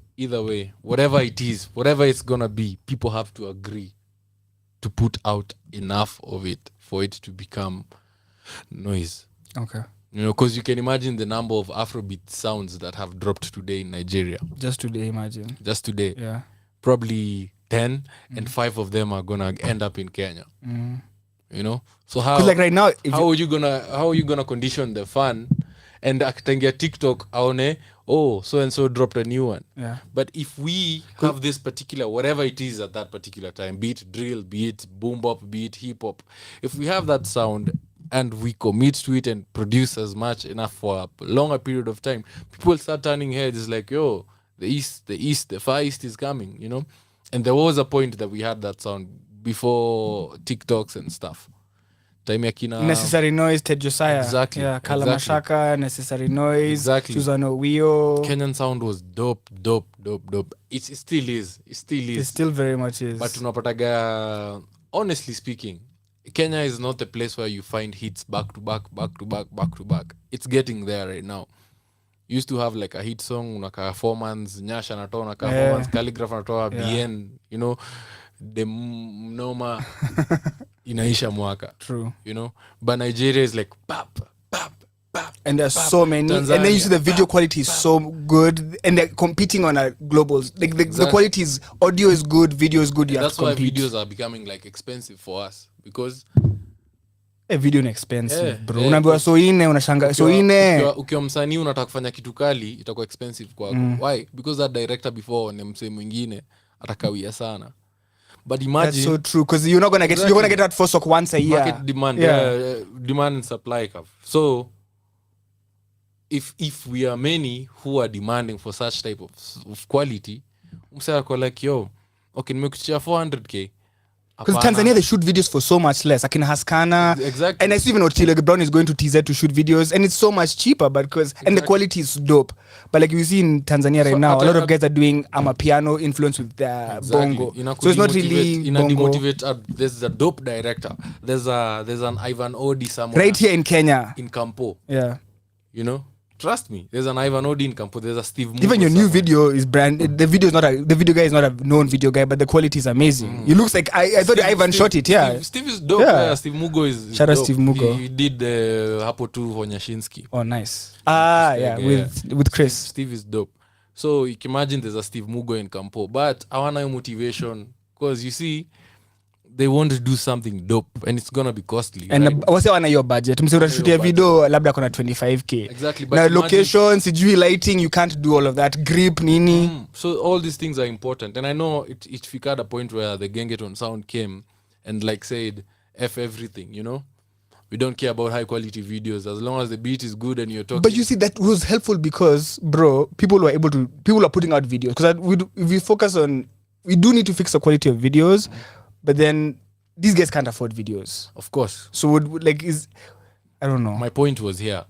T: whatever it is, whatever it's gonna be, people have to agree to put out enough of it for it to become noise.
S: Okay.
T: You know, because you can imagine the number of Afrobeat sounds that have dropped today in Nigeria.
S: Just today, imagine.
T: Just today.
S: Yeah.
T: Probably 10, and 5 of them are gonna end up in Kenya. You know, so how?
S: 'Cause like right now,
T: how are you gonna condition the fan? And akitangia TikTok aone, oh, so and so dropped a new one.
S: Yeah.
T: But if we have this particular, whatever it is at that particular time, be it drill, be it boom bop, be it hip hop, if we have that sound and we commit to it and produce as much enough for a longer period of time, people start turning heads like, yo, the Far East is coming, you know? And there was a point that we had that sound before TikToks and stuff. Time ya kina
S: Necessary Noise, Ted Josiah.
T: Exactly.
S: Yeah, Kala Mashaka, Necessary Noise,
T: Exactly.
S: Suzano Wio.
T: Kenyan sound was dope. It still is.
S: It still very much is.
T: But tunapataga, honestly speaking, Kenya is not a place where you find hits back to back. It's getting there right now. You used to have like a hit song, unaka 4 months, Nyasha anatoa unaka 4 months, Calligraph anatoa, BN, you know, the Noma inaisha mwaka.
S: True.
T: You know, but Nigeria is like pap.
S: And there's so many.
T: Tanzania,
S: and then you see the video quality is so good, and they're competing on a global. Like the quality is, audio is good, video is good. You have
T: That's
S: to
T: why
S: compete.
T: videos are becoming like expensive for us because
S: A video ni expensive, bro.
T: Yeah,
S: Unaambiwa so ine, unashanga so ine.
T: Ukiwa msanii unataka kufanya kitu kali itakuwa expensive kwako. Why? Because that director before ni msee mwingine atakawia sana. But imagine
S: That's so true, because you're not gonna get you're gonna get that first stock once a year.
T: Market demand, demand and supply curve. So if we are many who are demanding for such type of quality, msee ako like, yo, okay, nimekuchia 400k.
S: Because Tanzania, they shoot videos for so much less. Like in Haskana.
T: Exactly.
S: And I see even Otile Brown is going to TZ to shoot videos, and it's so much cheaper, but because and the quality is dope. But like you see in Tanzania right now, a lot of guys are doing piano influence with their bongo. So it's not really bongo.
T: There's a dope director. There's an Ivan Odi somewhere.
S: Right here in Kenya.
T: In Campo.
S: Yeah.
T: You know? Trust me, there's an Ivan Odi in Campo. There's a Steve Mugo.
S: Even your new video is branded. The video guy is not a known video guy, but the quality is amazing. It looks like I thought Ivan shot it. Yeah,
T: Steve is dope. Yeah, Steve Mugo is
S: shout out
T: dope.
S: Steve Mugo.
T: He did the Hapo 2 Honyashinsky.
S: Oh, nice. Yeah, with Chris.
T: Steve is dope. So you can imagine there's a Steve Mugo in Campo, but I want motivation because you see, they want to do something dope and it's gonna be costly.
S: And what's your budget? Mse unashutia video labda kuna 25k.
T: Exactly.
S: But now location, sijui lighting, you can't do all of that. Grip, nini.
T: So all these things are important. And I know it got a point where the Gengeton sound came and like said, F everything, you know? We don't care about high quality videos as long as the beat is good and you're talking.
S: But you see, that was helpful because, bro, people are putting out videos. Because we do need to fix the quality of videos. But then these guys can't afford videos.
T: Of course.
S: So I don't know.
T: My point was here.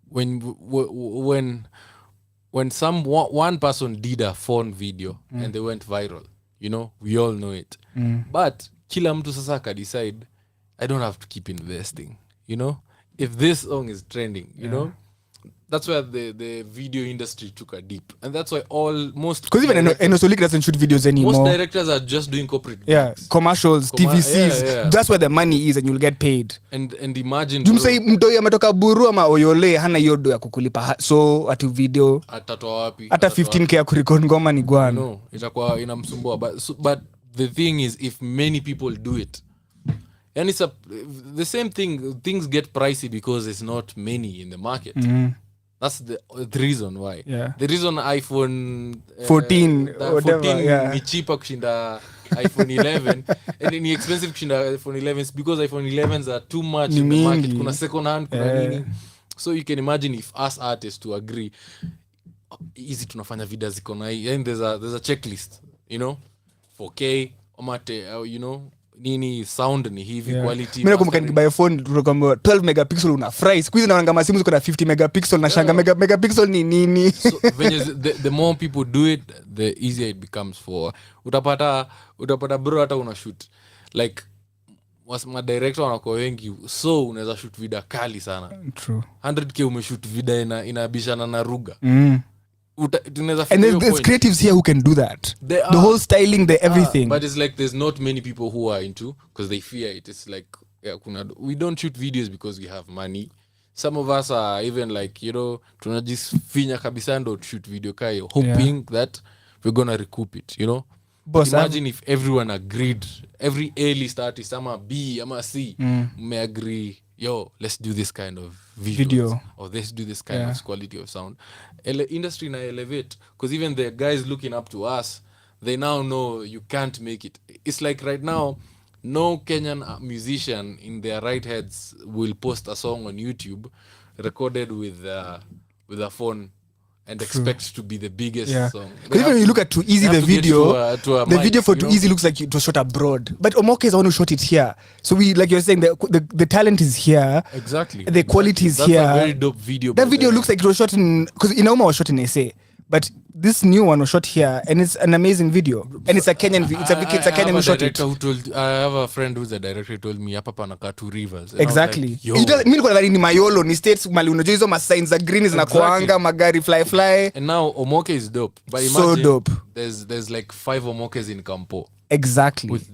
T: When one person did a phone video and they went viral, you know, we all know it. But kila mtu sasa ka decide, I don't have to keep investing, you know? If this song is trending, you know? That's where the video industry took a dip. And that's why
S: because even Enosolik doesn't shoot videos anymore.
T: Most directors are just doing corporate gigs.
S: Commercials, TVCs.
T: Yeah.
S: That's where the money is and you'll get paid.
T: And imagine
S: Jumsai mtoi ametoka Buru ama Oyole hana yodo ya kukulipa. So atu video
T: atatoa wapi?
S: Hata 15k ya kurecord ngoma ni gwana.
T: No, itakuwa inamsumbua. But the thing is, if many people do it, and it's the same thing, things get pricey because there's not many in the market. That's the reason why.
S: Yeah.
T: The reason iPhone
S: 14
T: ni cheaper kushinda iPhone 11 and ni expensive kushinda iPhone 11 because iPhone 11s are too much in the market. Kuna second hand, kuna nini. So you can imagine if us artists to agree, easy tunafanya vida ziko na hii. And there's a checklist, you know, 4K, omate, you know, nini sound ni hivi quality.
S: Mimi nakumbuka nikibuy phone tulikwambia 12 megapixel una fry. Siku hizi naona masimu ziko na 50 megapixel na shanga megapixel ni nini?
T: So the more people do it, the easier it becomes for utapata bro hata una shoot like ma director wanakuwa wengi, so unaweza shoot video kali sana.
S: True.
T: 100k umeshoot video inabishana na Ruga.
S: And there's creatives here who can do that. The whole styling, the everything.
T: But it's like there's not many people who are into because they fear it. It's like we don't shoot videos because we have money. Some of us are even like, tunajifinya kabisa ndo shoot video kayo, hoping that we're gonna recoup it, Boss, imagine if everyone agreed, every A list artist, ama B, ama C, may agree, let's do this kind of video, or let's do this kind of quality of sound. Industry na elevate, because even the guys looking up to us, they now know you can't make it. It's like right now, no Kenyan musician in their right heads will post a song on YouTube recorded with a phone and expect to be the biggest song.
S: Because even when you look at Too Easy, the video, the video for Too Easy looks like it was shot abroad. But Omoke is the one who shot it here. So we, like you're saying, the talent is here.
T: Exactly.
S: The quality is here.
T: That's a very dope video.
S: That video looks like it was shot in, because Inauma was shot in SA. But this new one was shot here, and it's an amazing video. And it's a Kenyan video. It's a Kenyan who shot it.
T: I have a friend who's a director who told me, hapa panaka Two Rivers.
S: Exactly. Mimi nilikuwa nadhani ni Mayolo, ni states mali unajua hizo ma signs za green zinakuanga magari fly.
T: And now Omoke is dope. But imagine,
S: so dope.
T: There's like 5 Omokes in Campo.
S: Exactly.
T: With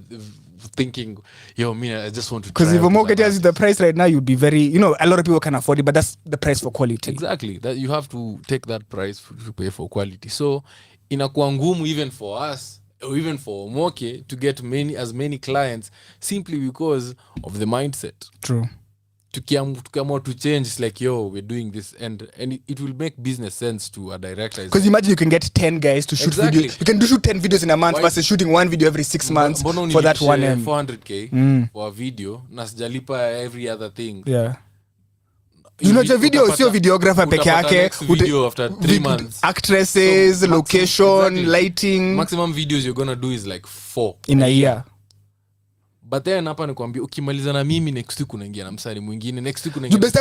T: thinking, I just want to.
S: Because if Omoke tells you the price right now, you'd be very, a lot of people can afford it, but that's the price for quality.
T: Exactly. That you have to take that price to pay for quality. So inakuwa ngumu even for us, or even for Omoke, to get as many clients simply because of the mindset.
S: True.
T: Tukiamua to change, it's like, we're doing this, and it will make business sense to a director.
S: Because imagine you can get 10 guys to shoot videos. You can shoot 10 videos in a month versus shooting one video every 6 months for that one M.
T: 400k for a video, na sijalipa every other thing.
S: Yeah. Unajua video sio videographer peke yake,
T: video after 3 months,
S: actresses, location, lighting.
T: Maximum videos you're gonna do is like 4
S: in a year.
T: But then hapa nikwambia ukimaliza na mimi next week unaingia na msanii mwingine, next week unaingia.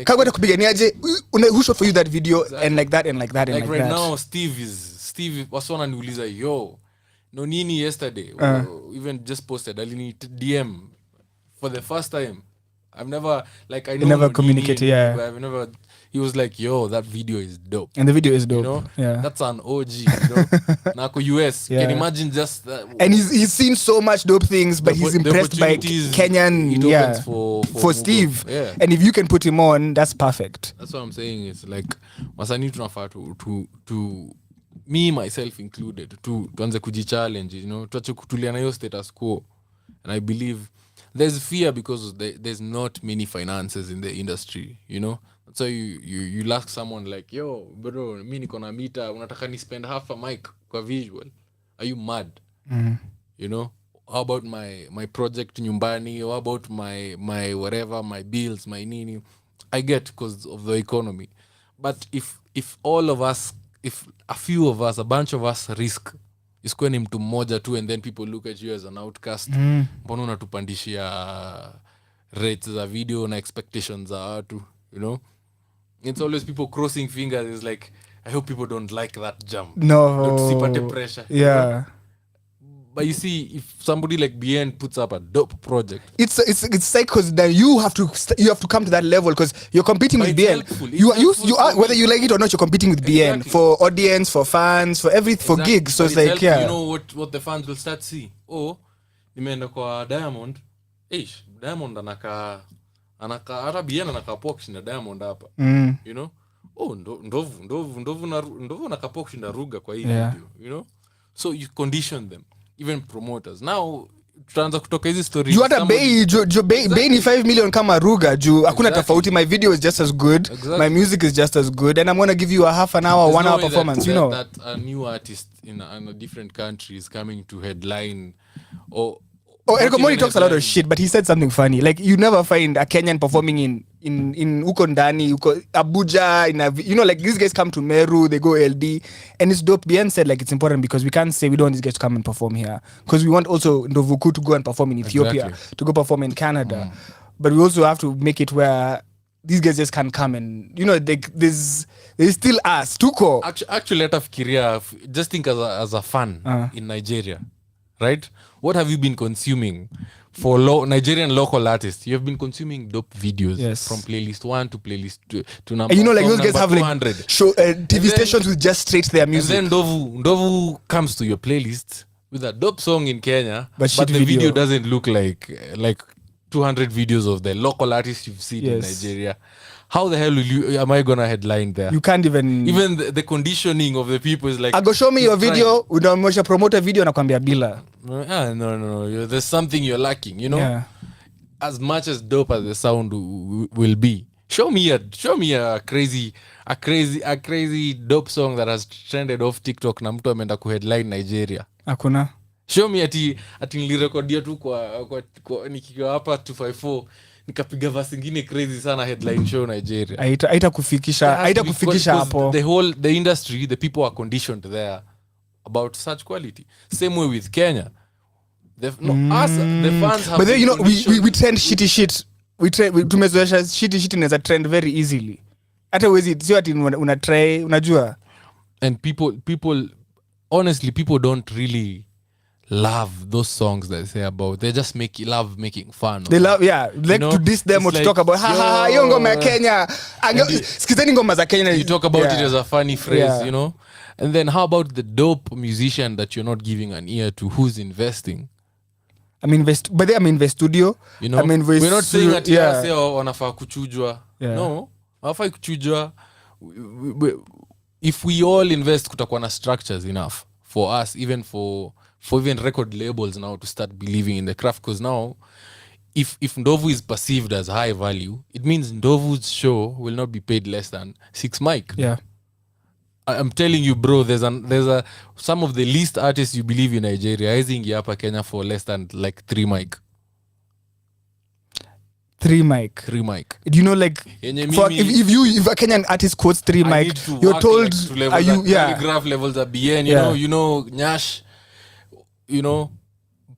S: Kagwenda kupiganiaje, who shot for you that video and like that and like that and like that.
T: Like right now Steve wasona niuliza no nini yesterday even just posted alini DM for the first time. I've never I know
S: never communicated.
T: I've never. He was like, that video is dope.
S: And the video is dope.
T: That's an OG. Nako US. Can you imagine just that?
S: And he's seen so much dope things, but he's impressed by Kenyan. For Steve.
T: Yeah.
S: And if you can put him on, that's perfect.
T: That's what I'm saying. It's like wasanii tunafaa to me myself included tuanze kujichallenge, tuache kutulia na hiyo status quo. And I believe there's fear because there's not many finances in the industry, So you ask someone like, bro, mi niko na mita, unataka ni spend half a mic kwa visual. Are you mad? How about my project nyumbani? How about my whatever, my bills, my nini? I get because of the economy. But if all of us, if a few of us, a bunch of us risk isikuwe ni mtu mmoja tu, and then people look at you as an outcast, mbona unatupandishia rates za video na expectations za watu, It's always people crossing fingers. It's like, I hope people don't like that jump.
S: No.
T: Tusipate pressure.
S: Yeah.
T: But you see, if somebody like BN puts up a dope project,
S: it's like, because then you have to come to that level, because you're competing with BN. You are, whether you like it or not, you're competing with BN for audience, for fans, for everything, for gigs. So
T: but
S: it's like,
T: you know what the fans will start see. Nimeenda kwa Diamond. Diamond anaka hata BN anakaa kushinda Diamond hapa. Ndovu nakapoa kushinda Ruga kwa hii video, so you condition them, even promoters. Now tutaanza kutoka hizi stories.
S: You hata bei ni 5 million kama Ruga juu hakuna tofauti. My video is just as good. My music is just as good, and I'm going to give you a half an hour, 1 hour performance,
T: that a new artist in a different country is coming to headline Eric Omori
S: talks a lot of shit, but he said something funny. Like, you never find a Kenyan performing in uko ndani, uko Abuja, like these guys come to Meru, they go LD, and it's dope. Bien said like it's important because we can't say we don't want these guys to come and perform here because we want also Ndovuku to go and perform in Ethiopia, to go perform in Canada, but we also have to make it where these guys just can't come and there's still us tuko
T: actually hata fikiria, just think as a fan in Nigeria, right? What have you been consuming for Nigerian local artists? You have been consuming dope videos from playlist 1 to playlist 2 to number.
S: And like those guys have
T: 200.
S: Like show TV stations with just straight their music.
T: And then Ndovu comes to your playlist with a dope song in Kenya, but the video doesn't look like 200 videos of the local artists you've seen in Nigeria. How the hell am I gonna headline there?
S: You can't even
T: the conditioning of the people is like,
S: I go show me your video, unamwonyesha promoter video nakwambia bila.
T: No. There's something you're lacking, As much as dope as the sound will be, show me a crazy dope song that has trended off TikTok na mtu ameenda ku headline Nigeria.
S: Hakuna.
T: Show me ati nilirekodia tu kwa nikiwa hapa 254 nikapiga verse nyingine crazy sana headline show Nigeria.
S: Haita kufikisha hapo.
T: The industry, the people are conditioned there about such quality. Same way with Kenya. The fans have.
S: But then, we trend shitty shit. Tumezoesha shitty shit inaweza trend very easily. Hata uwezi sio ati una try, unajua.
T: And people honestly, people don't really love those songs that they say about. They just love making fun.
S: They love, to diss them or to talk about hiyo ngoma ya Kenya. Sikizeni ngoma za Kenya.
T: You talk about it as a funny phrase, And then how about the dope musician that you're not giving an ear to, who's investing?
S: But I'm Invest Studio.
T: We're not saying that wanafaa kuchujwa. No, hawafai kuchujwa. If we all invest, kutakuwa na structures enough for us, even for even record labels now to start believing in the craft. Because now, if Ndovu is perceived as high value, it means Ndovu's show will not be paid less than 6 mic.
S: Yeah.
T: I'm telling you, bro, there's some of the least artists you believe in Nigeria raising hapa Kenya for less than like 3 mic.
S: 3 mic. Do you know like if a Kenyan artist quotes 3 mic, you're told are you
T: graph levels are BN, you know Nyash,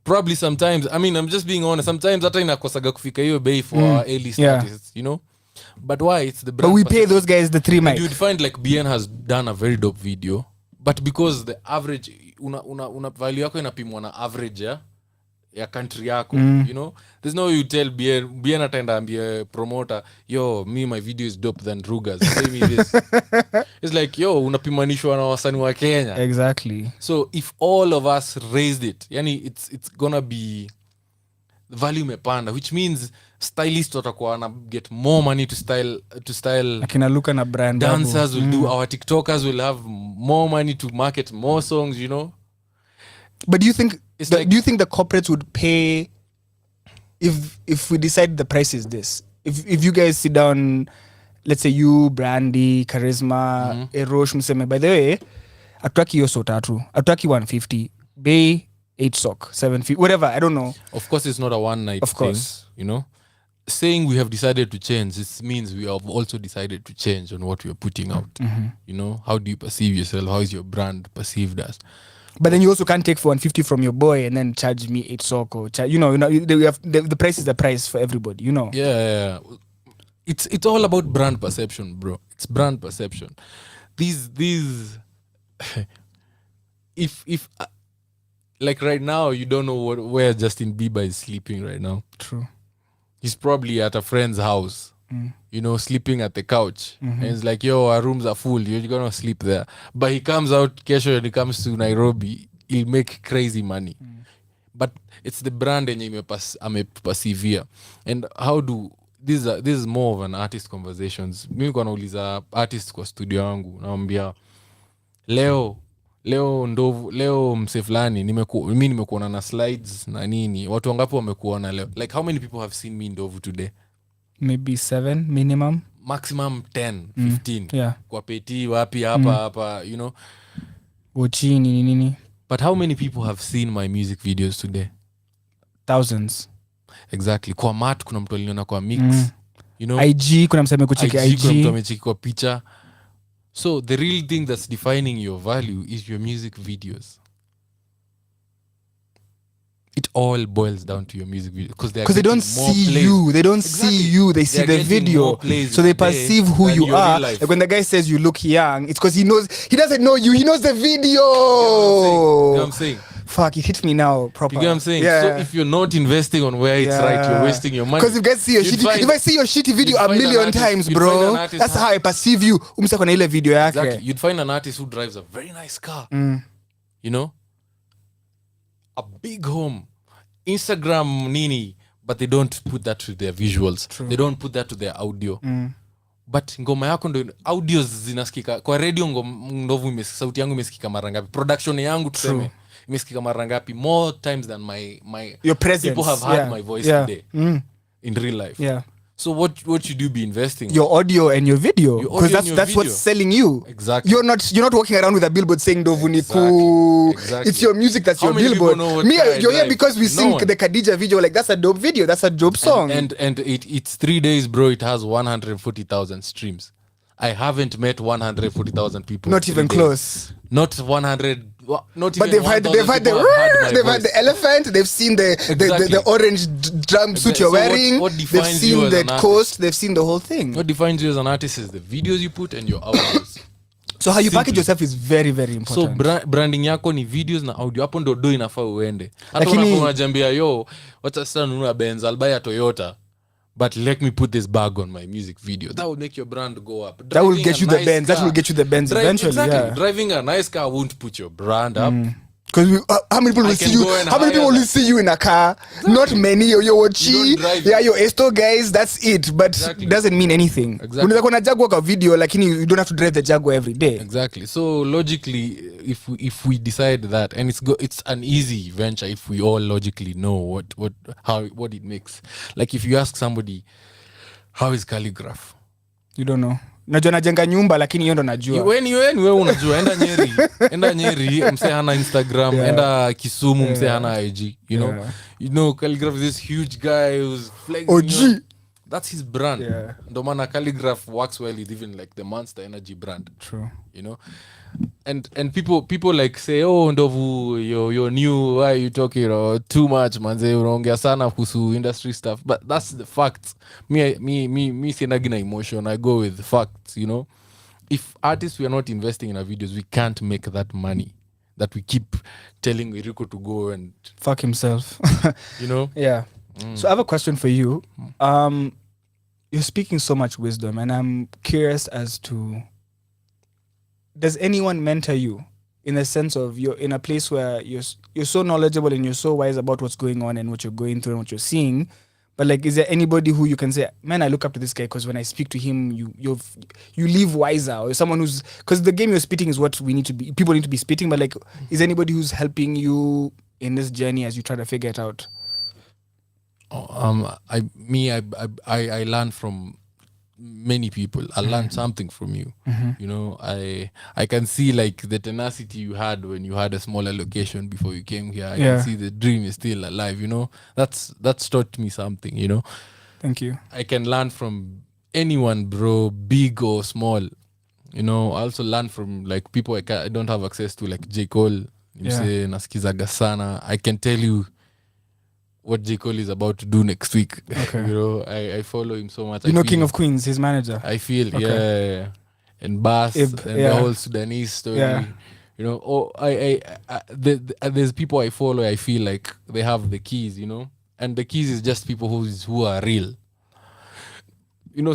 T: probably sometimes, I'm just being honest, sometimes hata inakosaga kufika hiyo bei for our A-list artists, But why? It's the brand.
S: But we pay those guys the 3 mic.
T: You'd find like BN has done a very dope video, but because the average una value yako inapimwa na average ya country yako, there's no way you tell BN ataenda ambie promoter, yo, my video is dope than Rugas, pay me this. It's like, yo, unapimanishwa na wasanii wa Kenya.
S: Exactly.
T: So if all of us raised it, it's gonna be value imepanda, which means stylists watakuwa wana get more money to style
S: akina Luka na brand
T: dancers will do, our TikTokers will have more money to market more songs,
S: But do you think the corporates would pay if we decide the price is this? If you guys sit down, let's say you, Brandy, Charisma, Erosh, mseme, by the way, ataki hiyo so tatu, ataki 150, bay 8 sock, 750, whatever, I don't know.
T: Of course, it's not a one night thing, Saying we have decided to change, this means we have also decided to change on what we are putting out. How do you perceive yourself? How is your brand perceived as?
S: But then you also can't take for 150 from your boy and then charge me 8 sock or we have the price is the price for everybody,
T: Yeah. It's all about brand perception, bro. It's brand perception. These if like right now you don't know where Justin Bieber is sleeping right now.
S: True.
T: He's probably at a friend's house, sleeping at the couch. And it's like, yo, our rooms are full, you're gonna sleep there. But he comes out kesho and he comes to Nairobi, he'll make crazy money. But it's the brand yenye amepersevere. And how do this is more of an artist conversations. Mimi kwa nauliza artist kwa studio yangu, naambia leo Ndovu, leo mse fulani mimi nimekuona na slides na nini, watu wangapi wamekuona leo? Like how many people have seen me Ndovu today?
S: Maybe 7 minimum,
T: maximum 10 15.
S: Yeah.
T: Kwa peti wapi hapa
S: Uchini nini.
T: But how many people have seen my music videos today?
S: Thousands.
T: Exactly. Kwa Mat kuna mtu aliniona kwa Mix. you know,
S: IG kuna mseme kucheki
T: IG kuna mtu
S: IG.
T: amecheki kwa picha. So the real thing that's defining your value is your music videos. It all boils down to your music video because
S: they don't see you. They don't see you. They see the video, so they perceive who you are. Like when the guy says you look young, it's because he knows. He doesn't know you. He knows the video.
T: You know what I'm saying?
S: Fuck, it hit me now proper.
T: You get what I'm saying?
S: Yeah.
T: So if you're not investing on where it's right, you're wasting your money.
S: Because if guys see your shitty, if I see your shitty video a million times, bro, that's how I perceive you. Umsa kona ile video yake.
T: Exactly. You'd find an artist who drives a very nice car. You know, a big home, Instagram nini, but they don't put that to their visuals. True. They don't put that to their audio. But ngoma yako ndo audios zinasikika kwa radio, ndovu sauti yangu imesikika mara ngapi, production yangu tuseme imesikika mara ngapi, more times than my
S: your presence.
T: People have heard my voice today in real life. So what should you be investing?
S: Your audio and your video, because that's what's selling you.
T: Exactly.
S: You're not walking around with a billboard saying Dovuniku.
T: Exactly.
S: It's your music that's your billboard. You're here because we sing the Khadija video. Like that's a dope video. That's a dope song.
T: And it's 3 days, bro. It has 140,000 streams. I haven't met 140,000 people.
S: Not even close.
T: Not 100. Not
S: but
T: even
S: they've had the elephant. They've seen the orange drum suit you're wearing. They've seen the coast. They've seen the whole thing.
T: What defines you as an artist is the videos you put and your audios.
S: So how you package yourself is very, very important.
T: So branding yako ni videos na audio. Hapo ndo do inafaa uende. Hata unajambia yo, wacha sasa nunua Benz, I'll buy a Toyota. But let me put this bag on my music video. That will make your brand go up.
S: That will get you the Benz. That will get you the Benz eventually.
T: Exactly.
S: Yeah.
T: Driving a nice car won't put your brand up.
S: Because how many people will see you? How many people will see you in a car? Exactly. Not many. Your Chi, your Esto guys. That's it. But it doesn't mean anything.
T: Exactly.
S: Unaweza kuona Jaguar kwa video, lakini you don't have to drive the Jaguar every day.
T: Exactly. So logically, if we decide that, and it's an easy venture if we all logically know what it makes. Like if you ask somebody, how is Calligraph?
S: You don't know. Najua najenga nyumba lakini hiyo ndo najua.
T: Wewe unajua enda Nyeri mse hana Instagram, enda Kisumu mse hana IG, you know. You know Calligraph is this huge guy who's flexing.
S: OG.
T: That's his brand. Ndo maana Calligraph works well with even like the Monster Energy brand.
S: True.
T: You know. And people like say, oh Ndovu, you're new, why are you talking too much manze, unaongea sana kuhusu industry stuff. But that's the facts. Me sinagi na emotion. I go with facts, you know. If artists, we are not investing in our videos, we can't make that money that we keep telling Eriko to go and
S: fuck himself.
T: You know.
S: Yeah. So I have a question for you. You're speaking so much wisdom, and I'm curious as to, does anyone mentor you in the sense of you're in a place where you're so knowledgeable and you're so wise about what's going on and what you're going through and what you're seeing, but like, is there anybody who you can say, man, I look up to this guy because when I speak to him, you leave wiser, or someone who's, because the game you're spitting is what we need to be, people need to be spitting, but like, is anybody who's helping you in this journey as you try to figure it out?
T: I learn from many people. I learned something from you. You know, I can see like the tenacity you had when you had a smaller location before you came here. I can see the dream is still alive, you know. That's taught me something, you know.
S: Thank you.
T: I can learn from anyone, bro, big or small. You know, I also learn from like people I don't have access to, like J. Cole. You say nasikizaga sana. I can tell you what J. Cole is about to do next week. Okay. You know, I follow him so much.
S: You know King of Queens, his manager.
T: I feel, yeah. And Bass and the whole Sudanese story. Yeah. You know, there's people I follow, I feel like they have the keys, you know. And the keys is just people who are real. You know,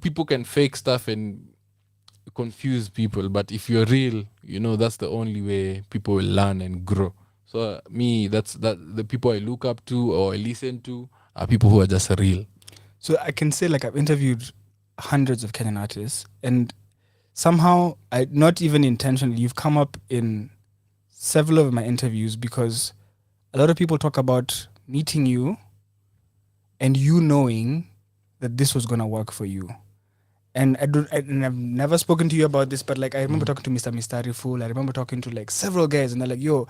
T: people can fake stuff and confuse people, but if you're real, you know, that's the only way people will learn and grow. So the people I look up to or I listen to are people who are just real.
S: So I can say, like, I've interviewed hundreds of Kenyan artists, and somehow, not even intentionally, you've come up in several of my interviews because a lot of people talk about meeting you and you knowing that this was going to work for you. And I've never spoken to you about this, but like I remember talking to Mr. Mistari Fool. I remember talking to like several guys, and they're like, yo,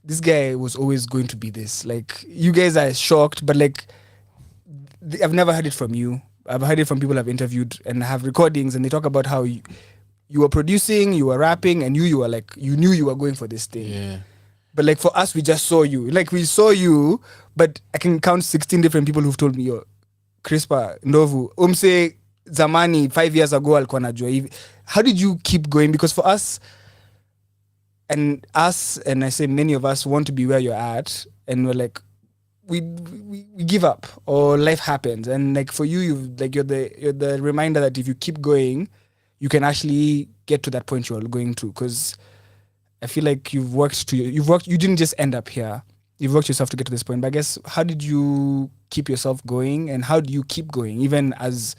S: this guy was always going to be this. Like, you guys are shocked, but like, I've never heard it from you. I've heard it from people I've interviewed and have recordings, and they talk about how you were producing, you were rapping, and you were like, you knew you were going for this thing.
T: Yeah.
S: But like for us, we just saw you. Like we saw you, but I can count 16 different people who've told me, yo, Crispa, Ndovu, Umse, Zamani, 5 years ago, alikuwa najua hivi. How did you keep going? Because for us, and I say many of us want to be where you're at, and we're like, we give up, or life happens. And like for you, you're the reminder that if you keep going, you can actually get to that point you're going to. Because I feel like you didn't just end up here. You've worked yourself to get to this point. But I guess, how did you keep yourself going, and how do you keep going? Even as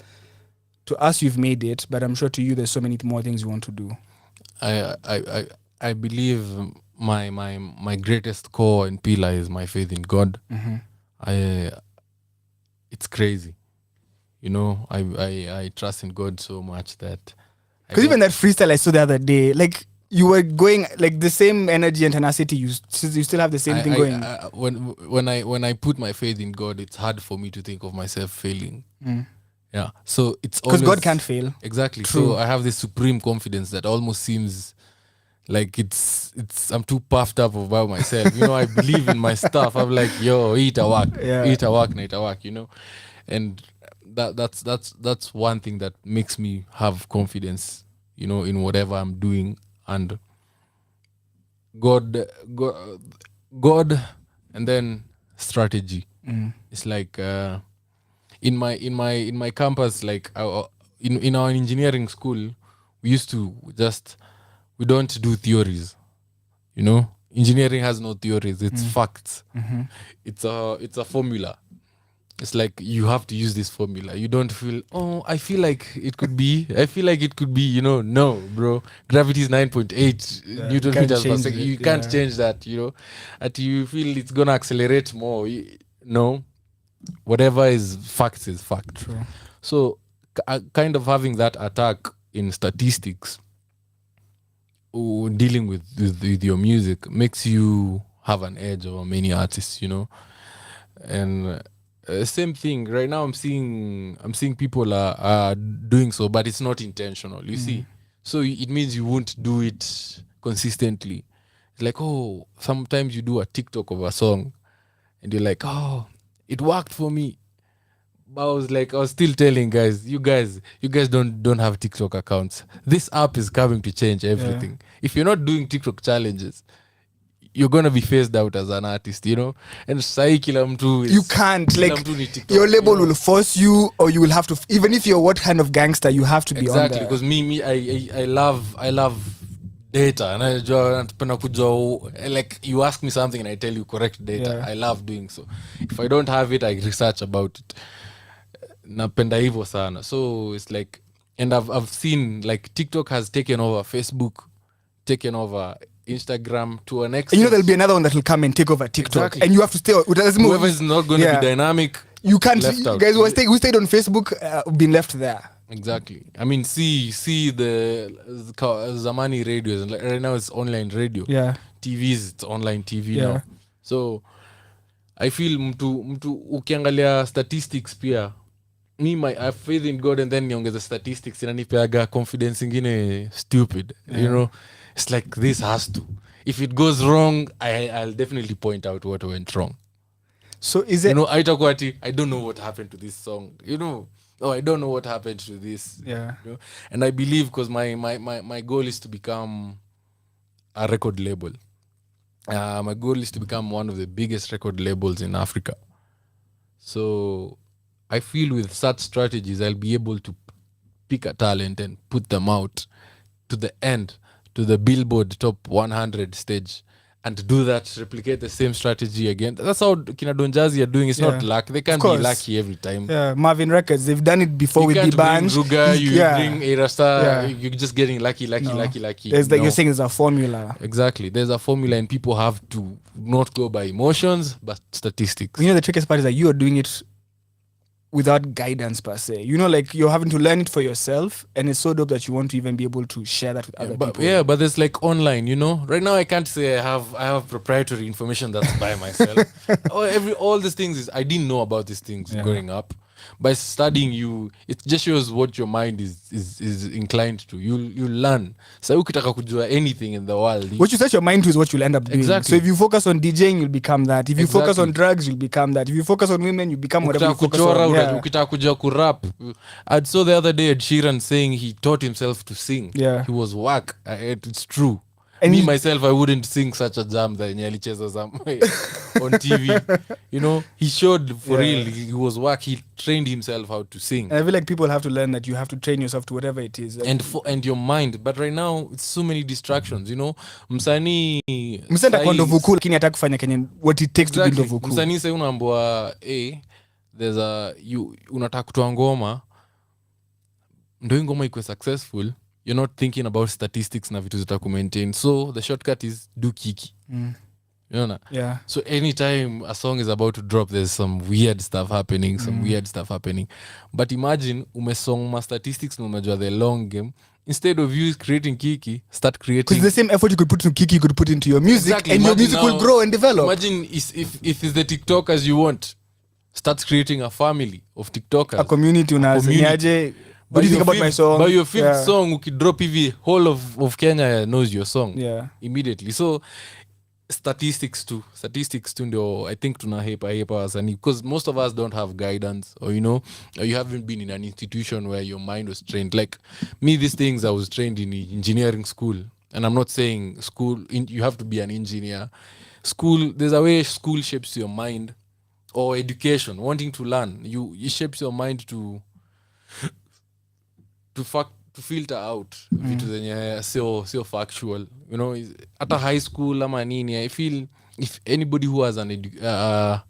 S: to us, you've made it, but I'm sure to you, there's so many more things you want to do.
T: I believe my greatest core and pillar is my faith in God. It's crazy, you know. I trust in God so much that,
S: because even that freestyle I saw the other day, like you were going like the same energy and tenacity. You still have the same thing going.
T: When I put my faith in God, it's hard for me to think of myself failing. Yeah, so it's
S: because God can't fail.
T: Exactly.
S: True.
T: So I have this supreme confidence that almost seems like it's I'm too puffed up about myself. You know, I believe in my stuff. I'm like, yo, eat a work, you know. And that's one thing that makes me have confidence, you know, in whatever I'm doing. And God and then strategy. It's like in my campus, like in our engineering school, we used to we don't do theories, you know. Engineering has no theories, it's facts. It's a formula. It's like you have to use this formula. You don't feel, I feel like it could be, you know. No, bro, gravity is 9.8 Newton meters per second. You can't change that, you know. That you feel it's gonna accelerate more. No, whatever is fact is fact.
S: True.
T: So kind of having that attack in statistics, dealing with your music, makes you have an edge over many artists, you know. And same thing right now, I'm seeing people are doing so, but it's not intentional, you see. So it means you won't do it consistently. It's like, sometimes you do a TikTok of a song and you're like, it worked for me. But I was still telling guys, you guys don't have TikTok accounts. This app is coming to change everything. If you're not doing TikTok challenges, you're gonna be phased out as an artist, you know. And
S: you can't, like, your label will force you, or you will have to, even if you're what kind of gangster, you have to be on there.
T: Exactly, because I love data, and I like, you ask me something and I tell you correct data. I love doing so. If I don't have it, I research about it. Napenda hivyo sana. So it's like, and I've seen like TikTok has taken over Facebook, taken over Instagram to an extent.
S: You know, there'll be another one that will come and take over TikTok.
T: Exactly.
S: And you have to stay.
T: Whoever is not going to be dynamic,
S: you can't.
T: left out.
S: Guys who stayed on Facebook been left there.
T: Exactly. I mean, see the Zamani radios. Like, right now it's online radio.
S: Yeah.
T: TVs, it's online TV now. So I feel mtu ukiangalia statistics pia, I have faith in God, and then niongeza statistics inanipeaga confidence ingine stupid. You know, it's like, this has to. If it goes wrong, I'll definitely point out what went wrong.
S: So is it?
T: You know, I don't know what happened to this song. You know, I don't know what happened to this.
S: Yeah.
T: You know? And I believe, because my goal is to become a record label. My goal is to become one of the biggest record labels in Africa. So I feel with such strategies, I'll be able to pick a talent and put them out to the end, to the Billboard Top 100 stage, and to do that, replicate the same strategy again. That's how Kina Don Jazzy are doing. It's not luck. They can't be lucky every time.
S: Yeah, Marvin Records, they've done it before with the band.
T: You can't bring Ruga, you bring A-Rasta, you're just getting lucky.
S: There's like, you're saying there's a formula.
T: Exactly. There's a formula, and people have to not go by emotions, but statistics.
S: You know, the trickiest part is that you are doing it without guidance per se. You know, like, you're having to learn it for yourself, and it's so dope that you want to even be able to share that with other people.
T: Yeah, but there's like online, you know. Right now I can't say I have proprietary information that's by myself. All these things I didn't know about these things growing up. by studying you, it just shows what your mind is inclined to. You learn. So ukitaka kujua anything in the world,
S: what you set your mind to is what you'll end up doing.
T: Exactly.
S: So if you focus on DJing, you'll become that. If you focus
T: Exactly.
S: on drugs, you'll become that. If you focus on women, you become whatever you focus
T: kuchora,
S: on. Yeah.
T: ukitaka kujua kurap. I saw the other day Ed Sheeran saying he taught himself to sing.
S: Yeah.
T: He was whack. It's true.
S: And
T: me
S: he-
T: myself, I wouldn't sing such a jam that alicheza on TV. You know, he showed for
S: Yeah.
T: real. He was whack. He trained himself how to sing.
S: And I feel like people have to learn that you have to train yourself to whatever it is.
T: And your mind. But right now, it's so many distractions. You know, msanii
S: msenda kwa
T: sahi-
S: ndovu cool lakini hataka kufanya kenye what it takes to be
T: Exactly.
S: ndovu cool.
T: Msanii sasa unaambiwa there's unataka kutoa ngoma ndio hii ngoma ikuwe successful, you're not thinking about statistics na vitu zita kumaintain, so the shortcut is do kiki. You know na?
S: Yeah.
T: So anytime a song is about to drop, there's some weird stuff happening. But imagine umesong ma statistics na umejua the long game. Instead of you creating kiki, start creating.
S: Because the same effort you could put into Kiki, you could put into your music,
T: Exactly.
S: and your
T: Imagine
S: music will
T: now-
S: grow and develop.
T: Imagine if it's the TikTokers you want, start creating a family of TikTokers.
S: A community unaje. What do you think about my song?
T: By your fifth
S: Yeah.
T: song, ukidrop hivi, whole of Kenya knows your song.
S: Yeah.
T: Immediately. So statistics too ndio I think tunahepa wasanii, because most of us don't have guidance, or you know, or you haven't been in an institution where your mind was trained. Like me, these things I was trained in engineering school, and I'm not saying school you have to be an engineer. School, there's a way school shapes your mind, or education, wanting to learn, it shapes your mind to filter out vitu zenye sio factual, you know. Hata high school ama nini, I feel if anybody who has a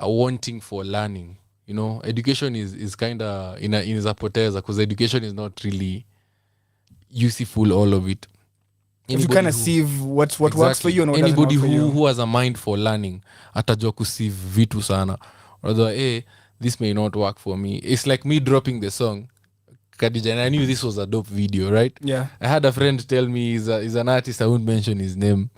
T: wanting for learning, you know, education is kind of inapoteza, because education is not really useful, all of it.
S: You kind of see what works for you and what
T: Anybody
S: doesn't work for you.
T: who has a mind for learning atajua kusieve vitu sana, although this may not work for me. It's like me dropping the song Khadija, and I knew this was a dope video, right?
S: Yeah.
T: I had a friend tell me he's an artist, I won't mention his name,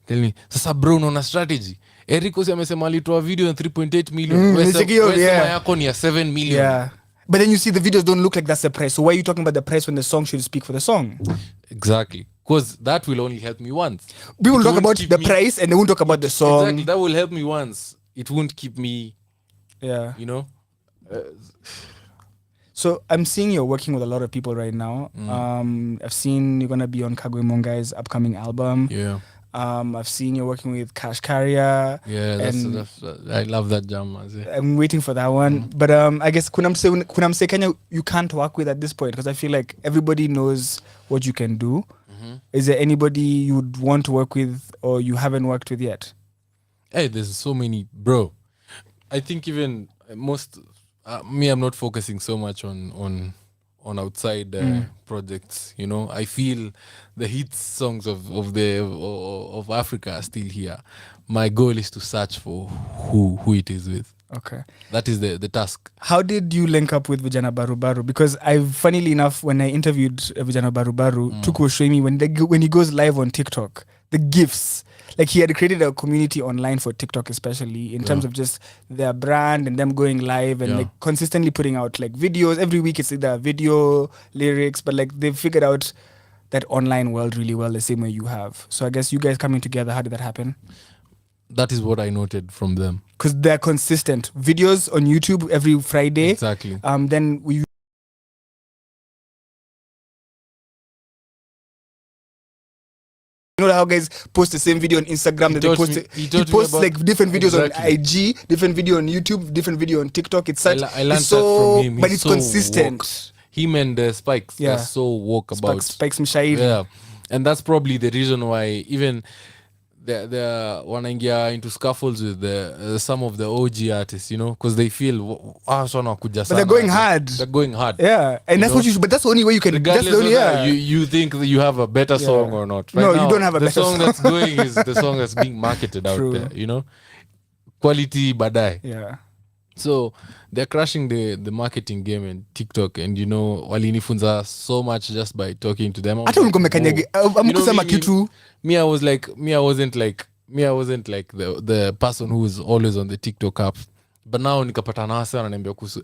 T: tell me, sasa bro, unaona strategy, Eric amesema alitoa video na 3.8 million,
S: yeah.
T: sema yako ni ya 7 million.
S: Yeah. But then you see the videos don't look like that's the price. So why are you talking about the price when the song should speak for the song?
T: Exactly. Because that will only help me once.
S: People
T: It
S: talk
T: won't
S: about
T: keep
S: the
T: me-
S: price and they won't talk about the song.
T: Exactly. That will help me once. It won't keep me,
S: Yeah.
T: you know.
S: So I'm seeing you're working with a lot of people right now. I've seen you're gonna be on Kagwe Mongai's upcoming album.
T: Yeah.
S: I've seen you're working with Cash Carrier.
T: Yeah,
S: and
T: that's I love that jam.
S: I'm waiting for that one. But I guess kuna mse Kenya you can't work with at this point, because I feel like everybody knows what you can do. Is there anybody you'd want to work with or you haven't worked with yet?
T: Hey, there's so many, bro. I think even most me, I'm not focusing so much on outside projects. You know, I feel the hit songs of Africa are still here. My goal is to search for who it is with.
S: Okay.
T: That is the task.
S: How did you link up with Vijana Barubaru? Because funnily enough, when I interviewed Vijana Barubaru, Tuku was showing me when he goes live on TikTok, the gifts. Like he had created a community online for TikTok, especially in terms of just their brand and them going live and like consistently putting out like videos. Every week it's either video, lyrics, but like they've figured out that online world really well, the same way you have. So I guess you guys coming together, how did that happen?
T: That is what I noted from them.
S: Because they're consistent. Videos on YouTube every Friday.
T: Exactly.
S: Then we you know how guys post the same video on Instagram, then they post like different videos on IG, different video on YouTube, different video on TikTok. It's such
T: I learned
S: it's so,
T: that from him.
S: but
T: He's
S: it's
T: so
S: consistent.
T: woke. Him and Spikes, they're so woke about
S: Spikes Mshairi.
T: Yeah, and that's probably the reason why even they're wanaingia into scuffles with some of the OG artists, you know, because they feel
S: but they're going hard.
T: They're going hard.
S: Yeah, and that's what you. But that's the only way you can.
T: Regardless
S: that's the only,
T: of that, you think that you have a better song or not. Right
S: No,
T: now,
S: you don't have a
T: the
S: better
T: song
S: song.
T: that's going is the song that's being marketed out there, you know. Quality badai.
S: Yeah.
T: So they're crushing the marketing game and TikTok, and you know, walinifunza so much just by talking to them.
S: Hata mkomekanyage amkusema kitu.
T: Me, I wasn't like the person who is always on the TikTok app. but now nikapata nasa ananiambia kuhusu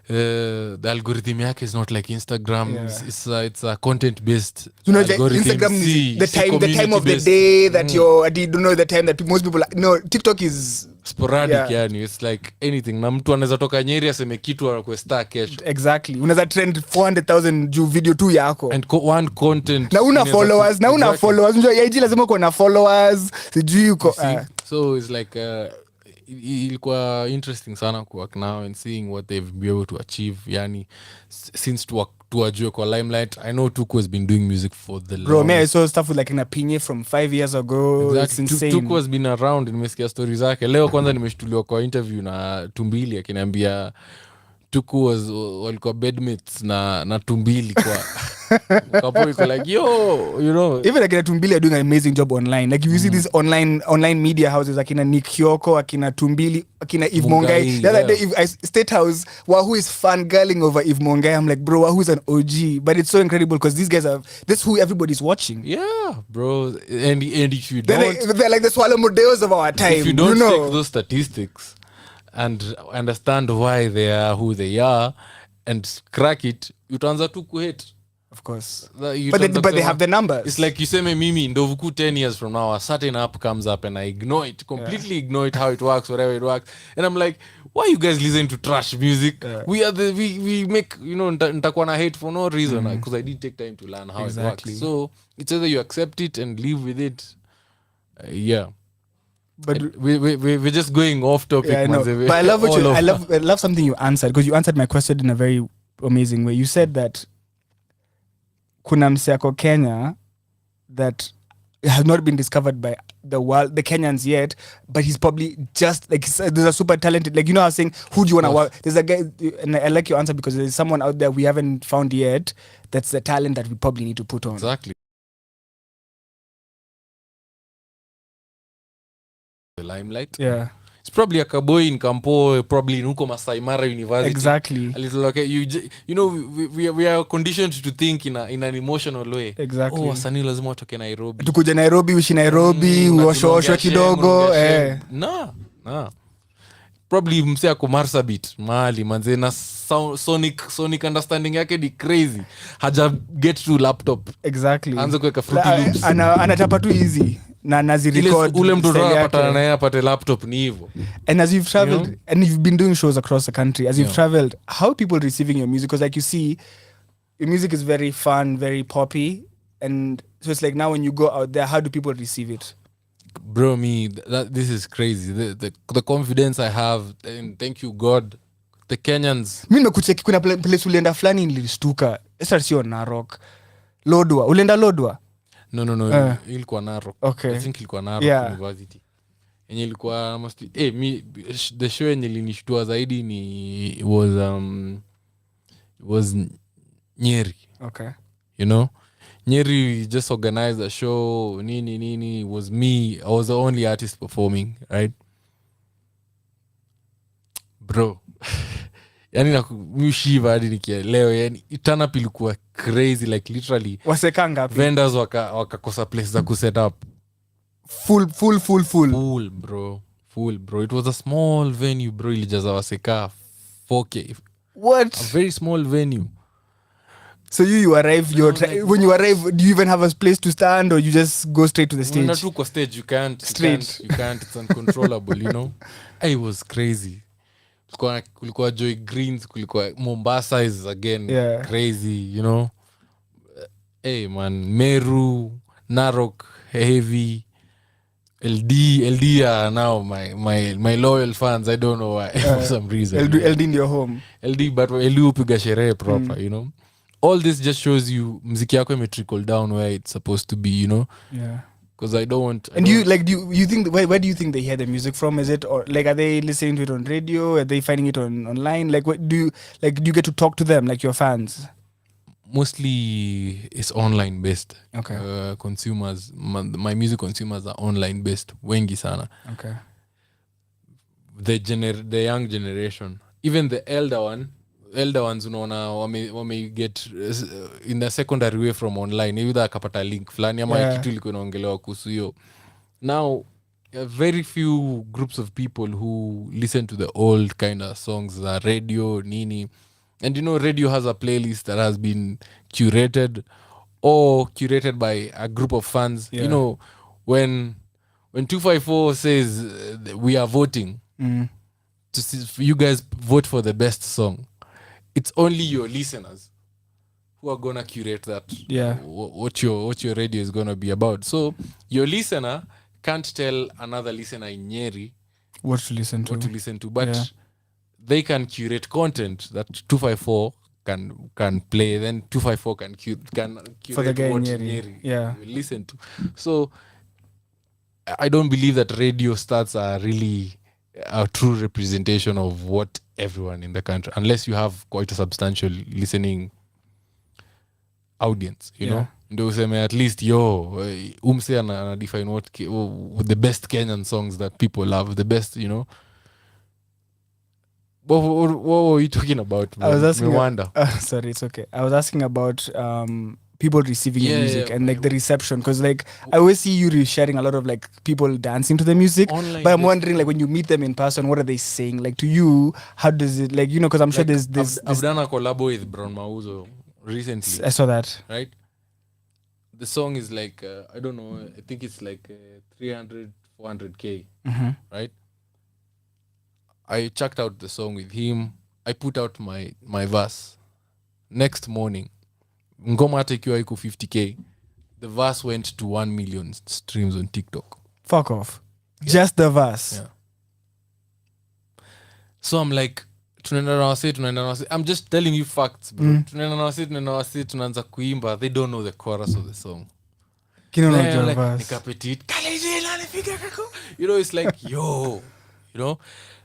T: the algorithm yake is not like Instagram. It's a content based algorithm.
S: Instagram is the time of the day that you don't know the time that most people TikTok is
T: sporadic. Yani it's like anything, na mtu anaweza toka Nyeri aseme kitu anakuesta kesho.
S: Exactly, unaweza trend 400,000 juu video tu yako
T: and one content
S: na una followers unajua IG lazima uko na followers sijui uko
T: so it's like ilikuwa interesting sana kuwork now and seeing what they've been able to achieve, yani since tuwajue kwa limelight. I know Tuku has been doing music for the
S: bro, man, I saw stuff with like in a Pinye from 5 years ago.
T: Exactly.
S: It's insane.
T: Tuku has been around, nimesikia story zake. Leo kwanza nimeshtuliwa kwa interview na Tumbili akiniambia Tuku walikuwa bedmates na Tumbili kwa couple iko like yo,
S: even like Tumbili are doing an amazing job online. Like you see these online media houses like Nick Kyoko, akina Tumbili, akina Eve Mongai. The other day State House, who is fangirling over Eve Mongai. I'm like, bro, who's an OG? But it's so incredible because these guys this who everybody's watching.
T: Yeah, bro. And if you don't,
S: they're like the Swallow Modeos of our time.
T: If you don't take those statistics and understand why they are who they are and crack it, utaanza tu kuhate.
S: Of course. But they have the numbers.
T: It's like you say mimi Ndovuku 10 years from now a certain app comes up and I ignore it, completely ignore it, how it works, whatever it works, and I'm like, why you guys listen to trash music? We make, nitakuwa na hate for no reason because I did take time to learn how it works. So it's either you accept it and live with it. But we're just going off topic.
S: Yeah, I know. But I love I love something you answered, because you answered my question in a very amazing way. You said that kuna mseko Kenya that has not been discovered by the world, the Kenyans yet, but he's probably just like, there's a super talented, like, I was saying, who do you want to work? There's a guy, and I like your answer because there's someone out there we haven't found yet that's the talent that we probably need to put on.
T: Exactly. The limelight.
S: Yeah.
T: It's probably a Kaboy in Kampo, probably in Huko Masai Mara University.
S: Exactly.
T: A little okay. We are conditioned to think in an emotional way.
S: Exactly.
T: Wasanii lazima watoke Nairobi.
S: Tukuje Nairobi, uishi Nairobi, uoshwe kidogo.
T: No. Probably msea kwa Marsabit, mahali manze na sonic understanding yake ni crazy. Haja get to laptop.
S: Exactly.
T: Anza kuweka Fruity Loops.
S: Anatapa tu easy. Na nazirecord
T: ule mtu anapata naye apate laptop ni hivyo.
S: And as you've traveled and you've been doing shows across the country, as you've traveled, how are people receiving your music? Because like you see, your music is very fun, very poppy, and so it's like now when you go out there, how do people receive it?
T: Bro, this is crazy. The confidence I have, and thank you God, the Kenyans.
S: Mimi nimekucheki kuna place ulienda fulani nilistuka. Sasa sio Narok. Lodwa. Ulienda Lodwa?
T: No. Ilikuwa Narok.
S: Okay.
T: I think ilikuwa Narok University. Yenye ilikuwa mostly the show yenye ilinishtua zaidi ni was Nyeri.
S: Okay.
T: Nyeri just organized a show, nini was me. I was the only artist performing, right? Bro. Yani shiva hadi nikielewa, yani itana pilikuwa crazy, like literally
S: wasekanga
T: vendors wakakosa place za kuset up.
S: Full
T: bro. It was a small venue, bro. Ilijaza waseka 4K.
S: What?
T: A very small venue.
S: So you arrive, when you arrive, do you even have a place to stand, or you just go straight to the stage?
T: When you stage, you can't. It's uncontrollable, It was crazy. Kulikuwa Joy Greens, kulikuwa Mombasa is again crazy, Hey man, Meru, Narok, Heavy, LD are now my loyal fans. I don't know why for some reason.
S: LD in your home.
T: LD, but LD upiga sherehe proper, All this just shows you mziki yako ime trickle down where it's supposed to be,
S: Yeah.
T: Because I don't want.
S: And do you think where do you think they hear the music from? Is it, or like, are they listening to it on radio? Are they finding it online? Like, what do you get to talk to them, like your fans?
T: Mostly it's online based.
S: Okay.
T: Consumers, my music consumers are online based. Wengi sana.
S: Okay.
T: The young generation, even the elder ones unaona wame get in the secondary way from online, either akapata link fulani ama kitu ilikuwa inaongelewa kuhusu hiyo. Now very few groups of people who listen to the old kind of songs, radio, nini. And radio has a playlist that has been curated by a group of fans.
S: Yeah.
T: When 254 says we are voting, to see, you guys vote for the best song, it's only your listeners who are gonna curate that.
S: Yeah.
T: What your radio is gonna be about. So your listener can't tell another listener in Nyeri
S: what to listen to,
T: but they can curate content that 254 can play. Then 254 can curate
S: for the guy
T: what
S: in Nyeri. Yeah,
T: will listen to. So I don't believe that radio stats are really a true representation of what everyone in the country, unless you have quite a substantial listening audience, you know. Ndio useme at least umse ana define what the best Kenyan songs that people love, the best, you know. What were you talking about?
S: I was asking.
T: Rwanda.
S: Sorry, it's okay. I was asking about people receiving the music and like the reception, because like I always see you sharing a lot of like people dancing to the music. Online, but I'm wondering, like, when you meet them in person, what are they saying? Like, to you, how does it, like, you know, because I'm sure there's
T: I've done a collab with Brown Mauzo recently.
S: I saw that.
T: Right. The song is like I don't know. I think it's like 300, 400K. Right. I checked out the song with him. I put out my verse. Next morning, ngoma hata ikiwa iko 50K, the verse went to 1 million streams on TikTok.
S: Fuck off. Yeah. Just the verse.
T: Yeah. So I'm like, tunaenda na wase. I'm just telling you facts, bro. Tunaenda na wase, tunaanza kuimba. They don't know the chorus of the song.
S: Kino no like, verse.
T: Nikapetit. You know, it's like, yo, you know.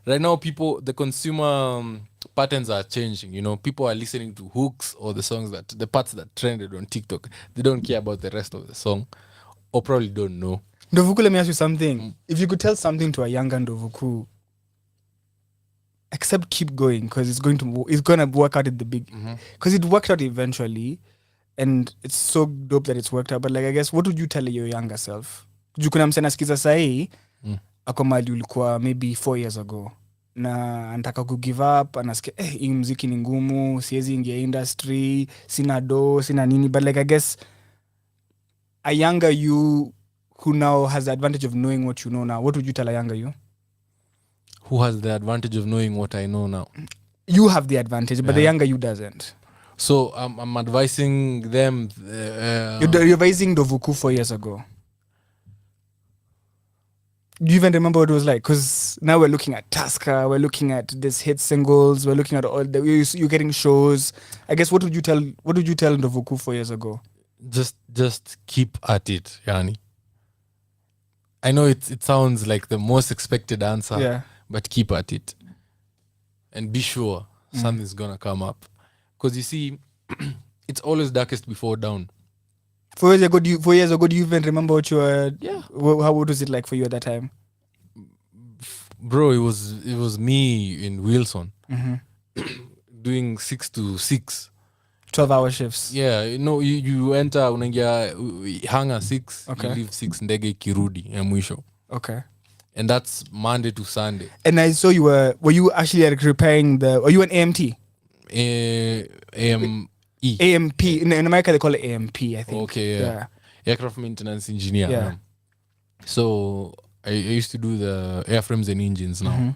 T: Right now, the consumer patterns are changing. You know, people are listening to hooks or the parts that trended on TikTok. They don't care about the rest of the song, or probably don't know.
S: Ndovuku, let me ask you something. If you could tell something to a younger Ndovuku, except keep going, because it's gonna work out at the big, because it worked out eventually, and it's so dope that it's worked out. But like, I guess, what would you tell your younger self? Jukuna msena skiza sahi. Ako mali ulikuwa maybe 4 years ago na anataka ku give up, anasikia hii muziki ni ngumu, siwezi ingia industry, sina do, sina nini. But like, I guess a younger you who now has the advantage of knowing what you know now, what would you tell a younger you?
T: Who has the advantage of knowing what I know now?
S: You have the advantage, but the younger you doesn't.
T: So I'm advising them.
S: You're advising Ndovuku 4 years ago. Do you even remember what it was like? Because now we're looking at Tusker, we're looking at this hit singles, we're looking at all you're getting shows. I guess, what would you tell Ndovuku 4 years ago?
T: Just keep at it, Yani. I know it sounds like the most expected answer, but keep at it. And be sure something's gonna come up. Because you see, it's always darkest before dawn.
S: 4 years ago, do you even remember what you were? Yeah. What was it like for you at that time?
T: Bro, it was me in Wilson doing 6 to 6.
S: 12-hour shifts.
T: Yeah, you enter, unaingia hanga 6, you leave 6, ndege kirudi ya mwisho.
S: Okay.
T: And that's Monday to Sunday.
S: And I saw you were you actually like repairing were you an AMT? AMP. In America, they call it AMP, I think.
T: Okay, yeah. Aircraft maintenance engineer.
S: Yeah.
T: So I used to do the airframes and engines now.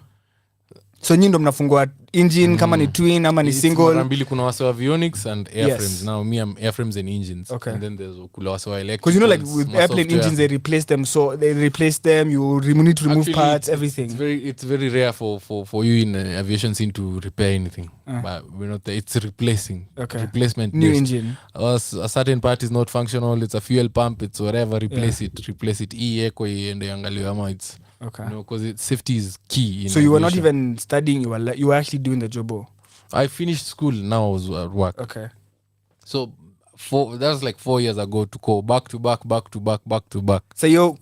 S: So nyinyi ndo mnafungua engine kama ni twin ama ni single?
T: Mara mbili kuna wase wa avionics and airframes. Now me I'm airframes and engines.
S: Okay.
T: And then there's kula wase wa electric.
S: Because you know, like with airplane engines, they replace them. So they replace them. You need to remove parts, everything.
T: It's very rare for you in aviation scene to repair anything. But we're not there. It's replacing.
S: Okay.
T: Replacement.
S: New engine.
T: A certain part is not functional. It's a fuel pump. It's whatever. Replace it. Eco and the it's.
S: Okay.
T: Because safety is key.
S: So you were not even studying. You were actually doing the job.
T: I finished school. Now I was at work.
S: Okay.
T: So that was like 4 years ago to go back to back.
S: So you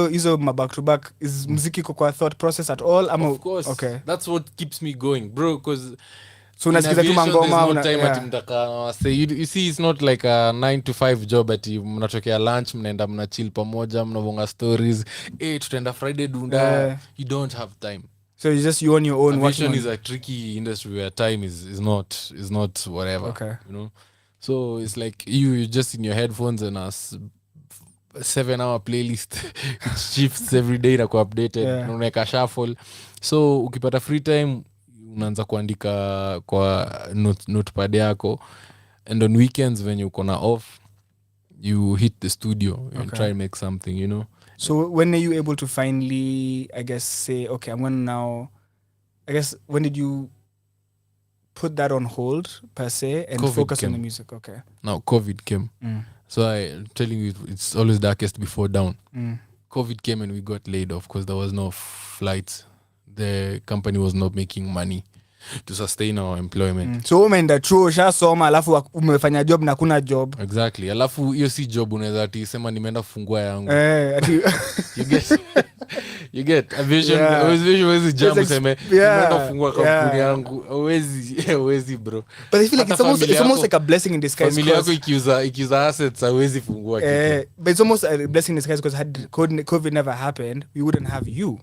S: hizo back to back is muziki kwa thought process at all?
T: Of course.
S: Okay.
T: That's what keeps me going, bro. Because
S: So unasikiza tu mangoma
T: you see it's not like a 9 to 5 job ati mnatokea lunch mnaenda mnachill pamoja mnavonga stories tutaenda Friday dunda you don't have time.
S: So it's just you on your own.
T: Aviation is a tricky industry where time is not whatever.
S: Okay.
T: You know, so it's like you just in your headphones and a 7-hour playlist which shifts every day na ku-updated unaweka shuffle. So ukipata free time unaanza kuandika kwa notepad yako, and on weekends when uko na off you hit the studio and try and make something, you know.
S: So when are you able to finally, I guess, say, okay, I'm going to now, I guess, when did you put that on hold, per se, and
T: COVID
S: focus
T: came.
S: on the music? Okay.
T: Now, COVID came. So I'm telling you, it's always darkest before dawn. COVID came and we got laid off because there was no flights. The company was not making money to sustain our employment.
S: So umeenda chuo ushasoma alafu umefanya job na kuna job.
T: Exactly. Alafu hiyo si job, unaweza ati sema nimeenda kufungua yangu. You get aviation. Always jam useme nimeenda kufungua kampuni yangu. Hawezi bro.
S: But I feel like it's almost like a blessing in disguise.
T: Familia yako ikiuza assets hawezi fungua kitu.
S: But it's almost a blessing in disguise because had COVID never happened, we wouldn't have you.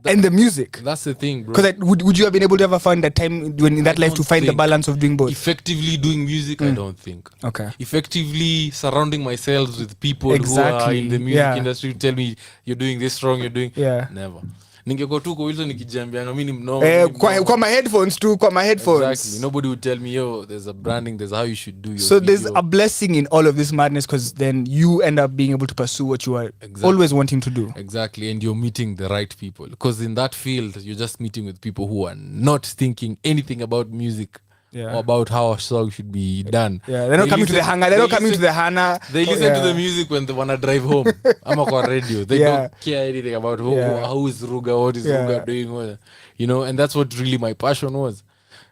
S: And the music.
T: That's the thing, bro.
S: Because would you have been able to ever find that time when in that life to find the balance of doing both?
T: Effectively doing music, I don't think.
S: Okay.
T: Effectively surrounding myself with people who are in the music industry who tell me you're doing this wrong, you're doing never. Ningekuwa tu kwa hizo nikijiambianga mimi ni mnono.
S: Kwa my headphones too, kwa my headphones.
T: Exactly. Nobody would tell me, yo, there's a branding, there's how you should do your
S: So
T: video.
S: there's a blessing in all of this madness because then you end up being able to pursue what you are always wanting to do.
T: Exactly. And you're meeting the right people. Because in that field, you're just meeting with people who are not thinking anything about music. Or about how a song should be done.
S: Yeah, they're not coming to the hangar. They're not coming to the Hana.
T: They listen to the music when they wanna drive home. I'm on radio. They don't care anything about how is Ruga, what is Ruga doing, you know. And that's what really my passion was.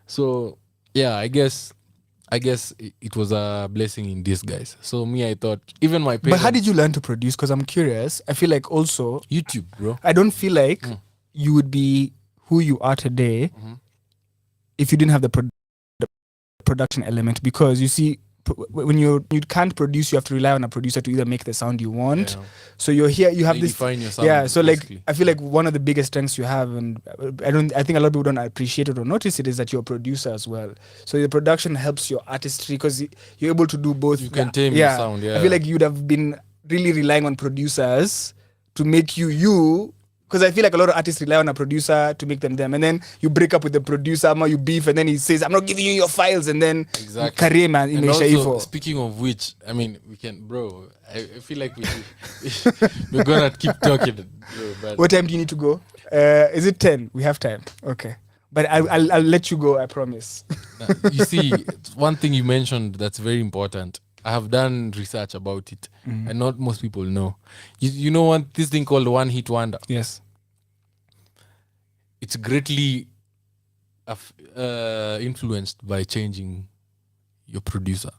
T: So yeah, I guess it was a blessing in disguise. So me, I thought even my parents.
S: But how did you learn to produce? Because I'm curious. I feel like also
T: YouTube, bro.
S: I don't feel like you would be who you are today if you didn't have the production element, because you see when you can't produce, you have to rely on a producer to either make the sound you want. So you're here, you have this
T: define your sound,
S: so
T: basically.
S: like I feel like one of the biggest strengths you have, and I think a lot of people don't appreciate it or notice it, is that you're a producer as well. So the production helps your artistry because you're able to do both.
T: You can tame your sound.
S: I feel like you'd have been really relying on producers to make you. Because I feel like a lot of artists rely on a producer to make them, and then you break up with the producer, you beef, and then he says, "I'm not giving you your files," and then career man in
T: also, speaking of which, I mean, we can, bro. I feel like we're gonna keep talking. Bro, but
S: what time do you need to go? Is it 10? We have time. Okay, but I'll let you go. I promise.
T: You see, one thing you mentioned that's very important. I have done research about it, and not most people know. You know what this thing called one hit wonder?
S: Yes.
T: It's greatly influenced by changing your producer.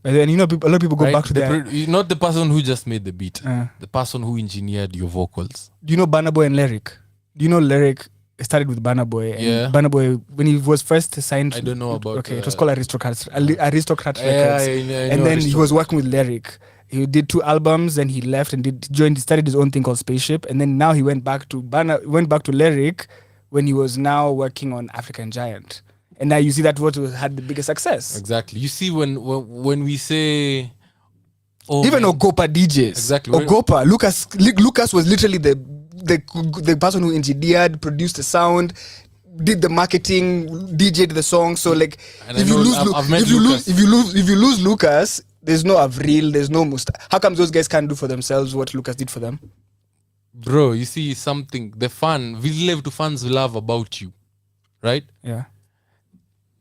S: And you know, a lot of people go back to
T: not the person who just made the beat, the person who engineered your vocals.
S: Do you know Burna Boy and Lyric? Do you know Lyric started with Burna Boy? And Burna Boy, when he was first signed,
T: I don't know about.
S: Okay, it was called Aristocrat Records. And then he was working with Lyric. He did 2 albums, then he left and started his own thing called Spaceship, and then now he went back to Lyric when he was now working on African Giant, and now you see that what had the biggest success.
T: Exactly. You see when we say
S: even Ogopa DJs,
T: exactly.
S: Ogopa Lucas was literally the person who engineered, produced the sound, did the marketing, DJ'd the song. So like, if you lose Lucas, there's no Avril, there's no Musta. How come those guys can't do for themselves what Lucas did for them?
T: Bro, you see something, the fans love about you, right?
S: Yeah.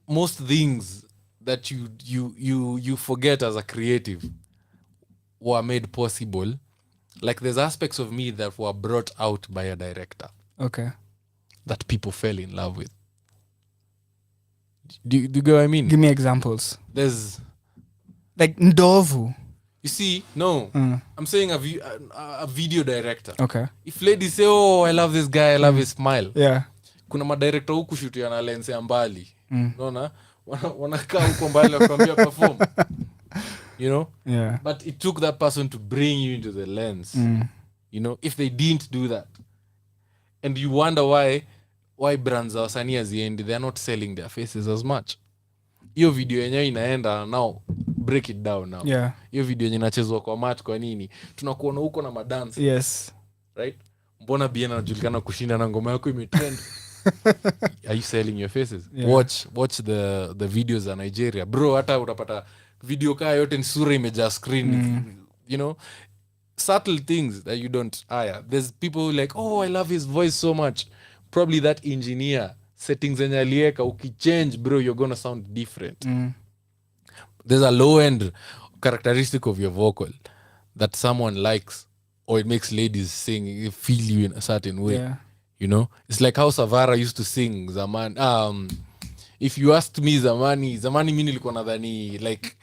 T: Most things that you forget as a creative were made possible. Like there's aspects of me that were brought out by a director.
S: Okay.
T: That people fell in love with. Do you get what I mean?
S: Give me examples.
T: There's
S: like Ndovu.
T: You see, no. I'm saying a video director.
S: Okay.
T: If ladies say, "Oh, I love this guy, I love his smile."
S: Yeah.
T: kuna madirector huku shutia na lens ya mbali unaona wanakaa huko mbali wakwambia perform you know
S: Yeah.
T: but it took that person to bring you into the lens you know if they didn't do that and you wonder why brands za wasanii haziendi they're not selling their faces as much. Hiyo video yenyewe inaenda now break it down now.
S: Yeah.
T: Hiyo video yenyewe inachezwa kwa mat kwa nini tunakuona huko na madance
S: Yes.
T: right mbona bien anajulikana kushinda na ngoma yako imetrend are you selling your faces?
S: Yeah.
T: Watch the videos za Nigeria bro hata utapata video kaa yote ni sura imejaa screen you know subtle things that you don't there's people like I love his voice so much probably that engineer settings zenye alieka ukichange bro you're gonna sound different there's a low end characteristic of your vocal that someone likes or it makes ladies sing feel you in a certain way.
S: Yeah.
T: You know it's like how Savara used to sing zaman if you asked me zamani mimi nilikuwa nadhani like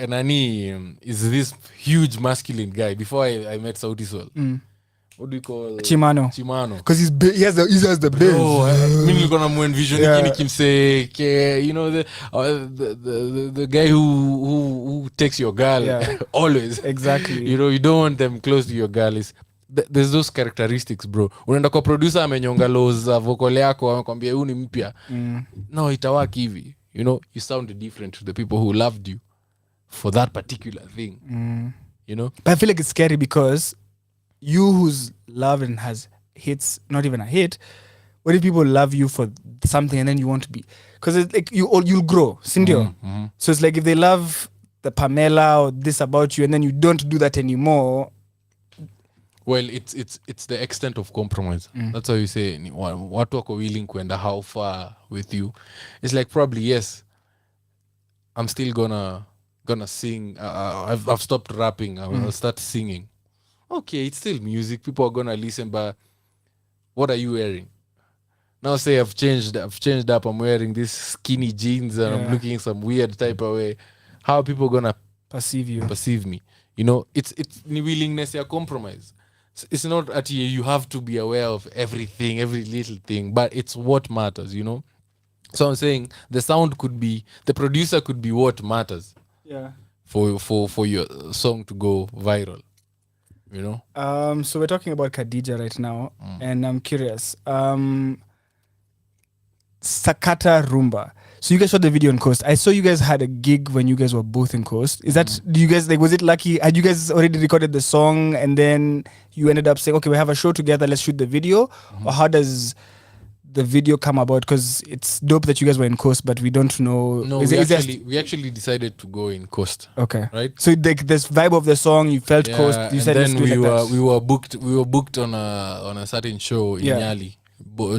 T: nani is this huge masculine guy before I met Sauti Sol. What do you call
S: Chimano because he has the bass.
T: Mimi nilikuwa na envision nikimse you know the guy who takes your girl always
S: exactly
T: you know you don't want them close to your girl is there's those characteristics bro unaenda kwa producer amenyonga lows za vocal yako amekwambia huyu ni mpya no itawaki hivi you know you sound different to the people who loved you for that particular thing you know
S: but I feel like it's scary because you who's loved and has hits not even a hit what if people love you for something and then you want to be because it's like you'll grow sindio so it's like if they love the Pamela or this about you and then you don't do that anymore.
T: Well, it's the extent of compromise. That's how you say watu wako willing kuenda how far with you. It's like probably yes, I'm still gonna sing. I've stopped rapping. I'll start singing. Okay, it's still music. People are gonna listen. But what are you wearing? Now say I've changed up. I'm wearing these skinny jeans and I'm looking some weird type of way. How are people gonna perceive me? You know, it's the willingness to compromise. It's not that you have to be aware of everything, every little thing, but it's what matters, you know? So I'm saying the sound could be, the producer could be what matters.
S: Yeah.
T: For your song to go viral, you know?
S: So we're talking about Khadija right now, and I'm curious. Sakata Rumba. So you guys shot the video on Coast. I saw you guys had a gig when you guys were both in Coast. Is that, do you guys, like, was it lucky? Had you guys already recorded the song and then you ended up saying, okay, we have a show together, let's shoot the video? Or how does the video come about? Because it's dope that you guys were in Coast, but we don't know.
T: No, we actually decided to go in Coast.
S: Okay.
T: Right?
S: So like this vibe of the song, you felt Coast, you said
T: then
S: let's do it like that.
T: we were booked on a certain show in Nyali.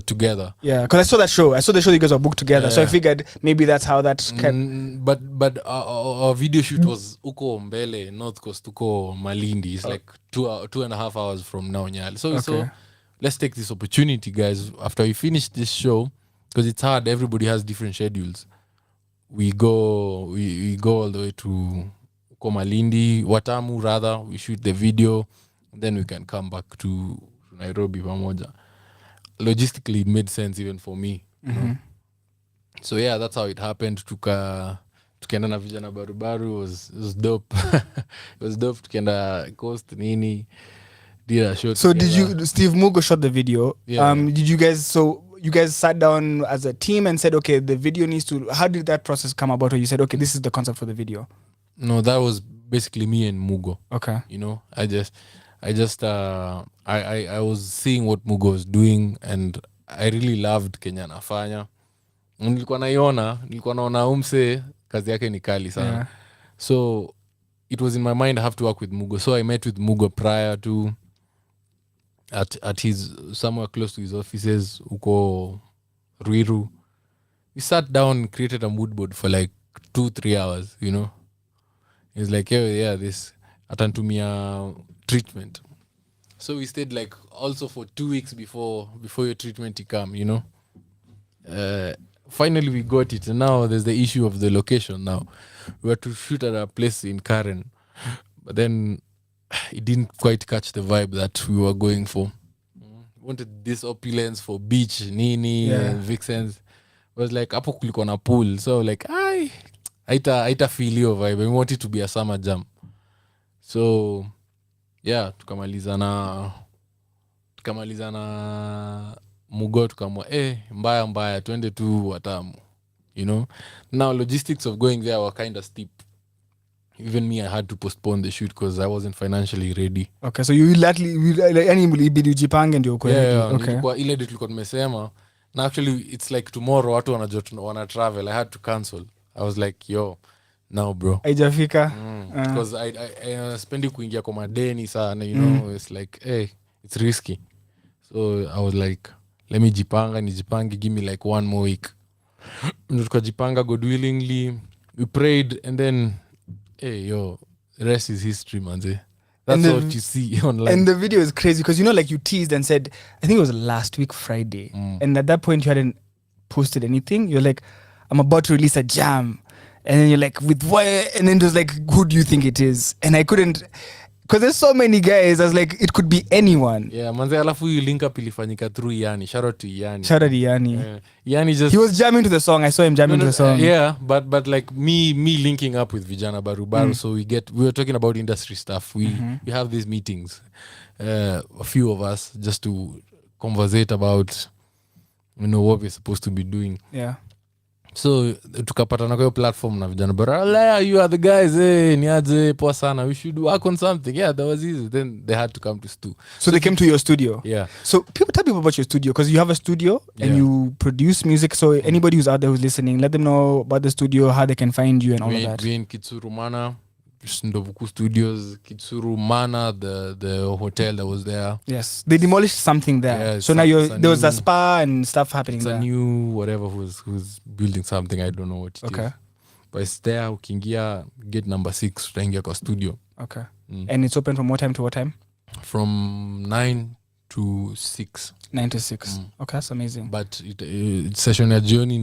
T: Together,
S: because I saw that show. I saw the show you guys were booked together, so I figured maybe that's how that.
T: But our video shoot was uko Mbele, North Coast, uko Malindi. It's like 2.5 hours from now, Nyali. So let's take this opportunity, guys. After we finish this show, because it's hard. Everybody has different schedules. We go all the way to uko Malindi, Watamu rather. We shoot the video, then we can come back to Nairobi pamoja. Logistically, it made sense even for me. You know? So yeah, that's how it happened. Tukaenda na vijana barubaru. It was dope. It was dope. Tukaenda Coast nini. Did a show.
S: So
T: together.
S: Steve Mugo shot the video.
T: Yeah.
S: Did you guys? So you guys sat down as a team and said, okay, the video needs to. How did that process come about? Or you said, okay, this is the concept for the video.
T: No, that was basically me and Mugo.
S: Okay.
T: You know, I was seeing what Mugo was doing and I really loved Kenya anafanya. Nilikuwa naona umse kazi yake ni kali sana.
S: Yeah.
T: So it was in my mind I have to work with Mugo. So I met with Mugo prior to at his somewhere close to his offices uko Ruiru. We sat down, created a mood board for like 2-3 hours, you know. It's like, yeah, this atantumia treatment. So we stayed like also for 2 weeks before your treatment to come, you know. Finally we got it, and now there's the issue of the location. Now we had to shoot at a place in Karen, but then it didn't quite catch the vibe that we were going for. wanted this opulence for beach nini
S: Yeah.
T: and vixens. Was like hapo kulikuwa na pool, so like haita feel hiyo vibe. We want it to be a summer jam. So yeah, tukamaliza na Mugo, tukamwa mbaya twende tu Watamu, you know. Now logistics of going there were kind of steep. Even me, I had to postpone the shoot because I wasn't financially ready.
S: Okay, so you yani ilibidi ujipange ndio uko ready. Okay.
T: Nilikuwa ile date tulikuwa tumesema, na actually it's like tomorrow watu wana travel. I had to cancel. I was like, yo, now bro,
S: haijafika
T: because I spendi kuingia kwa madeni sana, you know. It's like, hey, it's risky. So I was like, let me nijipange, give me like 1 more week. Tukajipanga, God willingly, we prayed, and then the rest is history, manze. That's what you see online.
S: And the video is crazy because, you know, like you teased and said, I think it was last week Friday, and at that point you hadn't posted anything. You're like, I'm about to release a jam, and then you're like, with what? And then it was like, who do you think it is? And I couldn't, because there's so many guys. I was like, it could be anyone.
T: Yeah, manze, alafu you link up ilifanyika through Yani. Shout out to Yani.
S: Shout out to Yani.
T: Yani just,
S: he was jamming to the song. I saw him jamming to the song.
T: Yeah, but like me linking up with Vijana Barubaru, so we were talking about industry stuff. We have these meetings, a few of us, just to conversate about, you know, what we're supposed to be doing.
S: Yeah.
T: So tukapatana kwa hiyo platform na Vijana Barubaru, you are the guys, niaje poa sana, we should work on something. Yeah, that was easy. Then they had to come to Stu.
S: So they came to your studio.
T: Yeah.
S: So tell people about your studio, because you have a studio and you produce music. So anybody who's out there who's listening, let them know about the studio, how they can find you and all of that.
T: We're in Kitsuru Mana, Ndovuku Studios, Kitsuru Mana, the hotel that was there.
S: Yes, they demolished something there.
T: Yeah,
S: so now there was a spa and stuff happening there.
T: It's a new whatever who's building something. I don't know what it is. But it's there. Ukiingia gate number 6, utaingia kwa studio.
S: Okay. And it's open from what time to what time?
T: From 9 to 6.
S: 9 to 6. Okay, that's amazing.
T: But session ya jioni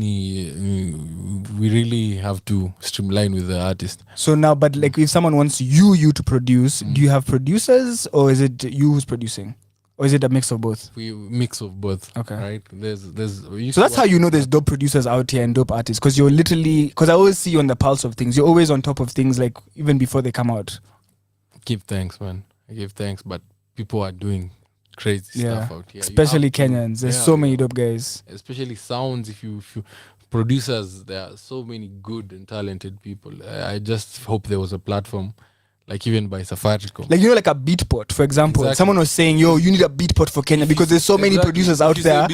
T: we really have to streamline with the artist.
S: So now, but like if someone wants you to produce, do you have producers, or is it you who's producing? Or is it a mix of both?
T: We mix of both.
S: Okay.
T: Right?
S: So that's how you know there's dope producers out here and dope artists, because you're literally, because I always see you on the pulse of things. You're always on top of things, like even before they come out.
T: Give thanks, man. I give thanks, but people are doing crazy stuff out here.
S: Especially Kenyans. There's so many dope guys.
T: Especially sounds. If you producers, there are so many good and talented people. I just hope there was a platform, like even by Safaricom.
S: Like, you know, like a Beatport, for example. Exactly. Someone was saying, yo, you need a Beatport for Kenya, because there's so many producers out there.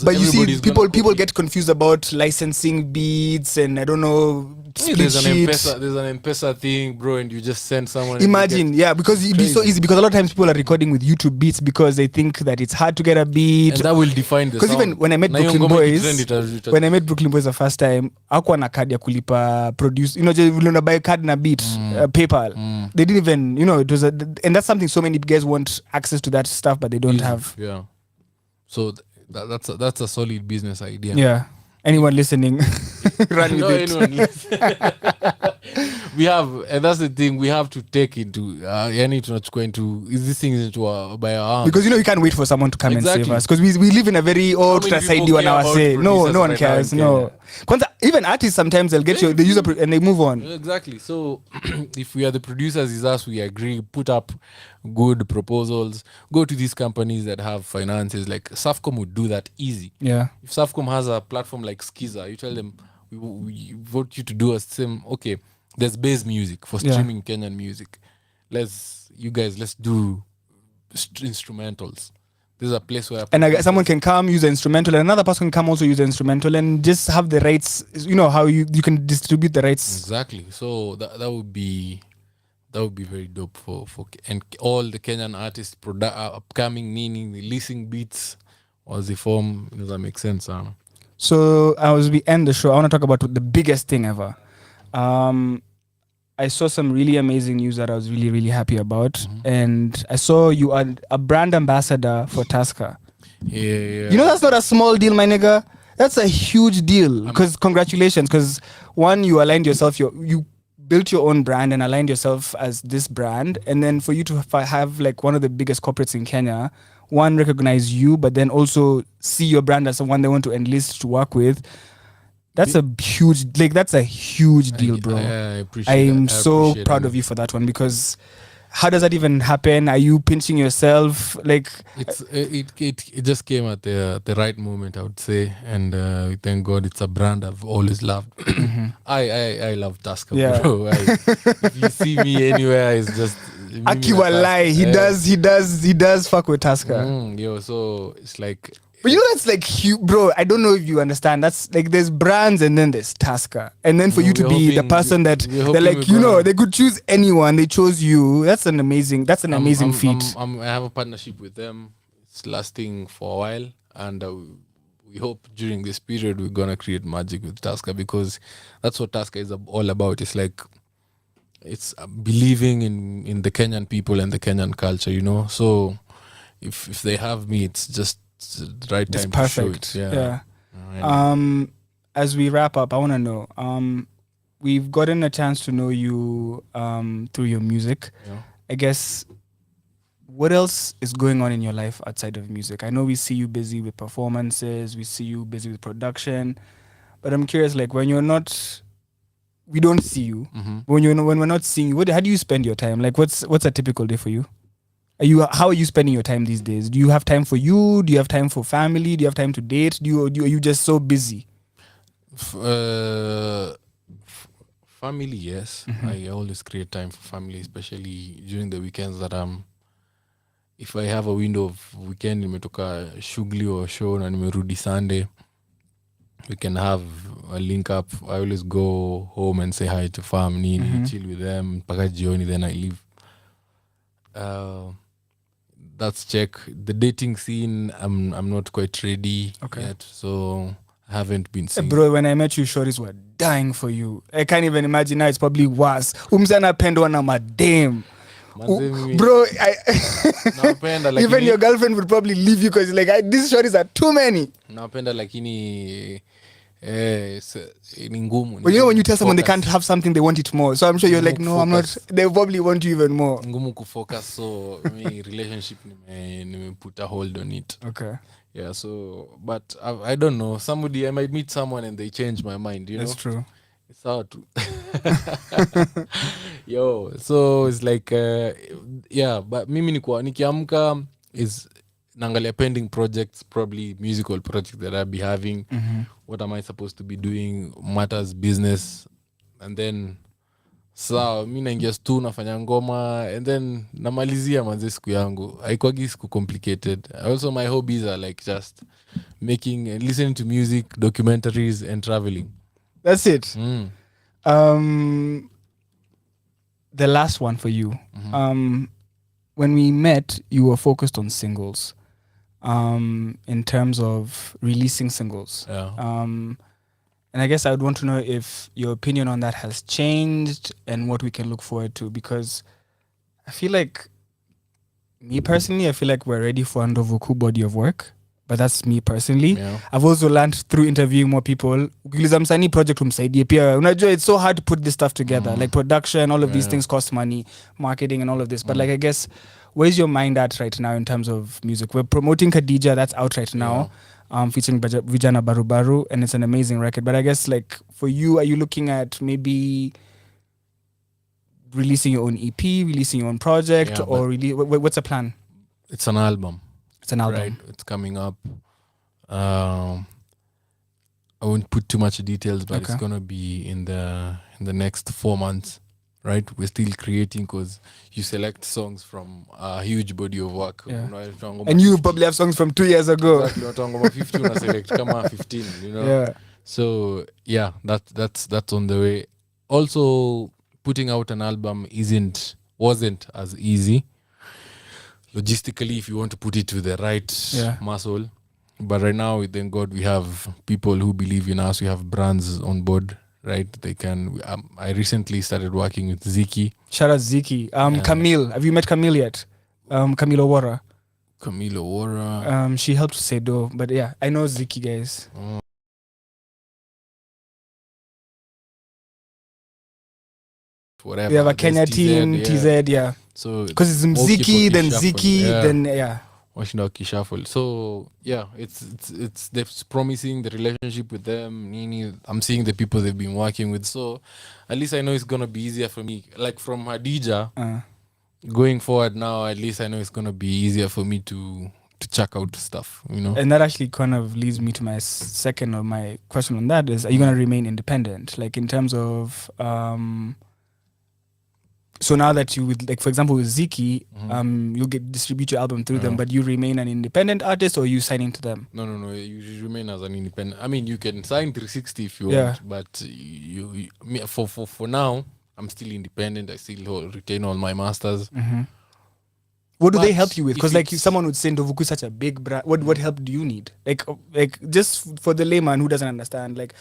S: But you see, people get confused about licensing beats and I don't know,
T: there's an M-Pesa thing, bro, and you just send someone.
S: Imagine, because it'd be so easy, because a lot of times people are recording with YouTube beats because they think that it's hard to get a beat.
T: And that will define the sound.
S: Because even when I met Brooklyn Boys the first time, hakuwa na card ya kulipa produce, you know, just buy card na beat, PayPal. They didn't even, you know, it was and that's something so many guys want access to that stuff, but they don't have.
T: Yeah. So that's a solid business idea.
S: Yeah. Anyone listening, run with it.
T: We have, and that's the thing, we have to take into these things into by our arms.
S: Because, you know, you can't wait for someone to come and save us, because we live in a very no one cares. No, even artists sometimes they'll get they use and they move on.
T: Exactly. So if we are the producers, is us, we agree, put up good proposals, go to these companies that have finances. Like Safcom would do that easy.
S: Yeah.
T: If Safcom has a platform like Skiza, you tell them, we vote you to do a same. Okay, there's bass music for streaming Kenyan music. Let's do instrumentals. There's a place where
S: someone can come use the instrumental, and another person can come also use the instrumental, and just have the rights. You know how you can distribute the rights.
T: Exactly. So that would be very dope for and all the Kenyan artists upcoming, meaning releasing beats as the form. Does that make sense?
S: So as we end the show, I want to talk about the biggest thing ever. I saw some really amazing news that I was really, really happy about. And I saw you are a brand ambassador for Tusker.
T: Yeah.
S: You know, that's not a small deal, my nigga. That's a huge deal. Because congratulations. Because one, you aligned yourself, you built your own brand and aligned yourself as this brand. And then for you to have like one of the biggest corporates in Kenya one, recognize you, but then also see your brand as someone they want to enlist to work with. That's a huge deal, bro.
T: I appreciate
S: I'm
T: that. I
S: so
T: appreciate
S: proud
T: it.
S: of you for that one, because how does that even happen? Are you pinching yourself? Like,
T: it just came at the right moment, I would say, and thank God it's a brand I've always loved. I love Tusker,
S: Yeah.
T: bro. If you see me anywhere, it's just
S: Akiwa lie, he does fuck with Tusker.
T: So it's like,
S: but you know, that's like huge, bro. I don't know if you understand. That's like, there's brands and then there's Tusker, and then for you to be the person that they're like, you know, they could choose anyone. They chose you. That's an amazing feat.
T: I have a partnership with them. It's lasting for a while, and we hope during this period we're gonna create magic with Tusker, because that's what Tusker is all about. It's like, it's believing in the Kenyan people and the Kenyan culture, you know. So if they have me, it's just the right time
S: It's perfect.
T: to show it.
S: Yeah. As we wrap up, I want to know, we've gotten a chance to know you through your music.
T: Yeah.
S: I guess, what else is going on in your life outside of music? I know we see you busy with performances, we see you busy with production, but I'm curious, like, when you're not, we don't see you. When we're not seeing you, how do you spend your time? Like, what's a typical day for you? How are you spending your time these days? Do you have time for you? Do you have time for family? Do you have time to date? Are you just so busy?
T: Family, yes. I always create time for family, especially during the weekends that if I have a window of weekend, nimetoka shughuli or show na nimerudi Sunday, we can have a link up. I always go home and say hi to family, chill with them, mpaka jioni, then I leave. That's check. The dating scene, I'm not quite ready yet, so I haven't been seeing.
S: Bro, when I met you, shorties were dying for you. I can't even imagine now. It's probably worse. Umsana pendwa na madam. Bro,
T: Napenda,
S: even your girlfriend would probably leave you because like, these shorties are too many.
T: Napenda lakini ni ngumu.
S: But you know, when you tell someone they can't have something, they want it more. So I'm sure you're like, no, I'm not. They probably want you even more.
T: Ngumu kufocus, so me relationship nime put a hold on it.
S: Okay.
T: Yeah, so, but I don't know. I might meet someone and they change my mind, you know?
S: That's true.
T: It's hard to. Yo, so it's like, yeah, but mimi nikiamka is naangalia pending projects, probably musical projects that I'll be having. What am I supposed to be doing? Matters business. And then, so, mi naingia stu nafanya ngoma, and then namalizia manze siku yangu. Haikuwagi siku complicated. Also, my hobbies are like just making and listening to music, documentaries, and traveling.
S: That's it. The last one for you. When we met, you were focused on singles, in terms of releasing singles.
T: Yeah.
S: And I guess I would want to know if your opinion on that has changed and what we can look forward to, because I feel like, me personally, I feel like we're ready for Ndovuku body of work. But that's me personally.
T: Yeah.
S: I've also learned through interviewing more people. Ukiliza msanii project umsaidie pia. Unajua, it's so hard to put this stuff together. Like production, all of these things cost money, marketing and all of this. But like, I guess, where's your mind at right now in terms of music? We're promoting Khadija, that's out right now, featuring Vijana Barubaru, and it's an amazing record. But I guess, like, for you, are you looking at maybe releasing your own EP, releasing your own project, or what's the plan?
T: It's an album.
S: It's an album.
T: Right, it's coming up. I won't put too much details, but it's gonna be in the next 4 months. Right, we're still creating because you select songs from a huge body of work.
S: Yeah. And you probably have songs from 2 years ago.
T: Exactly. 15 una select kama 15, you know.
S: Yeah.
T: So yeah, that's on the way. Also, putting out an album wasn't as easy logistically, if you want to put it to the right muscle. But right now, thank God, we have people who believe in us. We have brands on board, right? They can. I recently started working with Ziki.
S: Shout out Ziki. Camille. Have you met Camille yet? Camille Owora.
T: Camille Owora.
S: She helped Sedo, but yeah, I know Ziki, guys.
T: Whatever.
S: We have a Kenya team, TZ, yeah.
T: So
S: because it's Mziki, then Ziki, then
T: washinda wakishuffle. So yeah, it's promising, the relationship with them. Nini, I'm seeing the people they've been working with, so at least I know it's gonna be easier for me. Like from Hadija, going forward now, at least I know it's gonna be easier for me to check out stuff, you know.
S: And that actually kind of leads me to my second or my question on that is, are you going to remain independent? Like in terms of, so now that you would, like for example with Ziki, you'll distribute your album through them, but you remain an independent artist, or are you signing to them?
T: No, you remain as an independent. I mean, you can sign 360 if you want, but for now, I'm still independent. I still retain all my masters.
S: What do they help you with? Because like someone would say Ndovuku is such a big brand. What help do you need? Like just for the layman who doesn't understand, like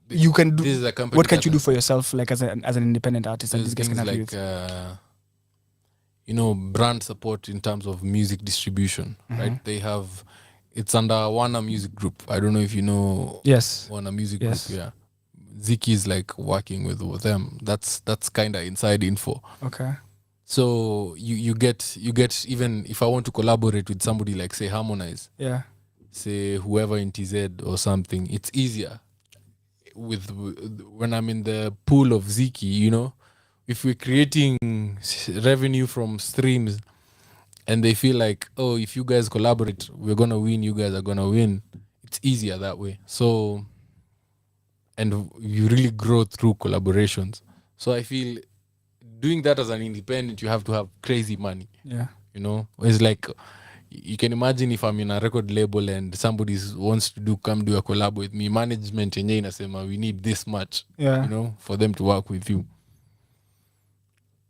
S: you can do. What can you do for yourself, like as an independent artist? And these guys can help you
T: with? Brand support in terms of music distribution, right? They have, it's under Wana Music Group. I don't know if you know.
S: Yes.
T: Wana Music Group. Yeah. Ziki is like working with them. That's kind of inside info.
S: Okay.
T: So you get even if I want to collaborate with somebody like say Harmonize, say whoever in TZ or something, it's easier with when I'm in the pool of Ziki, you know. If we're creating revenue from streams and they feel like, oh, if you guys collaborate, we're gonna win, you guys are gonna win, it's easier that way. So, and you really grow through collaborations. So I feel doing that as an independent, you have to have crazy money.
S: Yeah.
T: You know, it's like, you can imagine if I'm in a record label and somebody wants to come do a collab with me, management yenyewe inasema we need this much, you know, for them to work with you.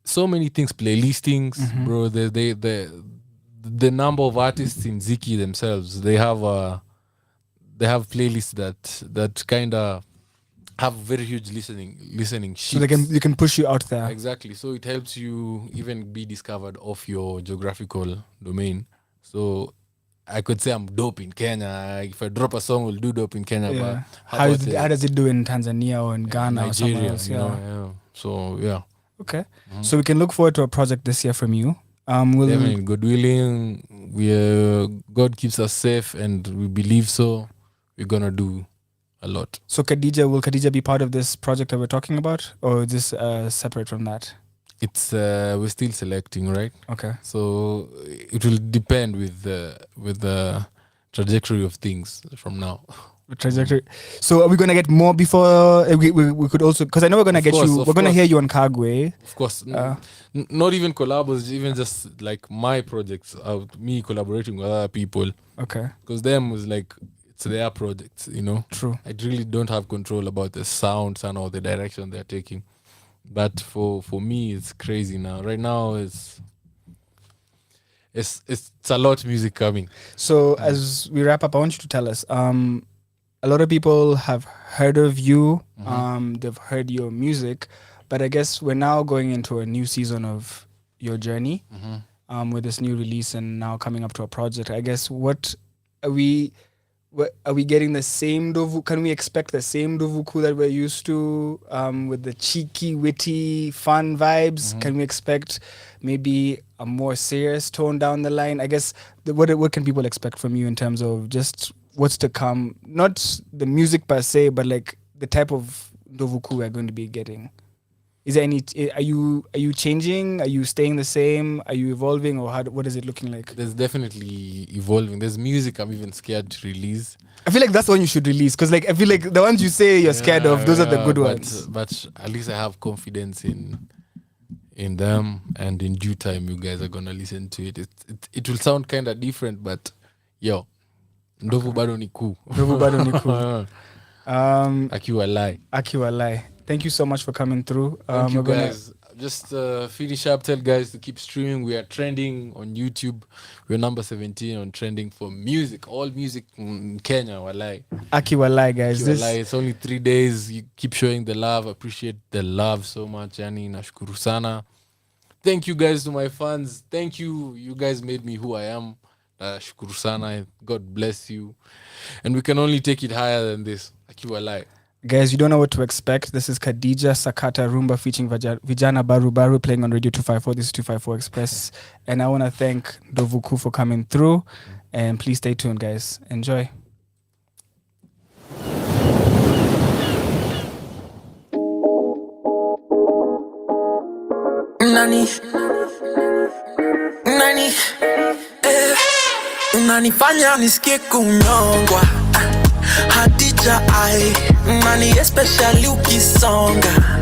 T: So many things, playlistings, bro. The number of artists in Ziki themselves, they have playlists that kind of have very huge listening sheets.
S: So you can push you out there.
T: Exactly. So it helps you even be discovered off your geographical domain. So I could say I'm dope in Kenya. If I drop a song, we'll do dope in Kenya.
S: Yeah. But how does it do in Tanzania or in Ghana
T: Nigeria,
S: or somewhere else?
T: You know, So yeah.
S: Okay. So we can look forward to a project this year from you.
T: Definitely, God willing, God keeps us safe, and we believe so. We're gonna do a lot.
S: So will Khadija be part of this project that we're talking about, or is this separate from that?
T: It's we're still selecting, right?
S: Okay.
T: So it will depend with the trajectory of things from now.
S: Trajectory. So are we gonna get more before we could also, because I know we're gonna we're gonna hear you on Kagwe.
T: Of course. Not even collabs, even just like my projects, me collaborating with other people.
S: Okay.
T: Because them was like, it's their projects, you know.
S: True.
T: I really don't have control about the sounds and all the direction they're taking. But for me, it's crazy now. Right now, it's a lot of music coming.
S: So as we wrap up, I want you to tell us. A lot of people have heard of you. They've heard your music, but I guess we're now going into a new season of your journey with this new release and now coming up to a project. I guess what are we getting the same Ndovuku? Can we expect the same Ndovuku that we're used to with the cheeky, witty, fun vibes? Can we expect maybe a more serious tone down the line? I guess what can people expect from you in terms of just what's to come? Not the music per se, but like the type of Ndovuku we're going to be getting. Is there any? Are you changing? Are you staying the same? Are you evolving, or what is it looking like?
T: There's definitely evolving. There's music I'm even scared to release.
S: I feel like that's the one you should release, because like I feel like the ones you say you're scared of, those are the good ones.
T: But at least I have confidence in them, and in due time you guys are gonna listen to it. It will sound kind of different, but yo, Ndovu bado ni cool.
S: Ndovu bado ni cool.
T: Akiwa lie.
S: Thank you so much for coming through.
T: Thank you guys. Just finish up, tell guys to keep streaming. We are trending on YouTube. We're number 17 on trending for music. All music in Kenya, walai.
S: Akiwalai, guys.
T: It's only 3 days. You keep showing the love. Appreciate the love so much. Yani, nashukuru sana. Thank you guys to my fans. Thank you. You guys made me who I am. Nashukuru sana. God bless you. And we can only take it higher than this. Akiwalai.
S: Guys, you don't know what to expect. This is Khadija Sakata Rumba featuring Vijana Baru Baru playing on Radio 254. This is 254 Express. And I want to thank Dovuku for coming through. And please stay tuned, guys. Enjoy.
A: Nani unanifanya nisikie kunyongwa. Hadija ai nani especially ukisonga.